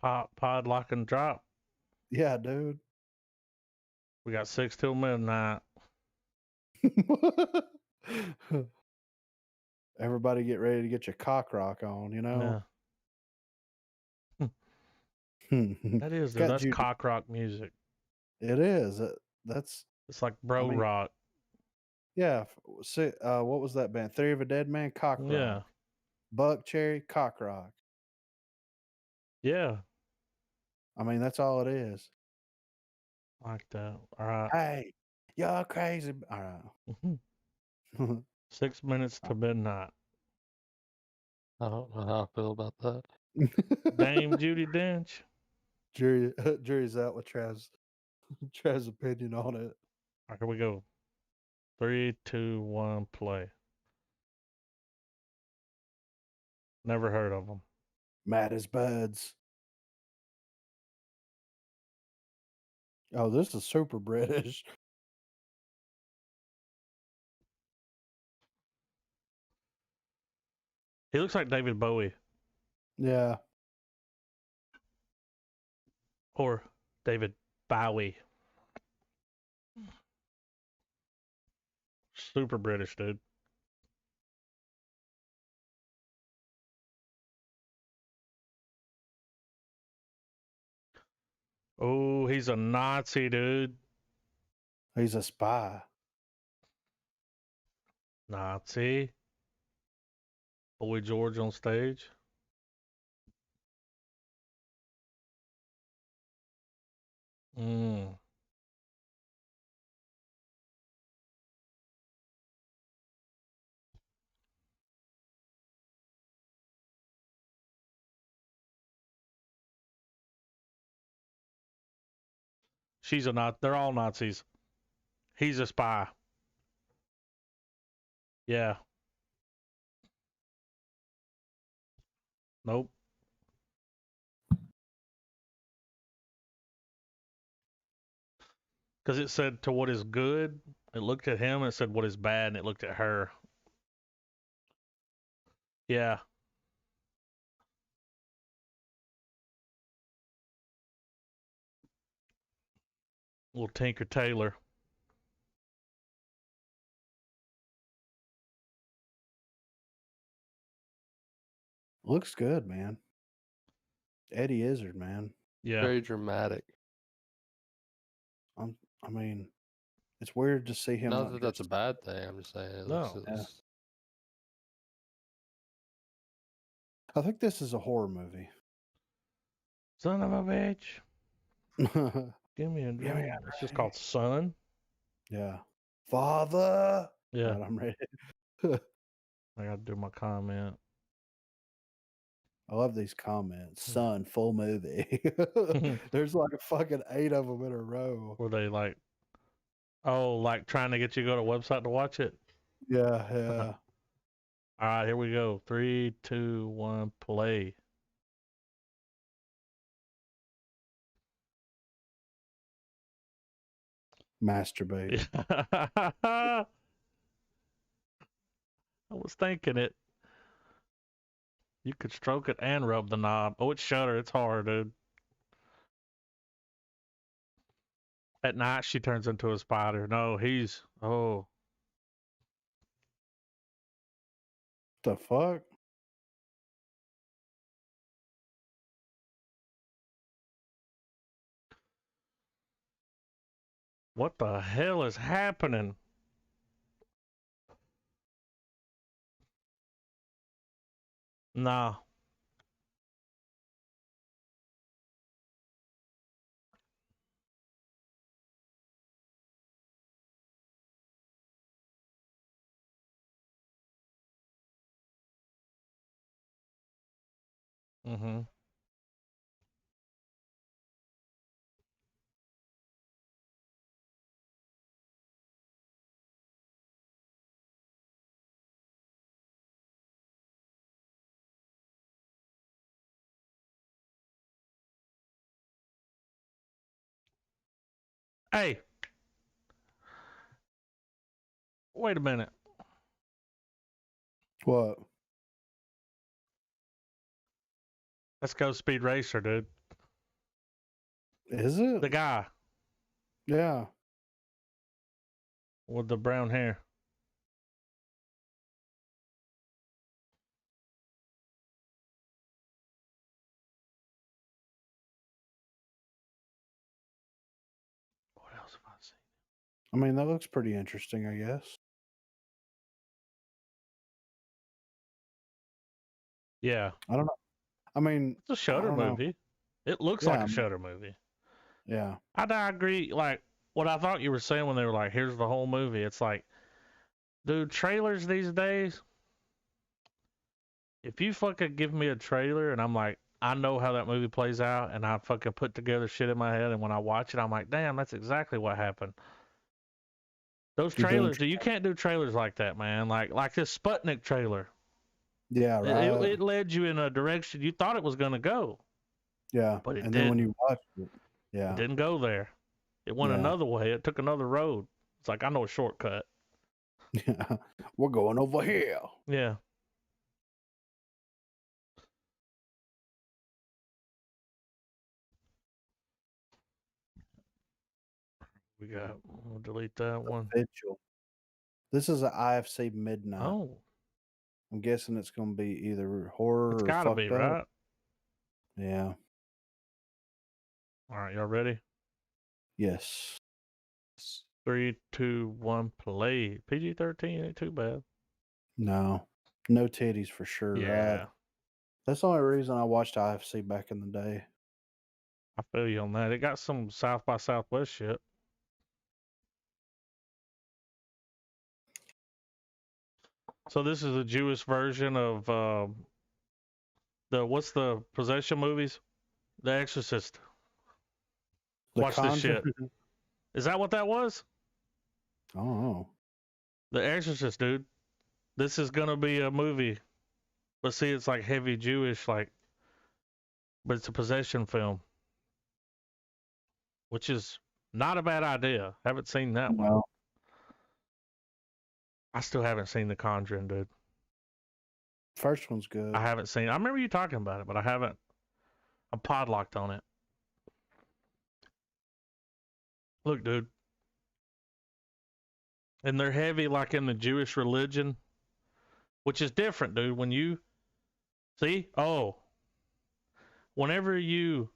Pod lock and drop. Yeah, dude. We got 6 till midnight. Everybody get ready to get your cock rock on, you know? Yeah. That is, dude. Got That's you. cock rock music. It is. That's It's like bro mean, rock. yeah. What was that band? Theory of a Dead Man, cock rock. Yeah. Buck Cherry, cock rock. Yeah. I mean, that's all it is. Like that. All right. Hey, y'all crazy. All right. 6 minutes to midnight. I don't know how I feel about that. Dame Judi Dench. Jury's out with Trav's opinion on it. All right, here we go. 3, 2, 1, play. Never heard of him. Mad as buds. Oh, this is super British. He looks like David Bowie Yeah. or David Bowie. Super British, dude. Oh, he's a Nazi, dude. He's a spy. Nazi. Boy George on stage. Mm. She's a Nazi. They're all Nazis. He's a spy. Yeah. Nope. Because it said to what is good. It looked at him and it said what is bad, and it looked at her. Yeah. Little Tinker Tailor. Looks good, man. Eddie Izzard, man. Yeah. Very dramatic. I mean, it's weird to see him. Not that that's a bad thing. I'm just saying. It No. looks, Yeah. I think this is a horror movie. Son of a bitch. Give me a Give me drink. a It's just called Son. Yeah. Father. Yeah. Right, I'm ready. I got to do my comment. I love these comments. Son, full movie. There's like a fucking 8 of them in a row. Were they like, oh, like trying to get you to go to a website to watch it? Yeah, yeah. All right, here we go. 3, 2, 1, play. Masturbate. I was thinking it. You could stroke it and rub the knob. Oh, it's Shutter. It's hard, dude. At night, she turns into a spider. No, he's. Oh. The fuck? What the hell is happening? Nah. Mm-hmm. Hey, wait a minute. What? Let's go Speed Racer, dude. Is it? The guy Yeah. with the brown hair. What else have I seen? I mean, that looks pretty interesting, I guess. Yeah. I don't know. I mean, It's a Shutter don't know. movie. It looks like Yeah, a Shutter movie. yeah. I agree. Like what I thought you were saying when they were like, "Here's the whole movie." It's like, dude, trailers these days. If you fucking give me a trailer and I'm like, I know how that movie plays out, and I fucking put together shit in my head, and when I watch it, I'm like, damn, that's exactly what happened. Those You're doing trailers, you can't do trailers like that, man. Like this Sputnik trailer. Yeah, right. It led you in a direction you thought it was gonna go, Yeah. but it And then when didn't. you watch it, It yeah. didn't go there. It went Yeah. another way. It took another road. It's like I know a shortcut. Yeah. We're going over here. Yeah. We'll delete that one. Vigil. This is an IFC midnight. Oh, I'm guessing it's going to be either horror it's or gotta fucked be, up. right? Yeah. All right, y'all ready? Yes. 3, 2, 1, play. PG-13 ain't too bad. No. No titties for sure, Yeah, right? That's the only reason I watched IFC back in the day. I feel you on that. It got some South by Southwest shit. So this is a Jewish version of what's the possession movies? The Exorcist. The Watch this shit. Conjuring- Is that what that was? I don't know. The Exorcist, dude. This is gonna be a movie, but see, it's like heavy Jewish, like, but it's a possession film, which is not a bad idea. Haven't seen that one. No. I still haven't seen The Conjuring, dude. First one's good. I haven't seen. I remember you talking about it, but I haven't. I'm podlocked on it. Look, dude. And they're heavy, like in the Jewish religion, which is different, dude. When you see, whenever you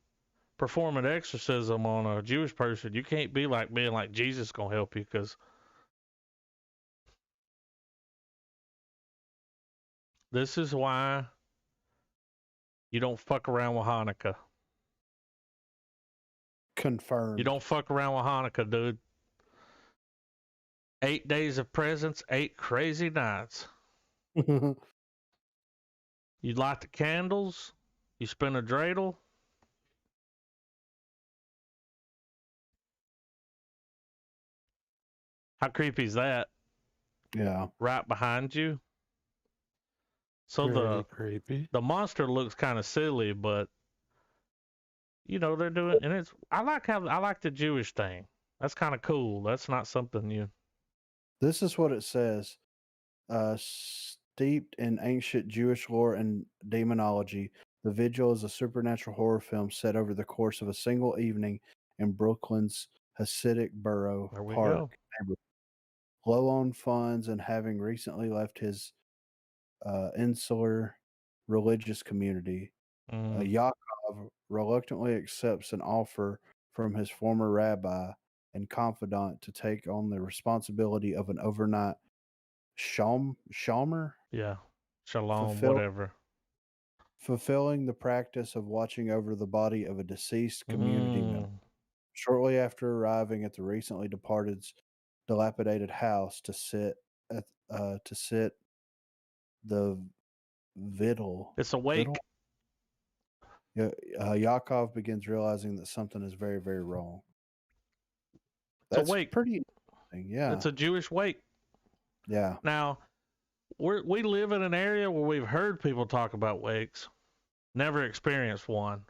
perform an exorcism on a Jewish person, you can't be like being like Jesus gonna help you, because this is why you don't fuck around with Hanukkah. Confirmed. You don't fuck around with Hanukkah, dude. 8 days of presents, 8 crazy nights. You light the candles, you spin a dreidel. How creepy is that? Yeah. Right behind you. So Very creepy. the monster looks kind of silly, but you know they're doing, and it's I like the Jewish thing. That's kind of cool. That's not something you. This is what it says. Steeped in ancient Jewish lore and demonology, The Vigil is a supernatural horror film set over the course of a single evening in Brooklyn's Hasidic borough There we park go. neighborhood. Low on funds and having recently left his insular religious community, Mm, Yaakov reluctantly accepts an offer from his former rabbi and confidant to take on the responsibility of an overnight shalmer, Yeah. Shalom, fulfill, whatever. fulfilling the practice of watching over the body of a deceased community member. Mm. Shortly after arriving at the recently departed's dilapidated house to sit the Viddle. It's a wake. Yakov begins realizing that something is very, very wrong. It's a That's wake. pretty interesting. Yeah. It's a Jewish wake. Yeah. Now, we live in an area where we've heard people talk about wakes, never experienced one.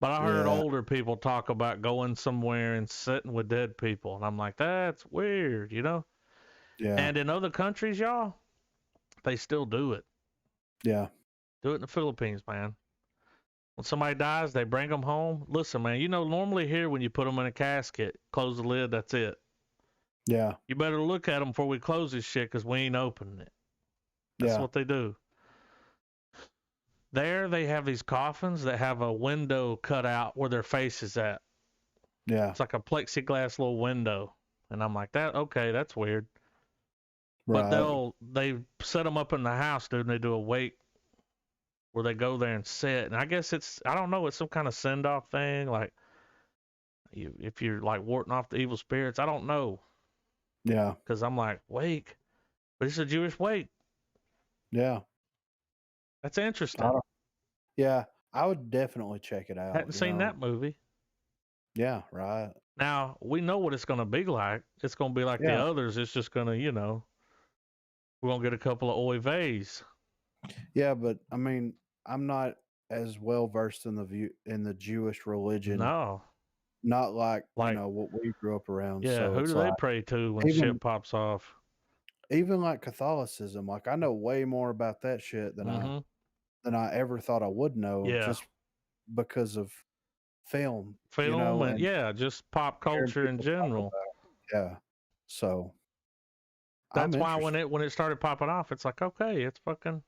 But I heard Yeah. older people talk about going somewhere and sitting with dead people. And I'm like, that's weird, you know? Yeah. And in other countries, y'all, they still do it. Yeah. Do it in the Philippines, man. When somebody dies, they bring them home. Listen, man, you know, normally here when you put them in a casket, close the lid, that's it. Yeah. You better look at them before we close this shit because we ain't opening it. That's Yeah. what they do. There, they have these coffins that have a window cut out where their face is at. Yeah. It's like a plexiglass little window. And I'm like, okay, that's weird. Right. But they set them up in the house, dude, and they do a wake where they go there and sit. And I guess I don't know, it's some kind of send-off thing. Like, if you're like warding off the evil spirits, I don't know. Yeah. Because I'm like, wake. But it's a Jewish wake. Yeah. That's interesting. Yeah. I would definitely check it out. Hadn't seen that movie. Yeah. Right. Now, we know what it's going to be like. It's going to be like the others. It's just going to, you know, we're going to get a couple of oy veys. Yeah, but I mean, I'm not as well versed in the Jewish religion. No. Not like you know what we grew up around. Yeah, so who do they pray to when shit pops off? Even like Catholicism, like I know way more about that shit than I ever thought I would know. Yeah. Just because of film, you know, and just pop hearing culture in people talk general. about it. Yeah, so that's why when it started popping off, it's like, okay, it's fucking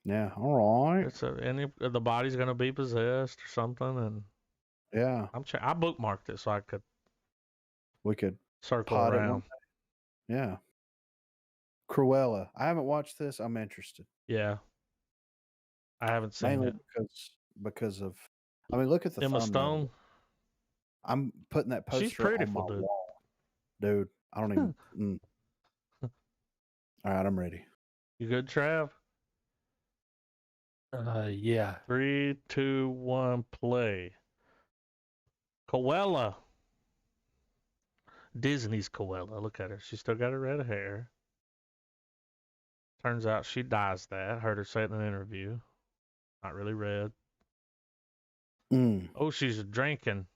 yeah, all right. It's the body's gonna be possessed or something, and yeah, I bookmarked it so we could circle pot around. Yeah, Cruella. I haven't watched this. I'm interested. Yeah, I haven't seen mainly it because of. I mean, look at the Emma Stone. I'm putting that poster She's pretty on my dude. wall, dude. I don't even. All right, I'm ready. You good, Trav? Yeah. 3, 2, 1, play. Cruella. Disney's Cruella. Look at her. She's still got her red hair. Turns out she dyes that. Heard her say it in an interview. Not really red. Oh, she's drinking.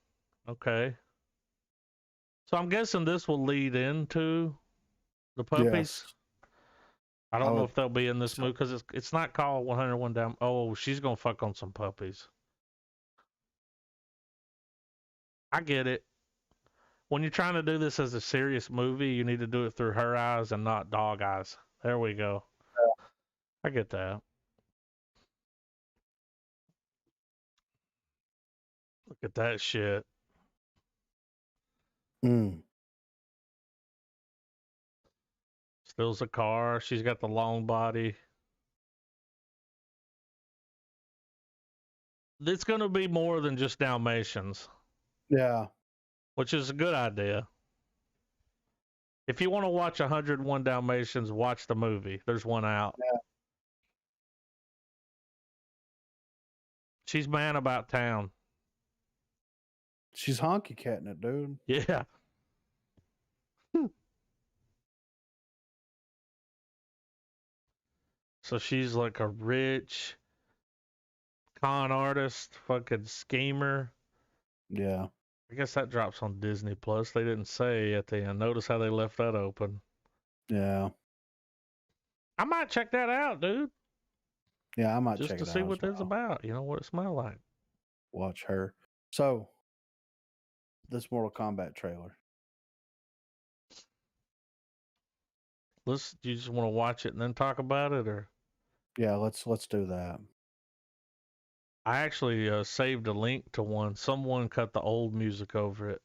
Okay. So I'm guessing this will lead into the puppies. Yes. I don't know if they'll be in this movie because it's not called 101 Down. Oh, she's gonna fuck on some puppies. I get it. When you're trying to do this as a serious movie, you need to do it through her eyes and not dog eyes. There we go. Yeah. I get that. Look at that shit. Steals a car. She's got the long body. It's going to be more than just Dalmatians. Yeah. Which is a good idea. If you want to watch 101 Dalmatians, watch the movie. There's one out. Yeah. She's man about town. She's honky catting it, dude. Yeah. So she's like a rich con artist, fucking schemer. Yeah. I guess that drops on Disney Plus. They didn't say at the end. Notice how they left that open. Yeah. I might check that out, dude. Yeah, I might just check it out. Just to see what it's about. You know, what it smells like. Watch her. So, this Mortal Kombat trailer. Do you just want to watch it and then talk about it, or? Yeah, let's do that. I actually saved a link to one. Someone cut the old music over it.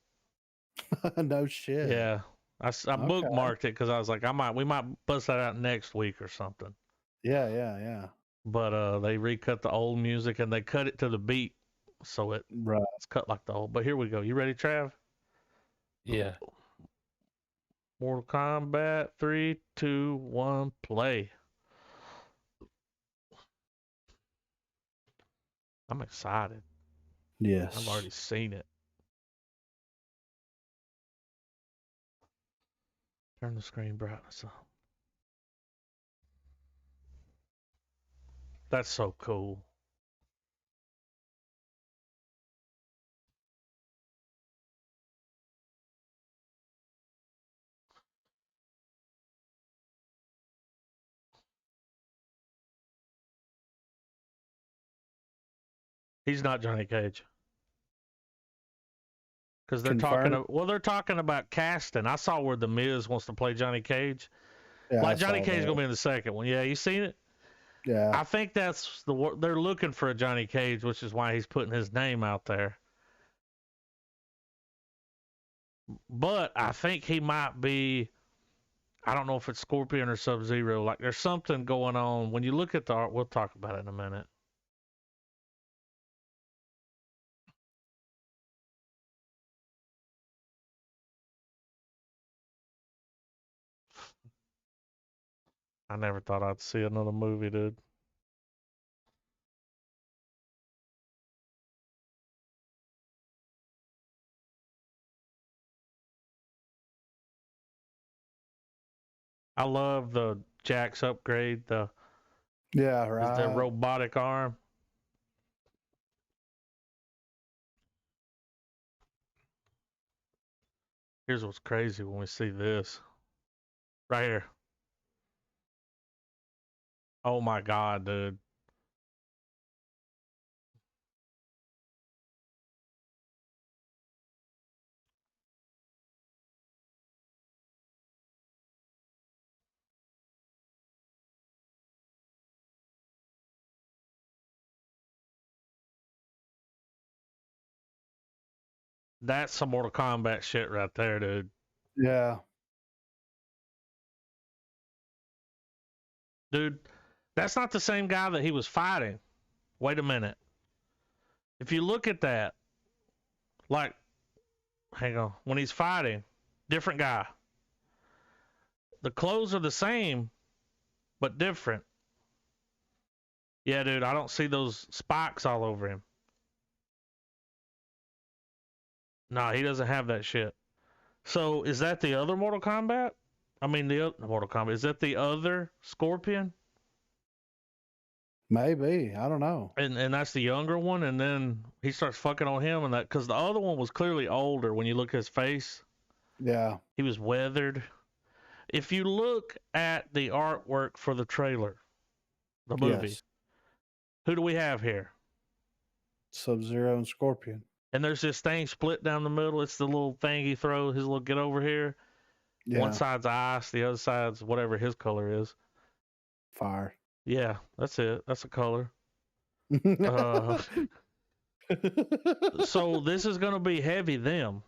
No shit. Yeah, I Okay. bookmarked it because I was like, we might bust that out next week or something. Yeah. But they recut the old music and they cut it to the beat, so Right. it's cut like the old. But here we go. You ready, Trav? Yeah. Mortal Kombat 3, 2, 1, play. I'm excited. Yes. I've already seen it. Turn the screen brightness up. That's so cool. He's not Johnny Cage. Because they're Confirmed? they're talking about casting. I saw where The Miz wants to play Johnny Cage. Yeah, Like I Johnny saw Cage that. gonna be in the second one. Yeah, you seen it? Yeah. I think that's they're looking for a Johnny Cage, which is why he's putting his name out there. But I think he might be. I don't know if it's Scorpion or Sub-Zero. Like there's something going on. When you look at the art, we'll talk about it in a minute. I never thought I'd see another movie, dude. I love the Jack's upgrade, the right. robotic arm. Here's what's crazy when we see this. Right here. Oh my god, dude. That's some Mortal Kombat shit right there, dude. Yeah. Dude, that's not the same guy that he was fighting. Wait a minute. If you look at that, like, hang on, when he's fighting, different guy. The clothes are the same, but different. Yeah, dude, I don't see those spikes all over him. No, he doesn't have that shit. So is that the other Mortal Kombat? I mean, the other Mortal Kombat. Is that the other Scorpion? Maybe. I don't know. And that's the younger one, and then he starts fucking on him, and that because the other one was clearly older. When you look at his face, Yeah. he was weathered. If you look at the artwork for the trailer, the movie, Yes. who do we have here? Sub-Zero and Scorpion. And there's this thing split down the middle. It's the little thing he throws, his little get over here. Yeah. One side's ice, the other side's whatever his color is. Fire. Yeah, that's it. That's a color. So this is going to be heavy them.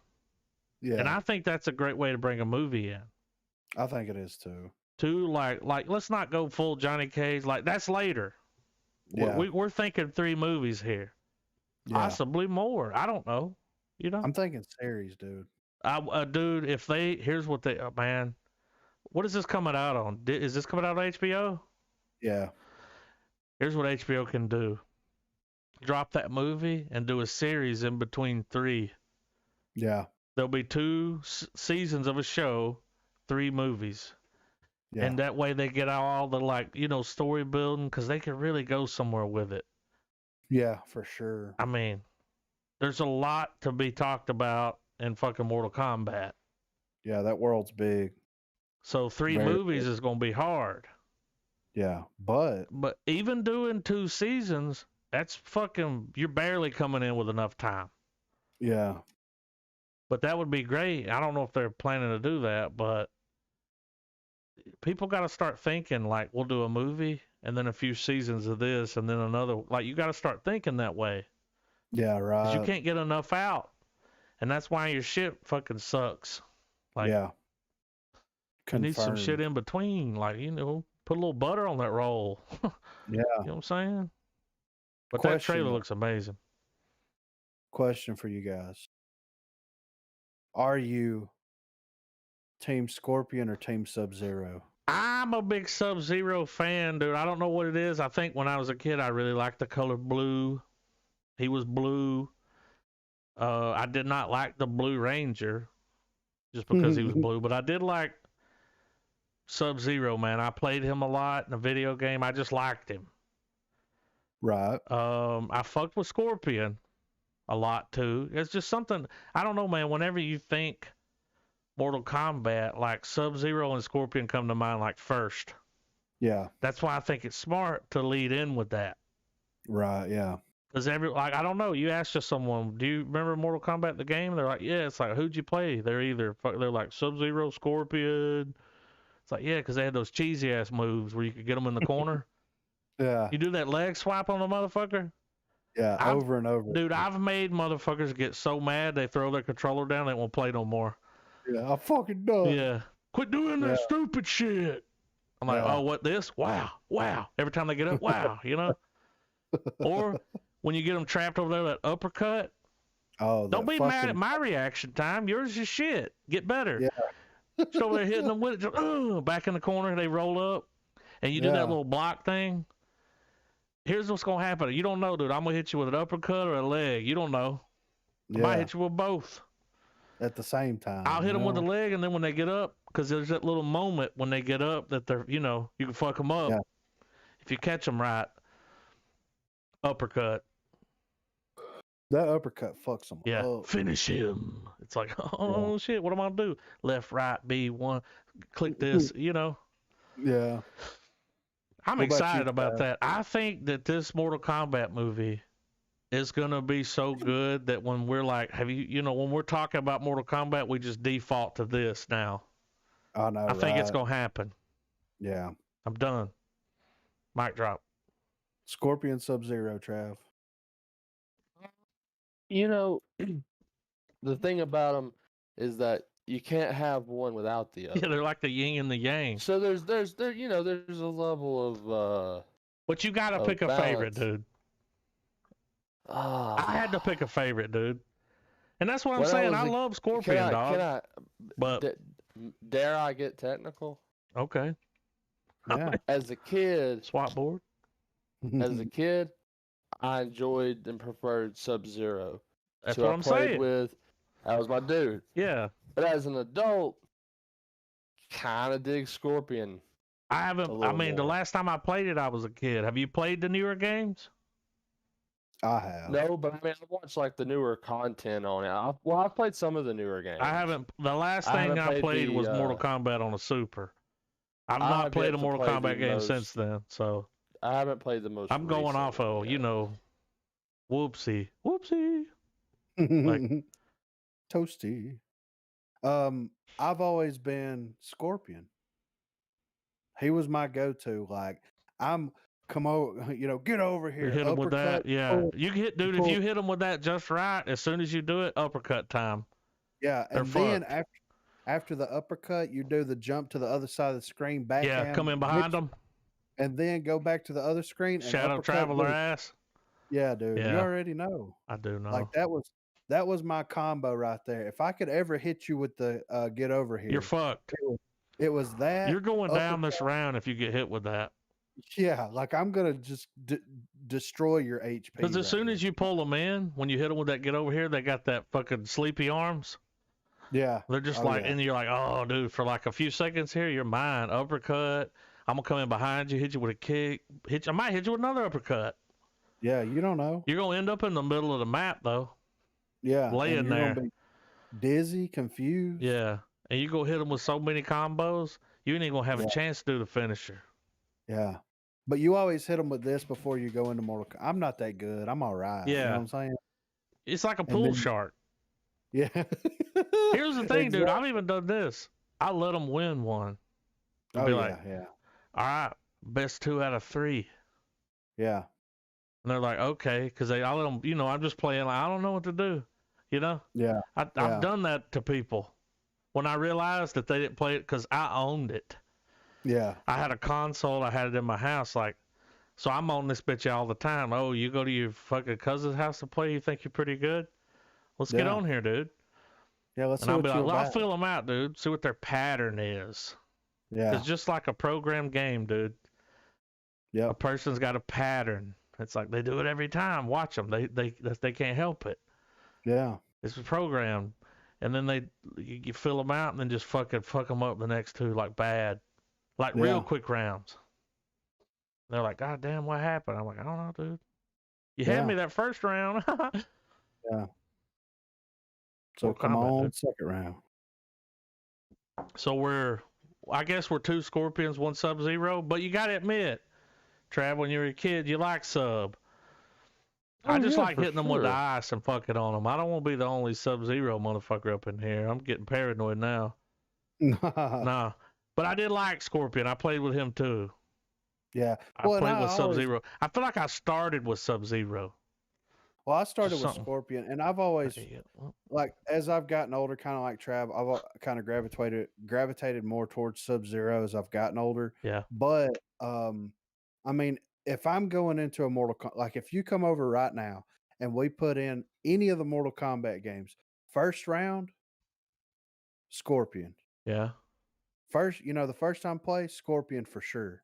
Yeah. And I think that's a great way to bring a movie in. I think it is too. Like let's not go full Johnny Cage. Like that's later. Yeah. We're thinking 3 movies here. Yeah. Possibly more. I don't know. You know? I'm thinking series, dude. Dude, if they here's what they man, what is this coming out on? Is this coming out on HBO? Yeah. Here's what HBO can do. Drop that movie and do a series in between 3. Yeah. There'll be 2 seasons of a show, 3 movies. Yeah. And that way they get all the like, story building because they can really go somewhere with it. Yeah, for sure. I mean, there's a lot to be talked about in fucking Mortal Kombat. Yeah, that world's big. So 3 Very movies big. is going to be hard. Yeah, but even doing 2 seasons, that's fucking, you're barely coming in with enough time. yeah. But that would be great. I don't know if they're planning to do that, but people got to start thinking like we'll do a movie and then a few seasons of this and then another. Like you got to start thinking that way. Yeah, right. 'Cause you can't get enough out. And that's why your shit fucking sucks. Like, yeah. you need some shit Confirmed. in between. Like, put a little butter on that roll. Yeah. You know what I'm saying? But that Question, trailer looks amazing. question for you guys. Are you Team Scorpion or Team Sub-Zero? I'm a big Sub-Zero fan, dude. I don't know what it is. I think when I was a kid, I really liked the color blue. He was blue. I did not like the Blue Ranger just because he was blue, but I did like Sub-Zero, man. I played him a lot in a video game. I just liked him. Right. I fucked with Scorpion a lot too. It's just something, I don't know, man. Whenever you think Mortal Kombat, like Sub-Zero and Scorpion come to mind like first. Yeah. That's why I think it's smart to lead in with that. Right. Yeah. Because I don't know. You ask just someone, do you remember Mortal Kombat the game? They're like, yeah. It's like, who'd you play? They're like Sub-Zero, Scorpion. It's like, yeah, because they had those cheesy ass moves where you could get them in the corner. Yeah. You do that leg swipe on the motherfucker. Yeah. Over and over. Dude, I've made motherfuckers get so mad they throw their controller down, they won't play no more. Yeah. I'm fucking done. Yeah. Quit doing that stupid shit. I'm like, oh, what this? Wow. Every time they get up, wow, Or when you get them trapped over there, that uppercut. Oh, don't be mad at my reaction time. Yours is shit. Get better. Yeah. Just over there hitting them with it. Just, back in the corner, they roll up, and you do that little block thing. Here's what's gonna happen. You don't know, dude. I'm gonna hit you with an uppercut or a leg. You don't know. I might hit you with both at the same time. I'll hit them with the leg, and then when they get up, because there's that little moment when they get up that they're, you can fuck them up if you catch them right. Uppercut. That uppercut fucks them up. Finish him. It's like, oh shit, what am I gonna do? Left, right, B1, click this, Yeah. I'm excited about that. I think that this Mortal Kombat movie is gonna be so good that when we're like, when we're talking about Mortal Kombat, we just default to this now. I know. I think it's gonna happen. Yeah. I'm done. Mic drop. Scorpion, Sub-Zero, Trav. The thing about them is that you can't have one without the other. Yeah, they're like the yin and the yang. So there's a level of but you gotta pick a favorite, dude. I had to pick a favorite, dude. And that's what I'm saying. I love Scorpion, dog. But dare I get technical? Okay. Yeah. As a kid, swap board. As a kid, I enjoyed and preferred Sub-Zero. That's what I'm saying. That was my dude. Yeah. But as an adult, kind of dig Scorpion. I haven't. I mean, the last time I played it, I was a kid. Have you played the newer games? I have. No, but I mean, I watched like the newer content on it. I've played some of the newer games. I haven't. The last thing I played was Mortal Kombat on a Super. I've not played a Mortal Kombat game since then, so I haven't played the most. I'm going off of whoopsie. Like toasty. I've always been Scorpion. He was my go-to. Like, come over, get over here. You hit him with that, yeah. You hit, dude. If you hit him with that just right, as soon as you do it, uppercut time. Yeah, and then after the uppercut, you do the jump to the other side of the screen, backhand. Yeah, come in behind them, and then go back to the other screen. And shadow travel their ass. Yeah, dude. Yeah. You already know. I do know. Like that was my combo right there. If I could ever hit you with the get over here, you're fucked. It was that. You're going down this round if you get hit with that. Yeah, like I'm gonna just destroy your HP. Because as soon as you pull them in, when you hit them with that get over here, they got that fucking sleepy arms. Yeah, they're just and you're like, oh, dude, for like a few seconds here, you're mine. Uppercut. I'm gonna come in behind you, hit you with a kick. I might hit you with another uppercut. Yeah, you don't know. You're gonna end up in the middle of the map though. Yeah, laying there, dizzy, confused. Yeah, and you go hit them with so many combos, you ain't even gonna have a chance to do the finisher. Yeah, but you always hit them with this before you go into Mortal Kombat. I'm not that good. I'm all right. Yeah, you know what I'm saying? It's like a pool shark. Yeah. Here's the thing, dude. I've even done this. I let them win one. I'll be all right, best 2 out of 3. Yeah. And they're like, okay, because I let them, I'm just playing. Like, I don't know what to do. You know, Yeah. I've Yeah. done that to people when I realized that they didn't play it because I owned it. Yeah. I had a console. I had it in my house. Like, so I'm on this bitch all the time. Oh, you go to your fucking cousin's house to play? You think you're pretty good? Let's get Yeah. on here, dude. Yeah. Let's And see I'll what be like, you're well, I'll about. fill them out, dude. See what their pattern is. Yeah. It's just like a programmed game, dude. A Yep. person's got a pattern. It's like they do it every time. Watch them. They can't help it. Yeah. It's programmed. And then you fill them out and then just fuck them up the next two like bad. Like real Yeah. quick rounds. They're like, God damn, what happened? I'm like, I don't know, dude. You Yeah. had me that first round. Yeah. So Mortal come Kombat, on, dude. second round. So I guess we're 2 Scorpions, 1 Sub-Zero, but you gotta admit, Trav, when you were a kid, you like Sub. I just yeah, like for hitting them with the sure. ice and fucking on them. I don't want to be the only Sub-Zero motherfucker up in here. I'm getting paranoid now. Nah. But I did like Scorpion. I played with him too. Yeah. I Well, and played I with always, Sub-Zero. I feel like I started with Sub-Zero. well, I started Just with something. Scorpion, and I've always, Okay, yeah. Well, like, as I've gotten older, kind of like Trav, I've kind of gravitated more towards Sub-Zero as I've gotten older. yeah. But I mean, if I'm going into a like if you come over right now and we put in any of the Mortal Kombat games, first round, Scorpion. Yeah. First, the first time play, Scorpion for sure.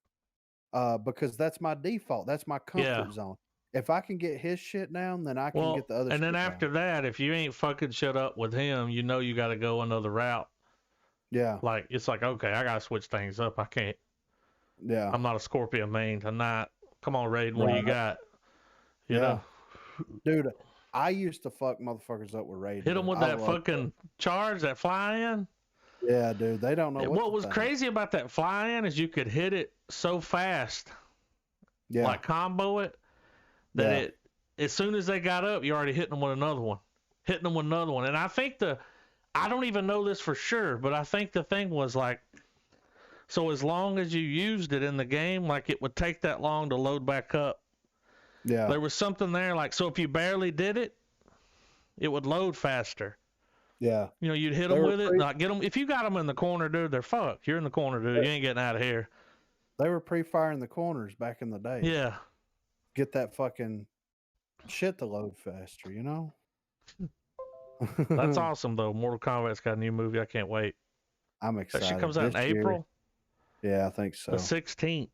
Because that's my default. That's my comfort zone. If I can get his shit down, then I can get the other and shit then down. after that, if you ain't fucking shut up with him, you know you got to go another route. Yeah. Like, it's like, okay, I got to switch things up. I can't. Yeah. I'm not a Scorpion main tonight. Come on, Raiden, what do you got? You know? Dude, I used to fuck motherfuckers up with Raiden. Hit them with that fucking charge, that fly-in. Yeah, dude, they don't know What was crazy about that fly-in is you could hit it so fast, like combo it, that as soon as they got up, you're already hitting them with another one. And I think I don't even know this for sure, but I think the thing was like, so as long as you used it in the game, like it would take that long to load back up. Yeah. There was something there, like, so if you barely did it, it would load faster. Yeah. You know, you'd hit them with it, not get them. If you got them in the corner, dude, they're fucked. You're in the corner, dude. You ain't getting out of here. They were pre-firing the corners back in the day. Yeah. Get that fucking shit to load faster, you know? That's awesome, though. Mortal Kombat's got a new movie. I can't wait. I'm excited. That shit comes out in April? Yeah, I think so. The 16th.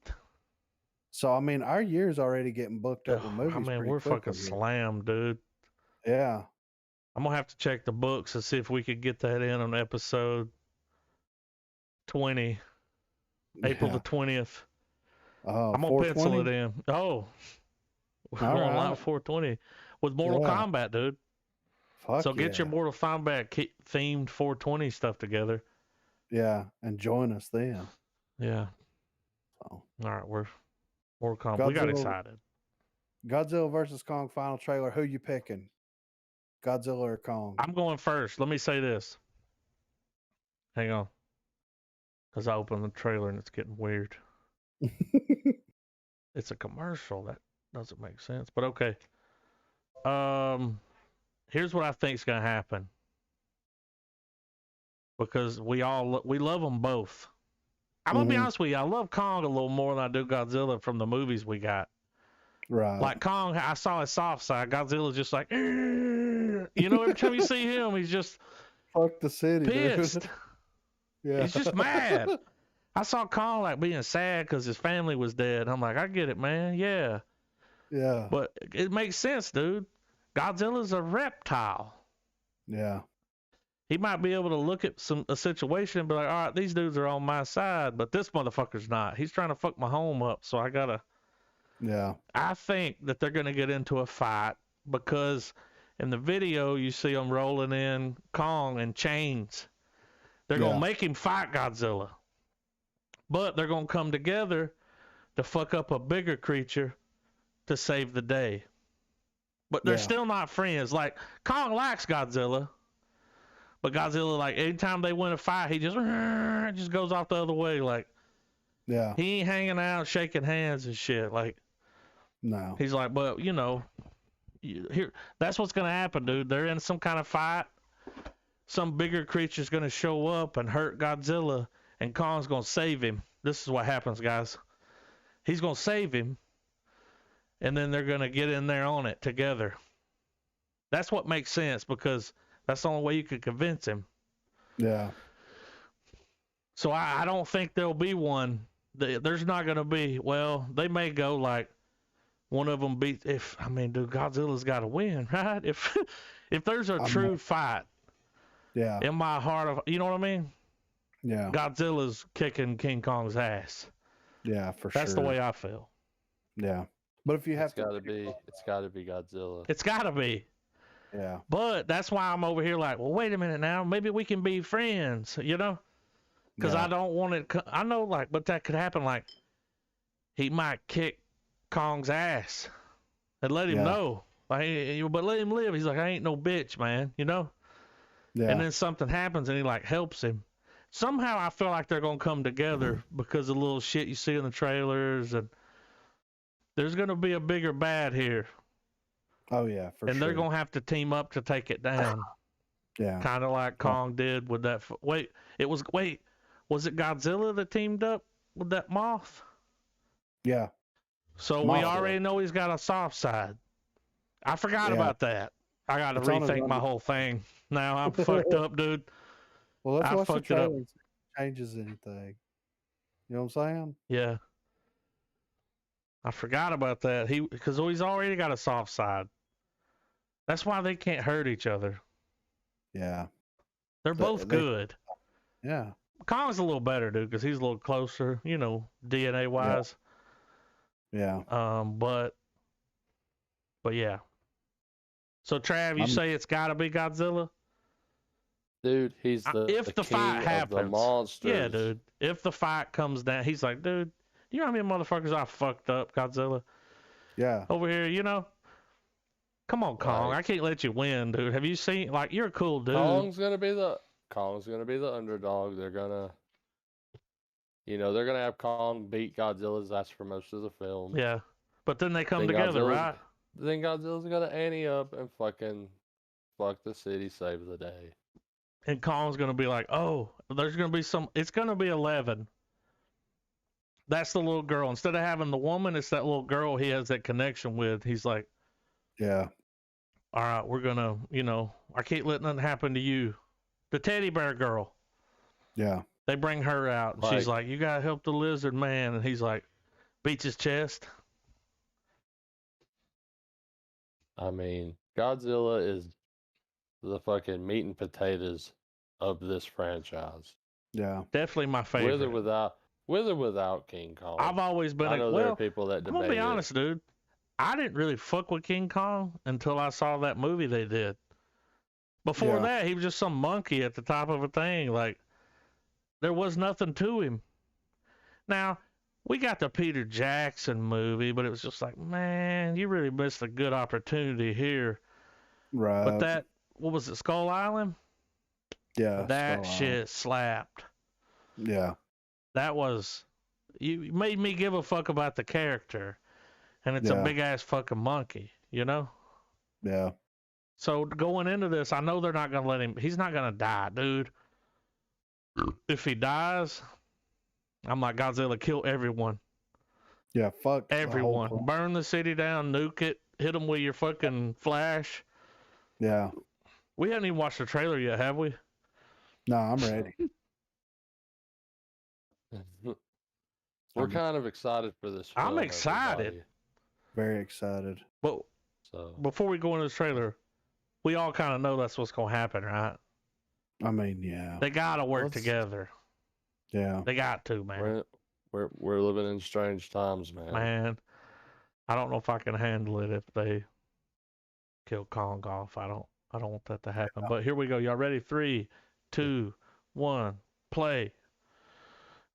So, I mean, our year's already getting booked up with movies. I mean, we're fucking slammed, dude. Yeah. I'm going to have to check the books and see if we could get that in on episode 20. April the 20th. Oh, I'm going to pencil it in. Oh. We're on Live 420 with Mortal Kombat, dude. Fuck get your Mortal Kombat themed 420 stuff together. Yeah, and join us then. Yeah. So. All right, we're Mortal Kombat. We got excited. Godzilla versus Kong final trailer. Who you picking? Godzilla or Kong? I'm going first. Let me say this. Hang on. Because I opened the trailer and it's getting weird. It's a commercial. That doesn't make sense. But okay. Here's what I think is going to happen. Because we love them both. I'm going to be honest with you. I love Kong a little more than I do Godzilla from the movies we got. Right. Like Kong, I saw his soft side. Godzilla's just like, you know, every time you see him, he's just fuck the city, pissed. Dude. Yeah. He's just mad. I saw Kong like being sad because his family was dead. I'm like, I get it, man. Yeah. Yeah. But it makes sense, dude. Godzilla's a reptile. Yeah. He might be able to look at a situation and be like, all right, these dudes are on my side, but this motherfucker's not. He's trying to fuck my home up, so I gotta. Yeah. I think that they're gonna get into a fight because in the video you see them rolling in Kong in chains. They're gonna make him fight Godzilla, but they're gonna come together to fuck up a bigger creature to save the day. But they're still not friends. Like Kong likes Godzilla. But Godzilla, like, anytime they win a fight, he just goes off the other way. Like, he ain't hanging out, shaking hands and shit. Like, no. He's like, but, you know, Here, that's what's gonna happen, dude. They're in some kind of fight. Some bigger creature's gonna show up and hurt Godzilla, and Kong's gonna save him. This is what happens, guys. He's gonna save him, and then they're gonna get in there on it together. That's what makes sense because that's the only way you could convince him. Yeah. So I don't think there'll be one. There's not gonna be. Well, they may go like one of them beats. Dude, Godzilla's got to win, right? If there's a true fight. Yeah. In my heart of, you know what I mean? Yeah. Godzilla's kicking King Kong's ass. Yeah, for sure. That's the way I feel. Yeah. But if you have it's gotta be Godzilla. It's gotta be. Yeah. But that's why I'm over here like, well, wait a minute now. Maybe we can be friends, you know? Because I don't want it. I know, like, but that could happen. Like, he might kick Kong's ass and let him know. Like, but let him live. He's like, I ain't no bitch, man, you know? Yeah. And then something happens and he like helps him. Somehow I feel like they're gonna come together because of the little shit you see in the trailers, and there's gonna be a bigger bad here. Oh yeah, for sure. And they're gonna have to team up to take it down. Yeah. Kind of like Kong did with that. Was it Godzilla that teamed up with that moth? Yeah. So we already know he's got a soft side. I forgot about that. I got to rethink my whole thing. Now I'm fucked up, dude. Well, let's watch the fucked it up. trailer and see if it changes anything. You know what I'm saying? Yeah. I forgot about that. Because he's already got a soft side. That's why they can't hurt each other. Yeah. They're both good. Yeah. Kong's a little better, dude, because he's a little closer, you know, DNA wise. Yeah. But yeah. So Trav, you say it's got to be Godzilla? Dude, he's if the king fight happens, of the monsters. Yeah, dude. If the fight comes down, he's like, dude, you know how many motherfuckers I fucked up, Godzilla? Yeah. Over here, you know? Come on, Kong. Right. I can't let you win, dude. Have you seen, like, you're a cool dude. Kong's gonna be the underdog. They're gonna have Kong beat Godzilla's ass for most of the film. Yeah. But then they come together, right? Then Godzilla's gonna ante up and fucking fuck the city, save the day. And Kong's going to be like, oh, there's going to be it's going to be 11. That's the little girl. Instead of having the woman, it's that little girl he has that connection with. He's like, yeah. All right, we're going to, I can't let nothing happen to you. The teddy bear girl. Yeah. They bring her out. And she's like, you got to help the lizard man. And he's like, beats his chest. I mean, Godzilla is the fucking meat and potatoes of this franchise. Yeah. Definitely my favorite. With or without King Kong. I've always been there are people that debate. I'm gonna be honest, dude. I didn't really fuck with King Kong until I saw that movie they did. Before that, he was just some monkey at the top of a thing. Like, there was nothing to him. Now, we got the Peter Jackson movie, but it was just like, man, you really missed a good opportunity here. Right. But what was it, Skull Island? Yeah. That shit slapped. Yeah. That was, you made me give a fuck about the character. And it's a big ass fucking monkey, you know? Yeah. So going into this, I know they're not going to let him, he's not going to die, dude. If he dies, I'm like, Godzilla, kill everyone. Yeah, fuck everyone. Burn the city down, nuke it, hit them with your fucking flash. Yeah. We haven't even watched the trailer yet, have we? No, I'm ready. We're kind of excited for this film. I'm excited. Everybody. Very excited. But before we go into this trailer, we all kind of know that's what's going to happen, right? I mean, yeah. They got to work together. Yeah. They got to, man. We're living in strange times, man. Man, I don't know if I can handle it if they kill Kong off. I don't want that to happen. But here we go. Y'all ready? 3, 2, 1, play.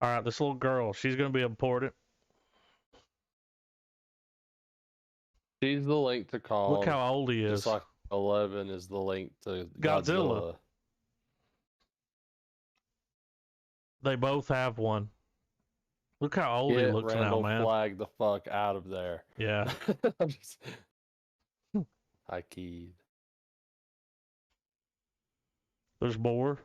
All right, this little girl, she's going to be important. She's the link to Kong. Look how old he is. Just like 11 is the link to Godzilla. Godzilla. They both have one. Look how old he looks now, man. Flag the fuck out of there. Yeah. I keyed. There's more.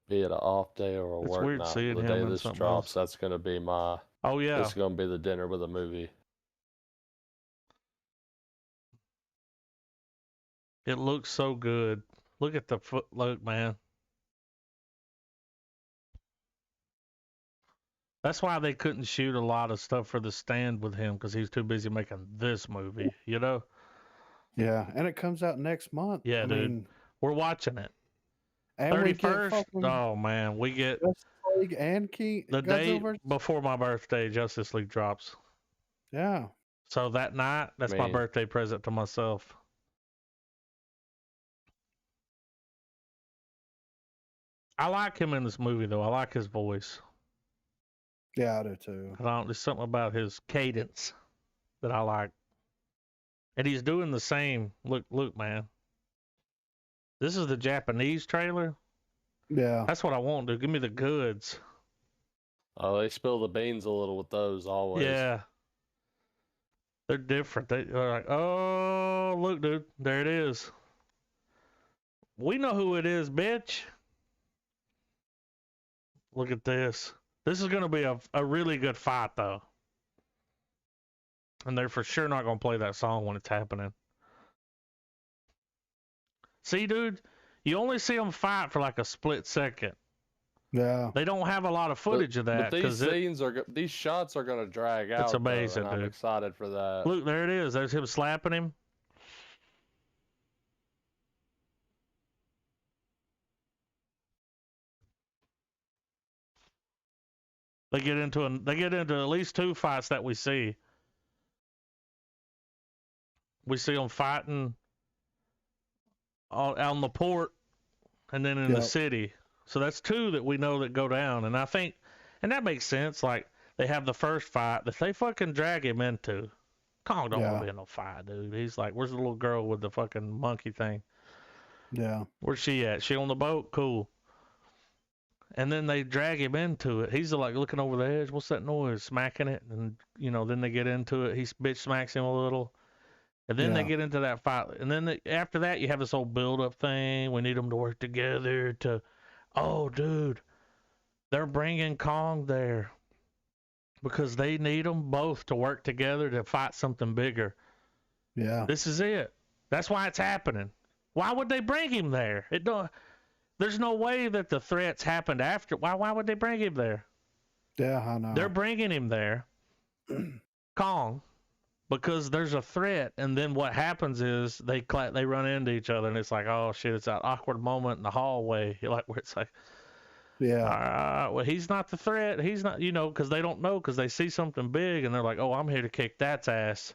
Be it an off day or a It's work weird night. seeing The him day in this something drops, else. that's gonna be my. Oh yeah. This is gonna be the dinner with a movie. It looks so good. Look at the footlook, man. That's why they couldn't shoot a lot of stuff for The Stand with him, because he's too busy making this movie, you know? Yeah, and it comes out next month. Yeah, I dude. mean, We're watching it. and we get 31st? fucking Oh, man. We get Justice League and King the day Godzilla. before my birthday, Justice League drops. Yeah, So that night, that's my Man. birthday present to myself. I like him in this movie, though. I like his voice. yeah, I do too. There's something about his cadence that I like. And he's doing the same. Look, man. This is the Japanese trailer. Yeah, That's what I want, dude. Give me the goods. Oh, they spill the beans a little with those always. Yeah. They're different. They're like, oh, look, dude. There it is. We know who it is, bitch. Look at this. This is going to be a really good fight, though. And they're for sure not going to play that song when it's happening. See, dude, you only see them fight for like a split second. yeah, They don't have a lot of footage of that. But these 'cause scenes these shots are gonna drag out. amazing, though, and I'm dude. excited for that. Look, there it is. There's him slapping him. They get into at least two fights that we see. We see them fighting on the port and then in the Yep. city. So that's two that we know that go down. And I think, and that makes sense. Like, they have the first fight that they fucking drag him into. Kong don't want Yeah. to be in no fight, dude. He's like, where's the little girl with the fucking monkey thing? yeah, Where's she at? She on the boat? Cool. And then they drag him into it. He's like looking over the edge. What's that noise? Smacking it. And, then they get into it. He bitch smacks him a little. And then they Yeah. get into that fight. And then after that, you have this whole build-up thing. We need them to work together to, oh, dude, they're bringing Kong there because they need them both to work together to fight something bigger. yeah, This is it. That's why it's happening. Why would they bring him there? There's no way that the threats happened after. Why would they bring him there? yeah. I know. They're bringing him there, Kong, because there's a threat. And then what happens is they run into each other, and it's like, oh shit, it's that awkward moment in the hallway, like where it's like, yeah, well, he's not the threat. He's not, because they don't know, because they see something big, and they're like, oh, I'm here to kick that's ass.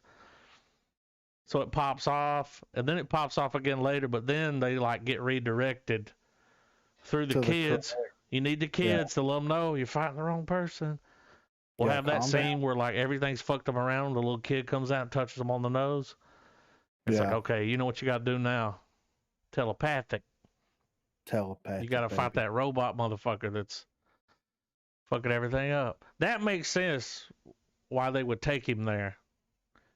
So it pops off, and then it pops off again later. But then they like get redirected through the To the kids. You need the kids to let them know you're fighting the wrong person. We'll Yeah, have that calm scene down. where like everything's fucked them around. The little kid comes out and touches them on the nose. It's like, Yeah. okay, you know what you got to do now? Telepathic. Telepathic. You got to fight baby. that robot motherfucker that's fucking everything up. That makes sense why they would take him there.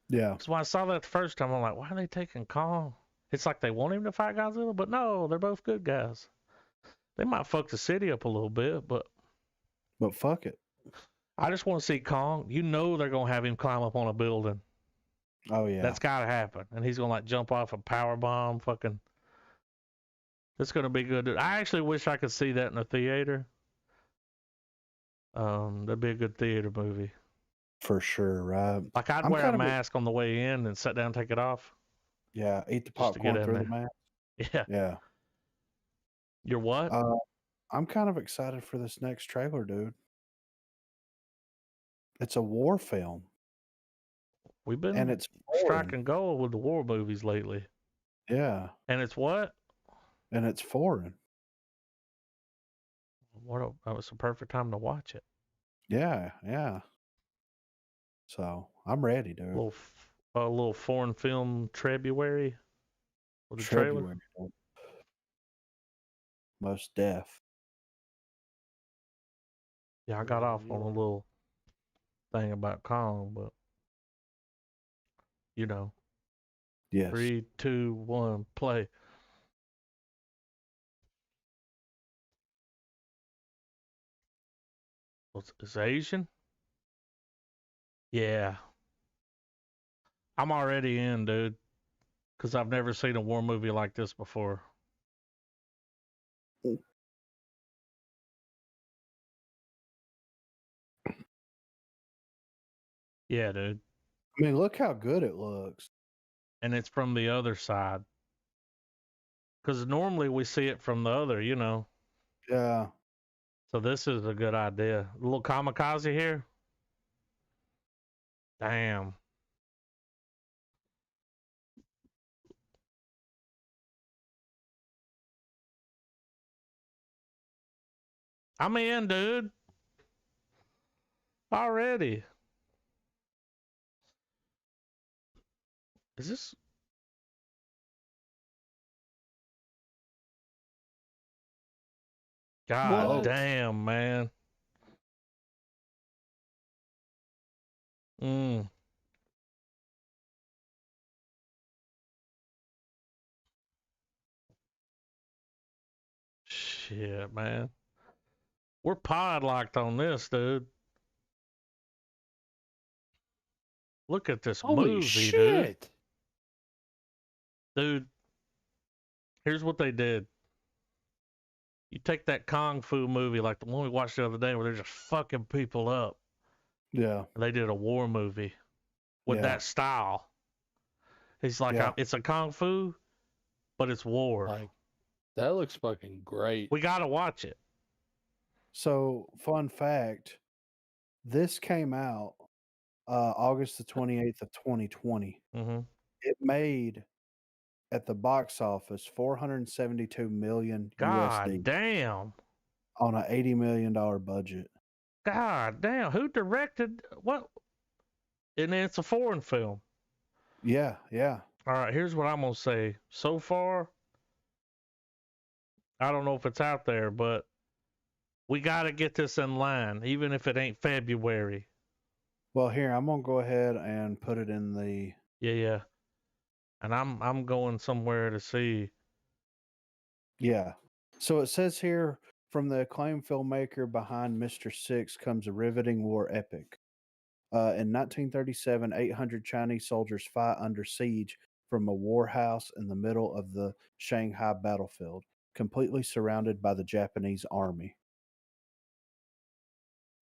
Yeah, So when I saw that the first time, I'm like, why are they taking Kong? It's like they want him to fight Godzilla, but no, they're both good guys. They might fuck the city up a little bit, but but fuck it. I just want to see Kong. They're going to have him climb up on a building. Oh yeah, That's got to happen. And he's going to like jump off a power bomb. Fucking. It's going to be good. I actually wish I could see that in a theater. That'd be a good theater movie. for sure. Right. Like I'd I'm wear a kind of mask on the way in and sit down and take it off. Yeah, eat the Just to get popcorn in through there. the mask. Yeah. Yeah. You're what? I'm kind of excited for this next trailer, dude. It's a war film, We've been and it's striking gold with the war movies lately. Yeah, And it's what? and it's foreign. That was the perfect time to watch it. Yeah, yeah. So I'm ready, dude. A little foreign film Trebuary with the trailer. February, dude. Most deaf. Yeah, I got off you on a are. little thing about Kong, but you know, Yes. 3, 2, 1, play. It's Asian? Yeah. I'm already in, dude, because I've never seen a war movie like this before. Yeah, dude. I mean, look how good it looks. And it's from the other side. Because normally we see it from the other, you know. Yeah. So this is a good idea. A little kamikaze here. Damn. I'm in, dude. Already. Is this? God What? damn, man. Mm. Shit, man. We're pod locked on this, dude. Look at this Holy movie, dude. shit! Dude, here's what they did. You take that Kung Fu movie like the one we watched the other day where they're just fucking people up. Yeah. And they did a war movie with Yeah. that style. It's like, Yeah. it's a Kung Fu, but it's war. Like, that looks fucking great. We got to watch it. So, fun fact, this came out August the 28th of 2020. Mm-hmm. It made at the box office 472 million God USD damn. on an $80 million budget. God damn. Who directed what? And it's a foreign film. Yeah, yeah. All right, here's what I'm going to say. So far, I don't know if it's out there, but we got to get this in line, even if it ain't February. Well, here, I'm going to go ahead and put it in the Yeah. And I'm going somewhere to see. Yeah. So it says here from the acclaimed filmmaker behind Mr. Six comes a riveting war epic. In 1937, 800 Chinese soldiers fight under siege from a war house in the middle of the Shanghai battlefield, completely surrounded by the Japanese army.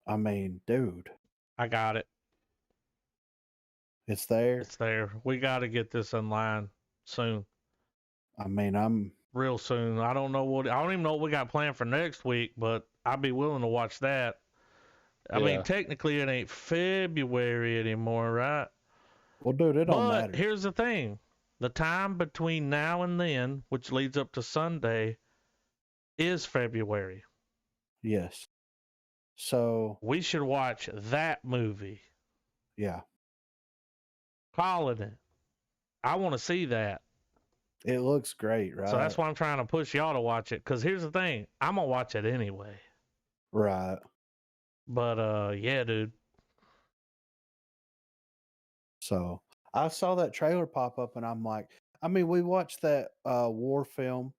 I mean, dude, I got it. it's there. It's there. We got to get this in line soon. I mean, I'm Real soon. I don't even know what we got planned for next week, but I'd be willing to watch that. I mean, Yeah. technically it ain't February anymore, right? well, dude, it don't But matter. here's the thing. The time between now and then, which leads up to Sunday, is February. Yes. So, We should watch that movie. yeah, Calling it. I want to see that. it looks great, right? So that's why I'm trying to push y'all to watch it. Because here's the thing. I'm going to watch it anyway. Right. But, yeah, dude. So I saw that trailer pop up and I'm like, I mean, we watched that war film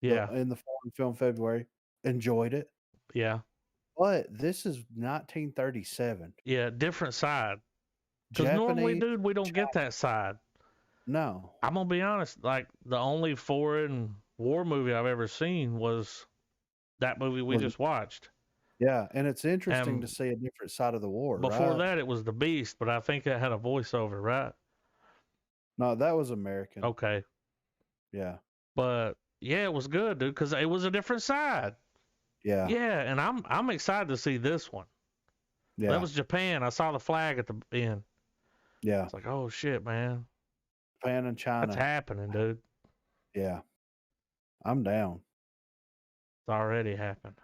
Yeah. in the foreign film February, enjoyed it. Yeah. But this is 1937. Yeah. Different side. Because normally, Japanese, dude, we don't get that side. no. I'm going to be honest. Like, the only foreign war movie I've ever seen was that movie we Was it- just watched. Yeah, and it's interesting to And see a different side of the war, Before right? that, it was The Beast, but I think it had a voiceover, right? No, that was American. Okay. Yeah. But yeah, it was good, dude, because it was a different side. Yeah. Yeah, and I'm excited to see this one. Yeah. That was Japan. I saw the flag at the end. Yeah. It's like, oh shit, man, Japan and China. that's happening, dude. Yeah. I'm down. It's already happened.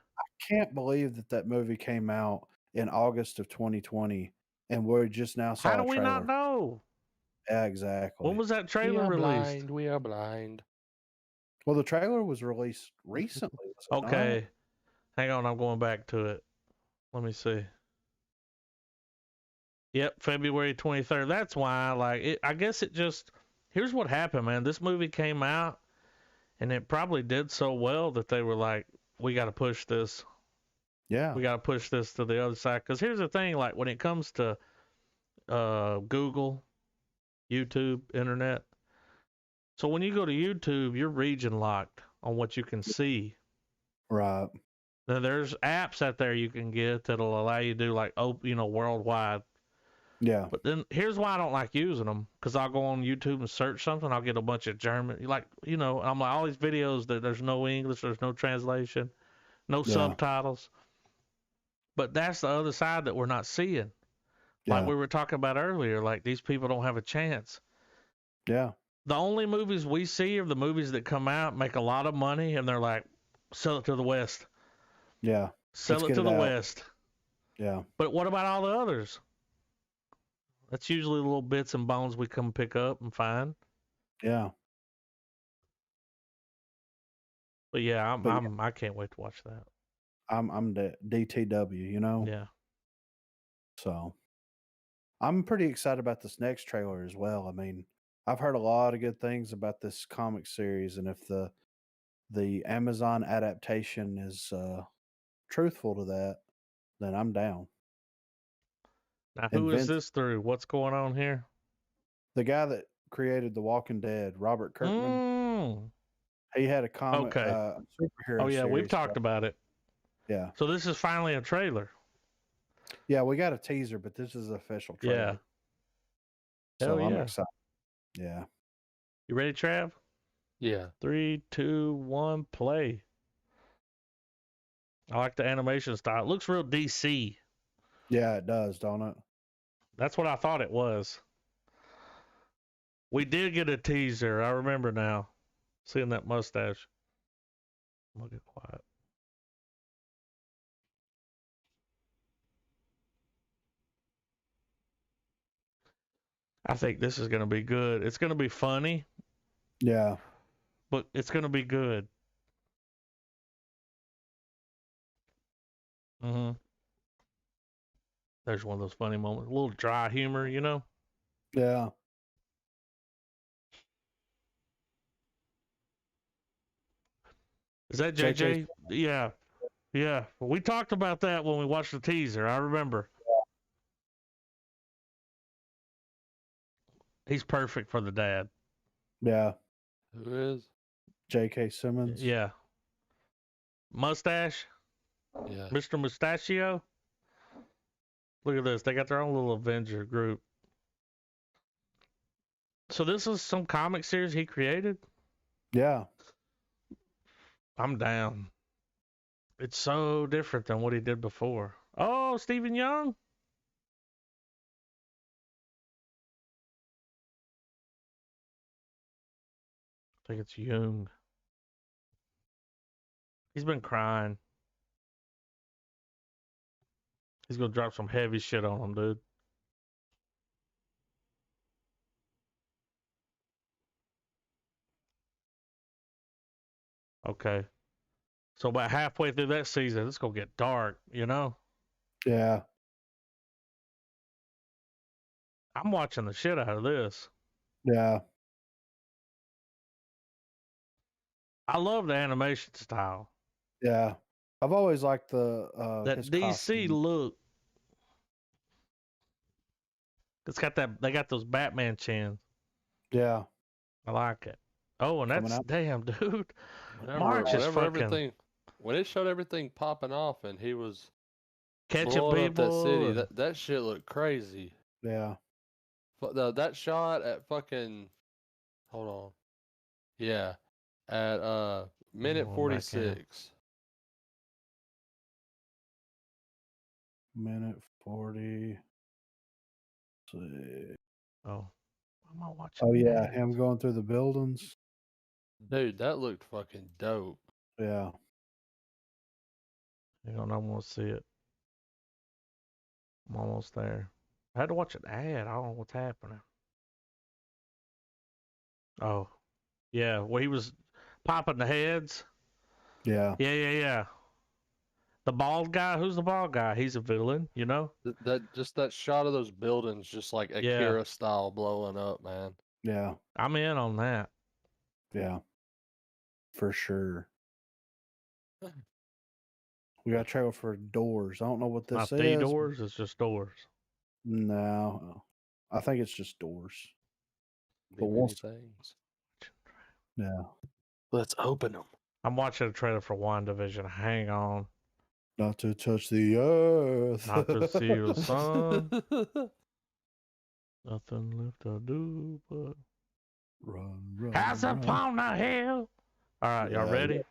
Can't believe that movie came out in August of 2020 and we just now saw How do a we trailer. not know? Yeah, exactly. When was that We trailer are released? blind. We are blind. Well, the trailer was released recently. Was it not? Okay, hang on, I'm going back to it. Let me see. Yep, February 23rd. That's why, like, I guess it just. Here's what happened, man. This movie came out, and it probably did so well that they were like, we got to push this. Yeah. We got to push this to the other side. Because here's the thing, like, when it comes to Google, YouTube, internet. So when you go to YouTube, you're region locked on what you can see. Right. Now, there's apps out there you can get that'll allow you to do like, worldwide. Yeah. But then here's why I don't like using them, because I'll go on YouTube and search something. I'll get a bunch of German, like, I'm like, all these videos that there's no English, there's no translation, no Yeah. subtitles. But that's the other side that we're not seeing. Like Yeah. we were talking about earlier, like these people don't have a chance. Yeah. The only movies we see are the movies that come out, make a lot of money, and they're like, sell it to the West. Yeah. Sell Let's it get to it the out. West. Yeah. But what about all the others? That's usually little bits and bones we come pick up and find. Yeah. But yeah, But I can't wait to watch that. I'm the DTW, you know? Yeah. So I'm pretty excited about this next trailer as well. I mean, I've heard a lot of good things about this comic series, and if the Amazon adaptation is truthful to that, then I'm down. Now, And who is Vince, this through? What's going on here? the guy that created The Walking Dead, Robert Kirkman, he had a comic Okay. superhero Oh, yeah, we've series. talked about it. Yeah. So this is finally a trailer. Yeah, we got a teaser, but this is the official trailer. Yeah. So Hell I'm yeah. excited. Yeah. You ready, Trav? Yeah. 3, 2, 1, play. I like the animation style. It looks real DC. Yeah, it does, don't it? That's what I thought it was. We did get a teaser. I remember now. Seeing that mustache. I'm gonna get quiet. I think this is gonna be good. It's gonna be funny, Yeah. but it's gonna be good. Mm-hmm. There's one of those funny moments. A little dry humor, you know? Yeah. Is that JJ? Yeah. Yeah. We talked about that when we watched the teaser. I remember. He's perfect for the dad. Yeah. Who is? J.K. Simmons. Yeah. Mustache? Yeah. Mr. Mustachio? Look at this. They got their own little Avenger group. So this is some comic series he created? Yeah. I'm down. It's so different than what he did before. Oh, Stephen Young? I think it's Jung. He's been crying. He's gonna drop some heavy shit on him, dude. Okay. So about halfway through that season, it's gonna get dark, you know? Yeah. I'm watching the shit out of this. Yeah. I love the animation style. Yeah. I've always liked the That his DC costume. look. It's got that. They got those Batman chins. Yeah. I like it. Oh, and Coming that's out. damn, dude. Whenever, March is whenever fucking everything, when it showed everything popping off and he was catching blowing up that people. city, and- that shit looked crazy. Yeah. But that shot at fucking, hold on, yeah, at minute Going back in. 46. Minute 40. See. Oh, why am I watching? Oh yeah, ads? him going through the buildings. Dude, that looked fucking dope. Yeah. Hang on, I want to see it. I'm almost there. I had to watch an ad. I don't know what's happening. Oh, yeah. Well, he was popping the heads. Yeah. Yeah. The bald guy. Who's the bald guy? He's a villain. You know. That shot of those buildings, just like Yeah. Akira style, blowing up, man. Yeah, I'm in on that. yeah, for sure. We got a trailer for Doors. I don't know what Not this the is. doors. It's just doors. No, I think it's just Doors. Be But many once- things. Yeah, Let's open them. I'm watching a trailer for WandaVision. Hang on. not to touch the earth. Not to see the sun. Nothing left to do but Run, pass run. upon the hill. All right, y'all Yeah, ready?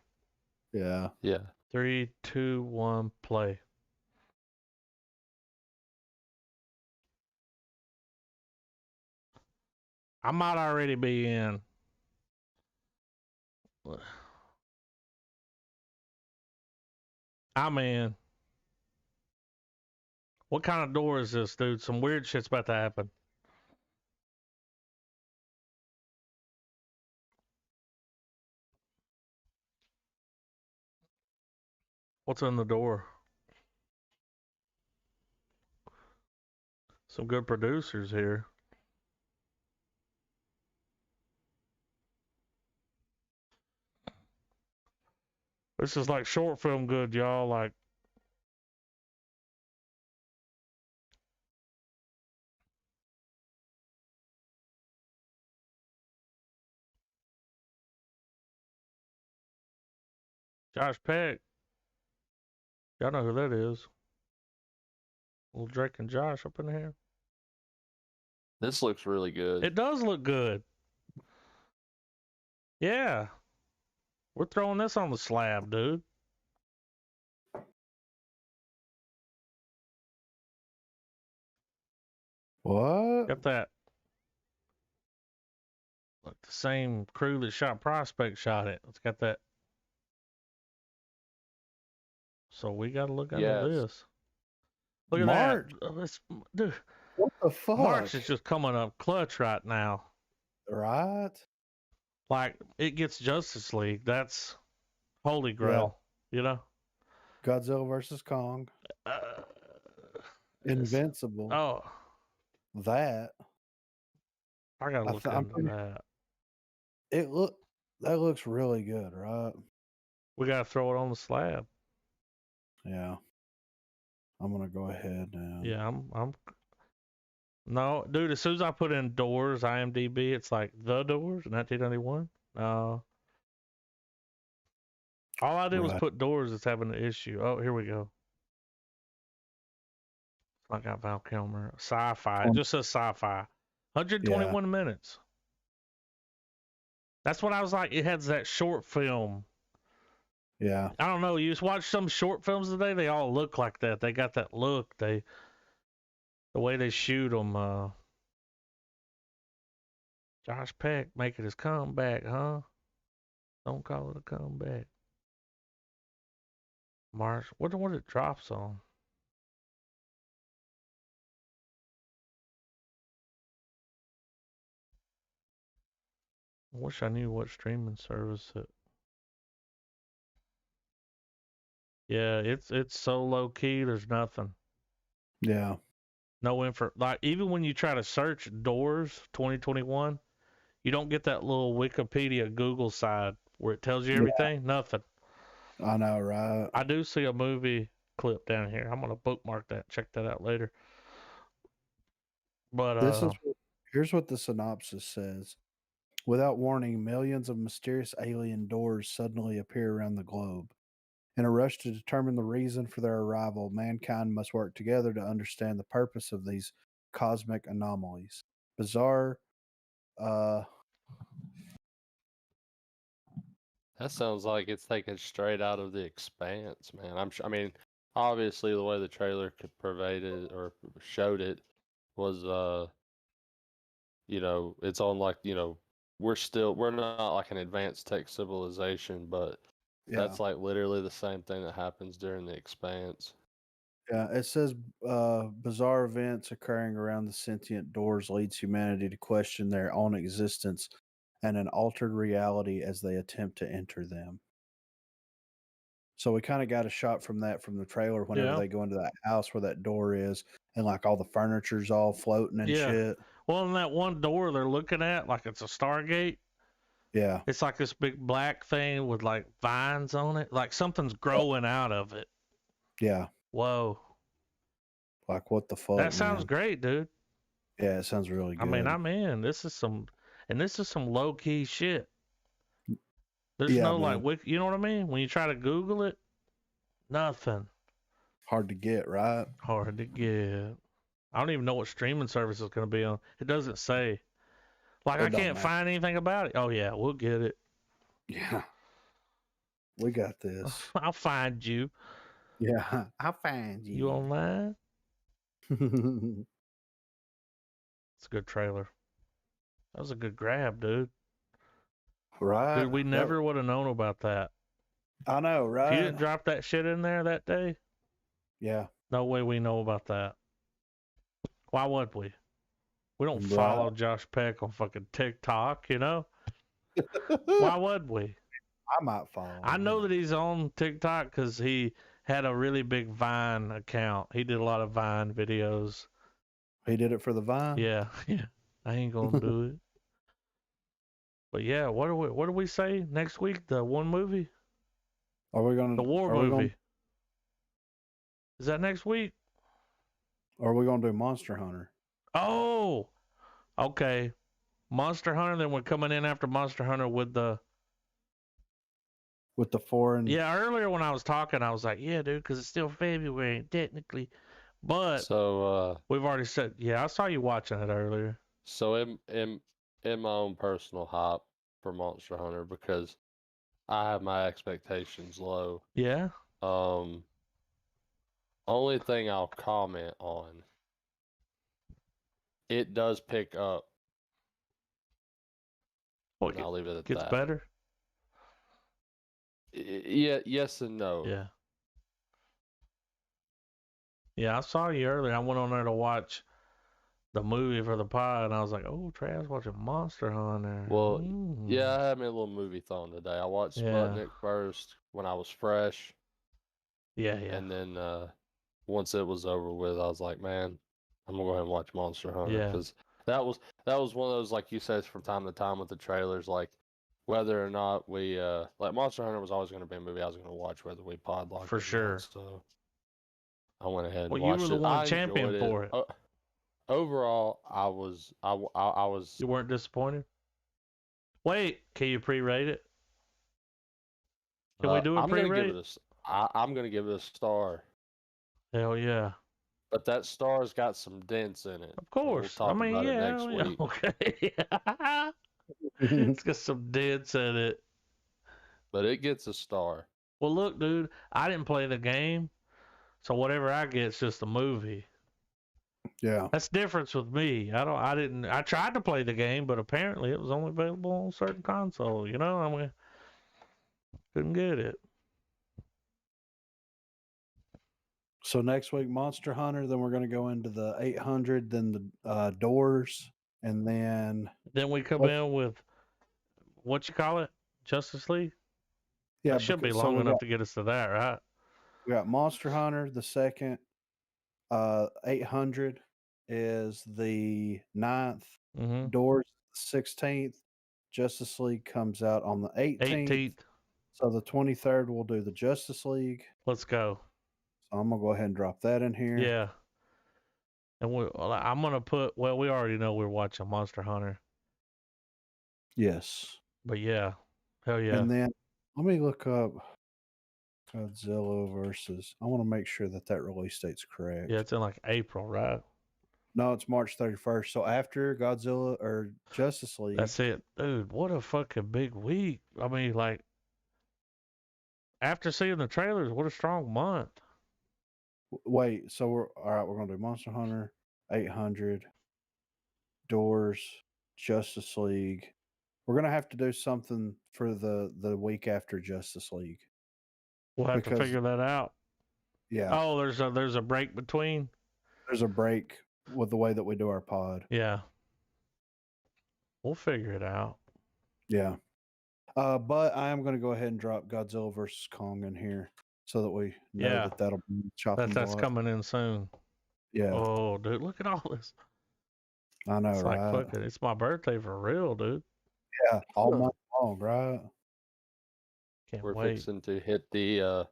Yeah. Yeah. 3, 2, 1, play. I might already be in. I'm in. What kind of door is this, dude? Some weird shit's about to happen. What's in the door? Some good producers here. This is like short film good, y'all. Like, Josh Peck. Y'all know who that is. Little Drake and Josh up in here. This looks really good. It does look good. Yeah. We're throwing this on the slab, dude. What? Got that. Like the same crew that shot Prospect shot it. It's got that. So we got to look into Yes. this. Look at March. that. Let's, dude, What the fuck? March is just coming up clutch right now. Right? Like, it gets Justice League. That's holy grail, you know? Godzilla versus Kong. Invincible. Oh, That. I got to look I'm into pretty- that. That looks really good, right? We got to throw it on the slab. Yeah. I'm gonna go ahead now. Yeah, I'm. No, dude, as soon as I put in Doors, IMDb, it's like The Doors, 1991. No. All I did was Right. put Doors as having an issue. Oh, here we go. I got Val Kilmer. Sci-fi. It just says sci-fi. 121 minutes. That's what I was like. It has that short film. Yeah. I don't know. You just watch some short films today. They all look like that. They got that look. The way they shoot them. Josh Peck making his comeback, huh? Don't call it a comeback. March. What it drops on? I wish I knew what streaming service it. Yeah, it's so low key. There's nothing. Yeah. No info. Like even when you try to search Doors 2021, you don't get that little Wikipedia Google side where it tells you everything. Nothing. I know, right? I do see a movie clip down here. I'm gonna bookmark that. Check that out later. But Here's what the synopsis says. Without warning, millions of mysterious alien doors suddenly appear around the globe. In a rush to determine the reason for their arrival, mankind must work together to understand the purpose of these cosmic anomalies. Bizarre. That sounds like it's taken straight out of The Expanse, man. I mean, obviously the way the trailer could pervade it or showed it was, it's on like, we're not like an advanced tech civilization, but that's like literally the same thing that happens during The Expanse. Yeah, it says bizarre events occurring around the sentient doors leads humanity to question their own existence and an altered reality as they attempt to enter them. So we kind of got a shot from the trailer whenever Yeah. they go into that house where that door is, and like all the furniture's all floating and Yeah. shit. Well, in that one door they're looking at, like it's a Stargate. Yeah, It's like this big black thing with like vines on it, like something's growing out of it. yeah. Whoa, Like what the fuck, that sounds man? great, dude. Yeah, it sounds really I good. mean, I'm in. This is some low key shit. There's Yeah, no man. like, you know what I mean? When you try to Google it, nothing. Hard to get, right? Hard to get. I don't even know what streaming service it's going to be on. It doesn't say. Like, It I don't can't matter. find anything about it. Oh, yeah, we'll get it. Yeah, we got this. I'll find you. Yeah, I'll find You online? It's a good trailer. That was a good grab, dude. Right? Dude, we never would have known about that. I know, If right? you didn't drop that shit in there that day, Yeah. no way we know about that. Why would we? We don't Right. follow Josh Peck on fucking TikTok, you know? Why would we? I might follow. I know that he's on TikTok because he had a really big Vine account. He did a lot of Vine videos. He did it for the Vine. Yeah, yeah. I ain't gonna do it. But yeah, what do we say next week? The one movie, Are we gonna the war are we movie. Is that next week? Are we gonna do Monster Hunter? Oh, okay. Monster Hunter. Then we're coming in after Monster Hunter with the. With the foreign. Yeah, earlier when I was talking, I was like, yeah, dude, because it's still February technically, but So we've already said. Yeah, I saw you watching it earlier. so in my own personal hype for Monster Hunter, because I have my expectations low. Yeah. Only thing I'll comment on, it does pick up. Well, And I'll leave it at gets that. better. Yeah, yes and no. Yeah. Yeah, I saw you earlier. I went on there to watch the movie for the pod, and I was like, "Oh, Trav's watching Monster Hunter." Well, yeah, I had me a little movie thon today. I watched Yeah. Sputnik first when I was fresh, Yeah, yeah, and then once it was over with, I was like, man, I'm gonna go ahead and watch Monster Hunter, Yeah. because that was one of those, like you said, from time to time with the trailers, like whether or not we like Monster Hunter was always going to be a movie I was going to watch whether we podlocked For it or sure. not, so I went ahead and Well, watched you were the it. one I champion enjoyed for it. Overall, I was You weren't disappointed. Wait, can you pre-rate it? Can we do a I'm gonna pre-rate? give it I'm gonna give it a star, Hell yeah. but that star's got some dents in it. Of course. We'll talk I mean, about yeah. it next Yeah, week. okay. It's got some dents in it. But it gets a star. Well, look, dude, I didn't play the game, so whatever I get is just a movie. Yeah. That's the difference with me. I tried to play the game, but apparently it was only available on certain consoles, you know? I mean, couldn't get it. So next week, Monster Hunter. Then we're gonna go into the 800. Then the Doors, and then Then we come What- in with, what you call it? Justice League? yeah, That should be long enough to get us to that, right? We got Monster Hunter the second. 800 is the 9th. Mm-hmm. Doors 16th. Justice League comes out on the 18th. 18th. So the 23rd we'll do the Justice League. Let's go. So I'm gonna go ahead and drop that in here. Yeah. And I'm going to put, well, we already know we're watching Monster Hunter. Yes. But yeah. Hell yeah. And then let me look up Godzilla versus. I want to make sure that release date's correct. Yeah, it's in like April, right? No, it's March 31st. So after Godzilla or Justice League. That's it. Dude, what a fucking big week. I mean, like, after seeing the trailers, what a strong month. Wait, so we're all right. We're gonna do Monster Hunter, 800, Doors, Justice League. We're gonna have to do something for the week after Justice League. We'll have to Because- figure that out. Yeah, Oh, there's a break between. there's a break with the way that we do our pod. Yeah. We'll figure it out. Yeah, but I am gonna go ahead and drop Godzilla versus Kong in here. so that we know Yeah. that that'll be chopping That's block. coming in soon. Yeah, Oh, dude, look at all this. I know, It's like right? fucking. It's my birthday for real, dude. Yeah, all month long, right? Can't We're wait. fixing to hit the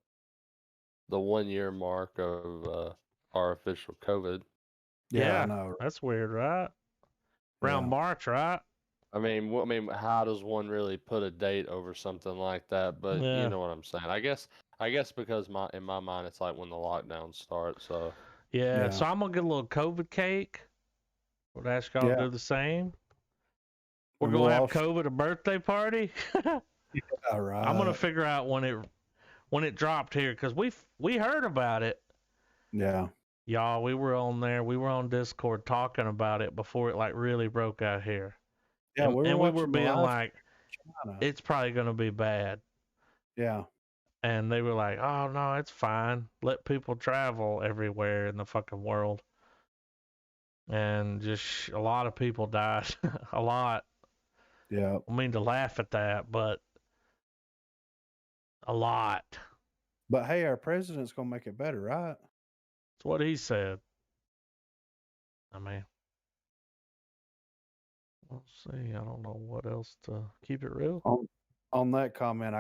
1 year mark of our official COVID. Yeah, I know. That's weird, right? Around Yeah. March, right? I mean, how does one really put a date over something like that? But Yeah. you know what I'm saying. I guess because in my mind it's like when the lockdown starts. So Yeah. Yeah. So I'm gonna get a little COVID cake. Would ask y'all to Yeah. do the same. We're And gonna we'll have all COVID a birthday party. Yeah, right. I'm gonna figure out when it dropped here because we heard about it. Yeah. Y'all, we were on there. We were on Discord talking about it before it like really broke out here. Yeah, and we were we were watching the being live like, China. it's probably gonna be bad. Yeah. And they were like, oh no, it's fine. Let people travel everywhere in the fucking world. And just a lot of people died. A lot. Yeah. I mean to laugh at that, but a lot. But hey, our president's gonna make it better, right? That's what he said. I mean, let's see. I don't know what else to keep it real. On that comment, I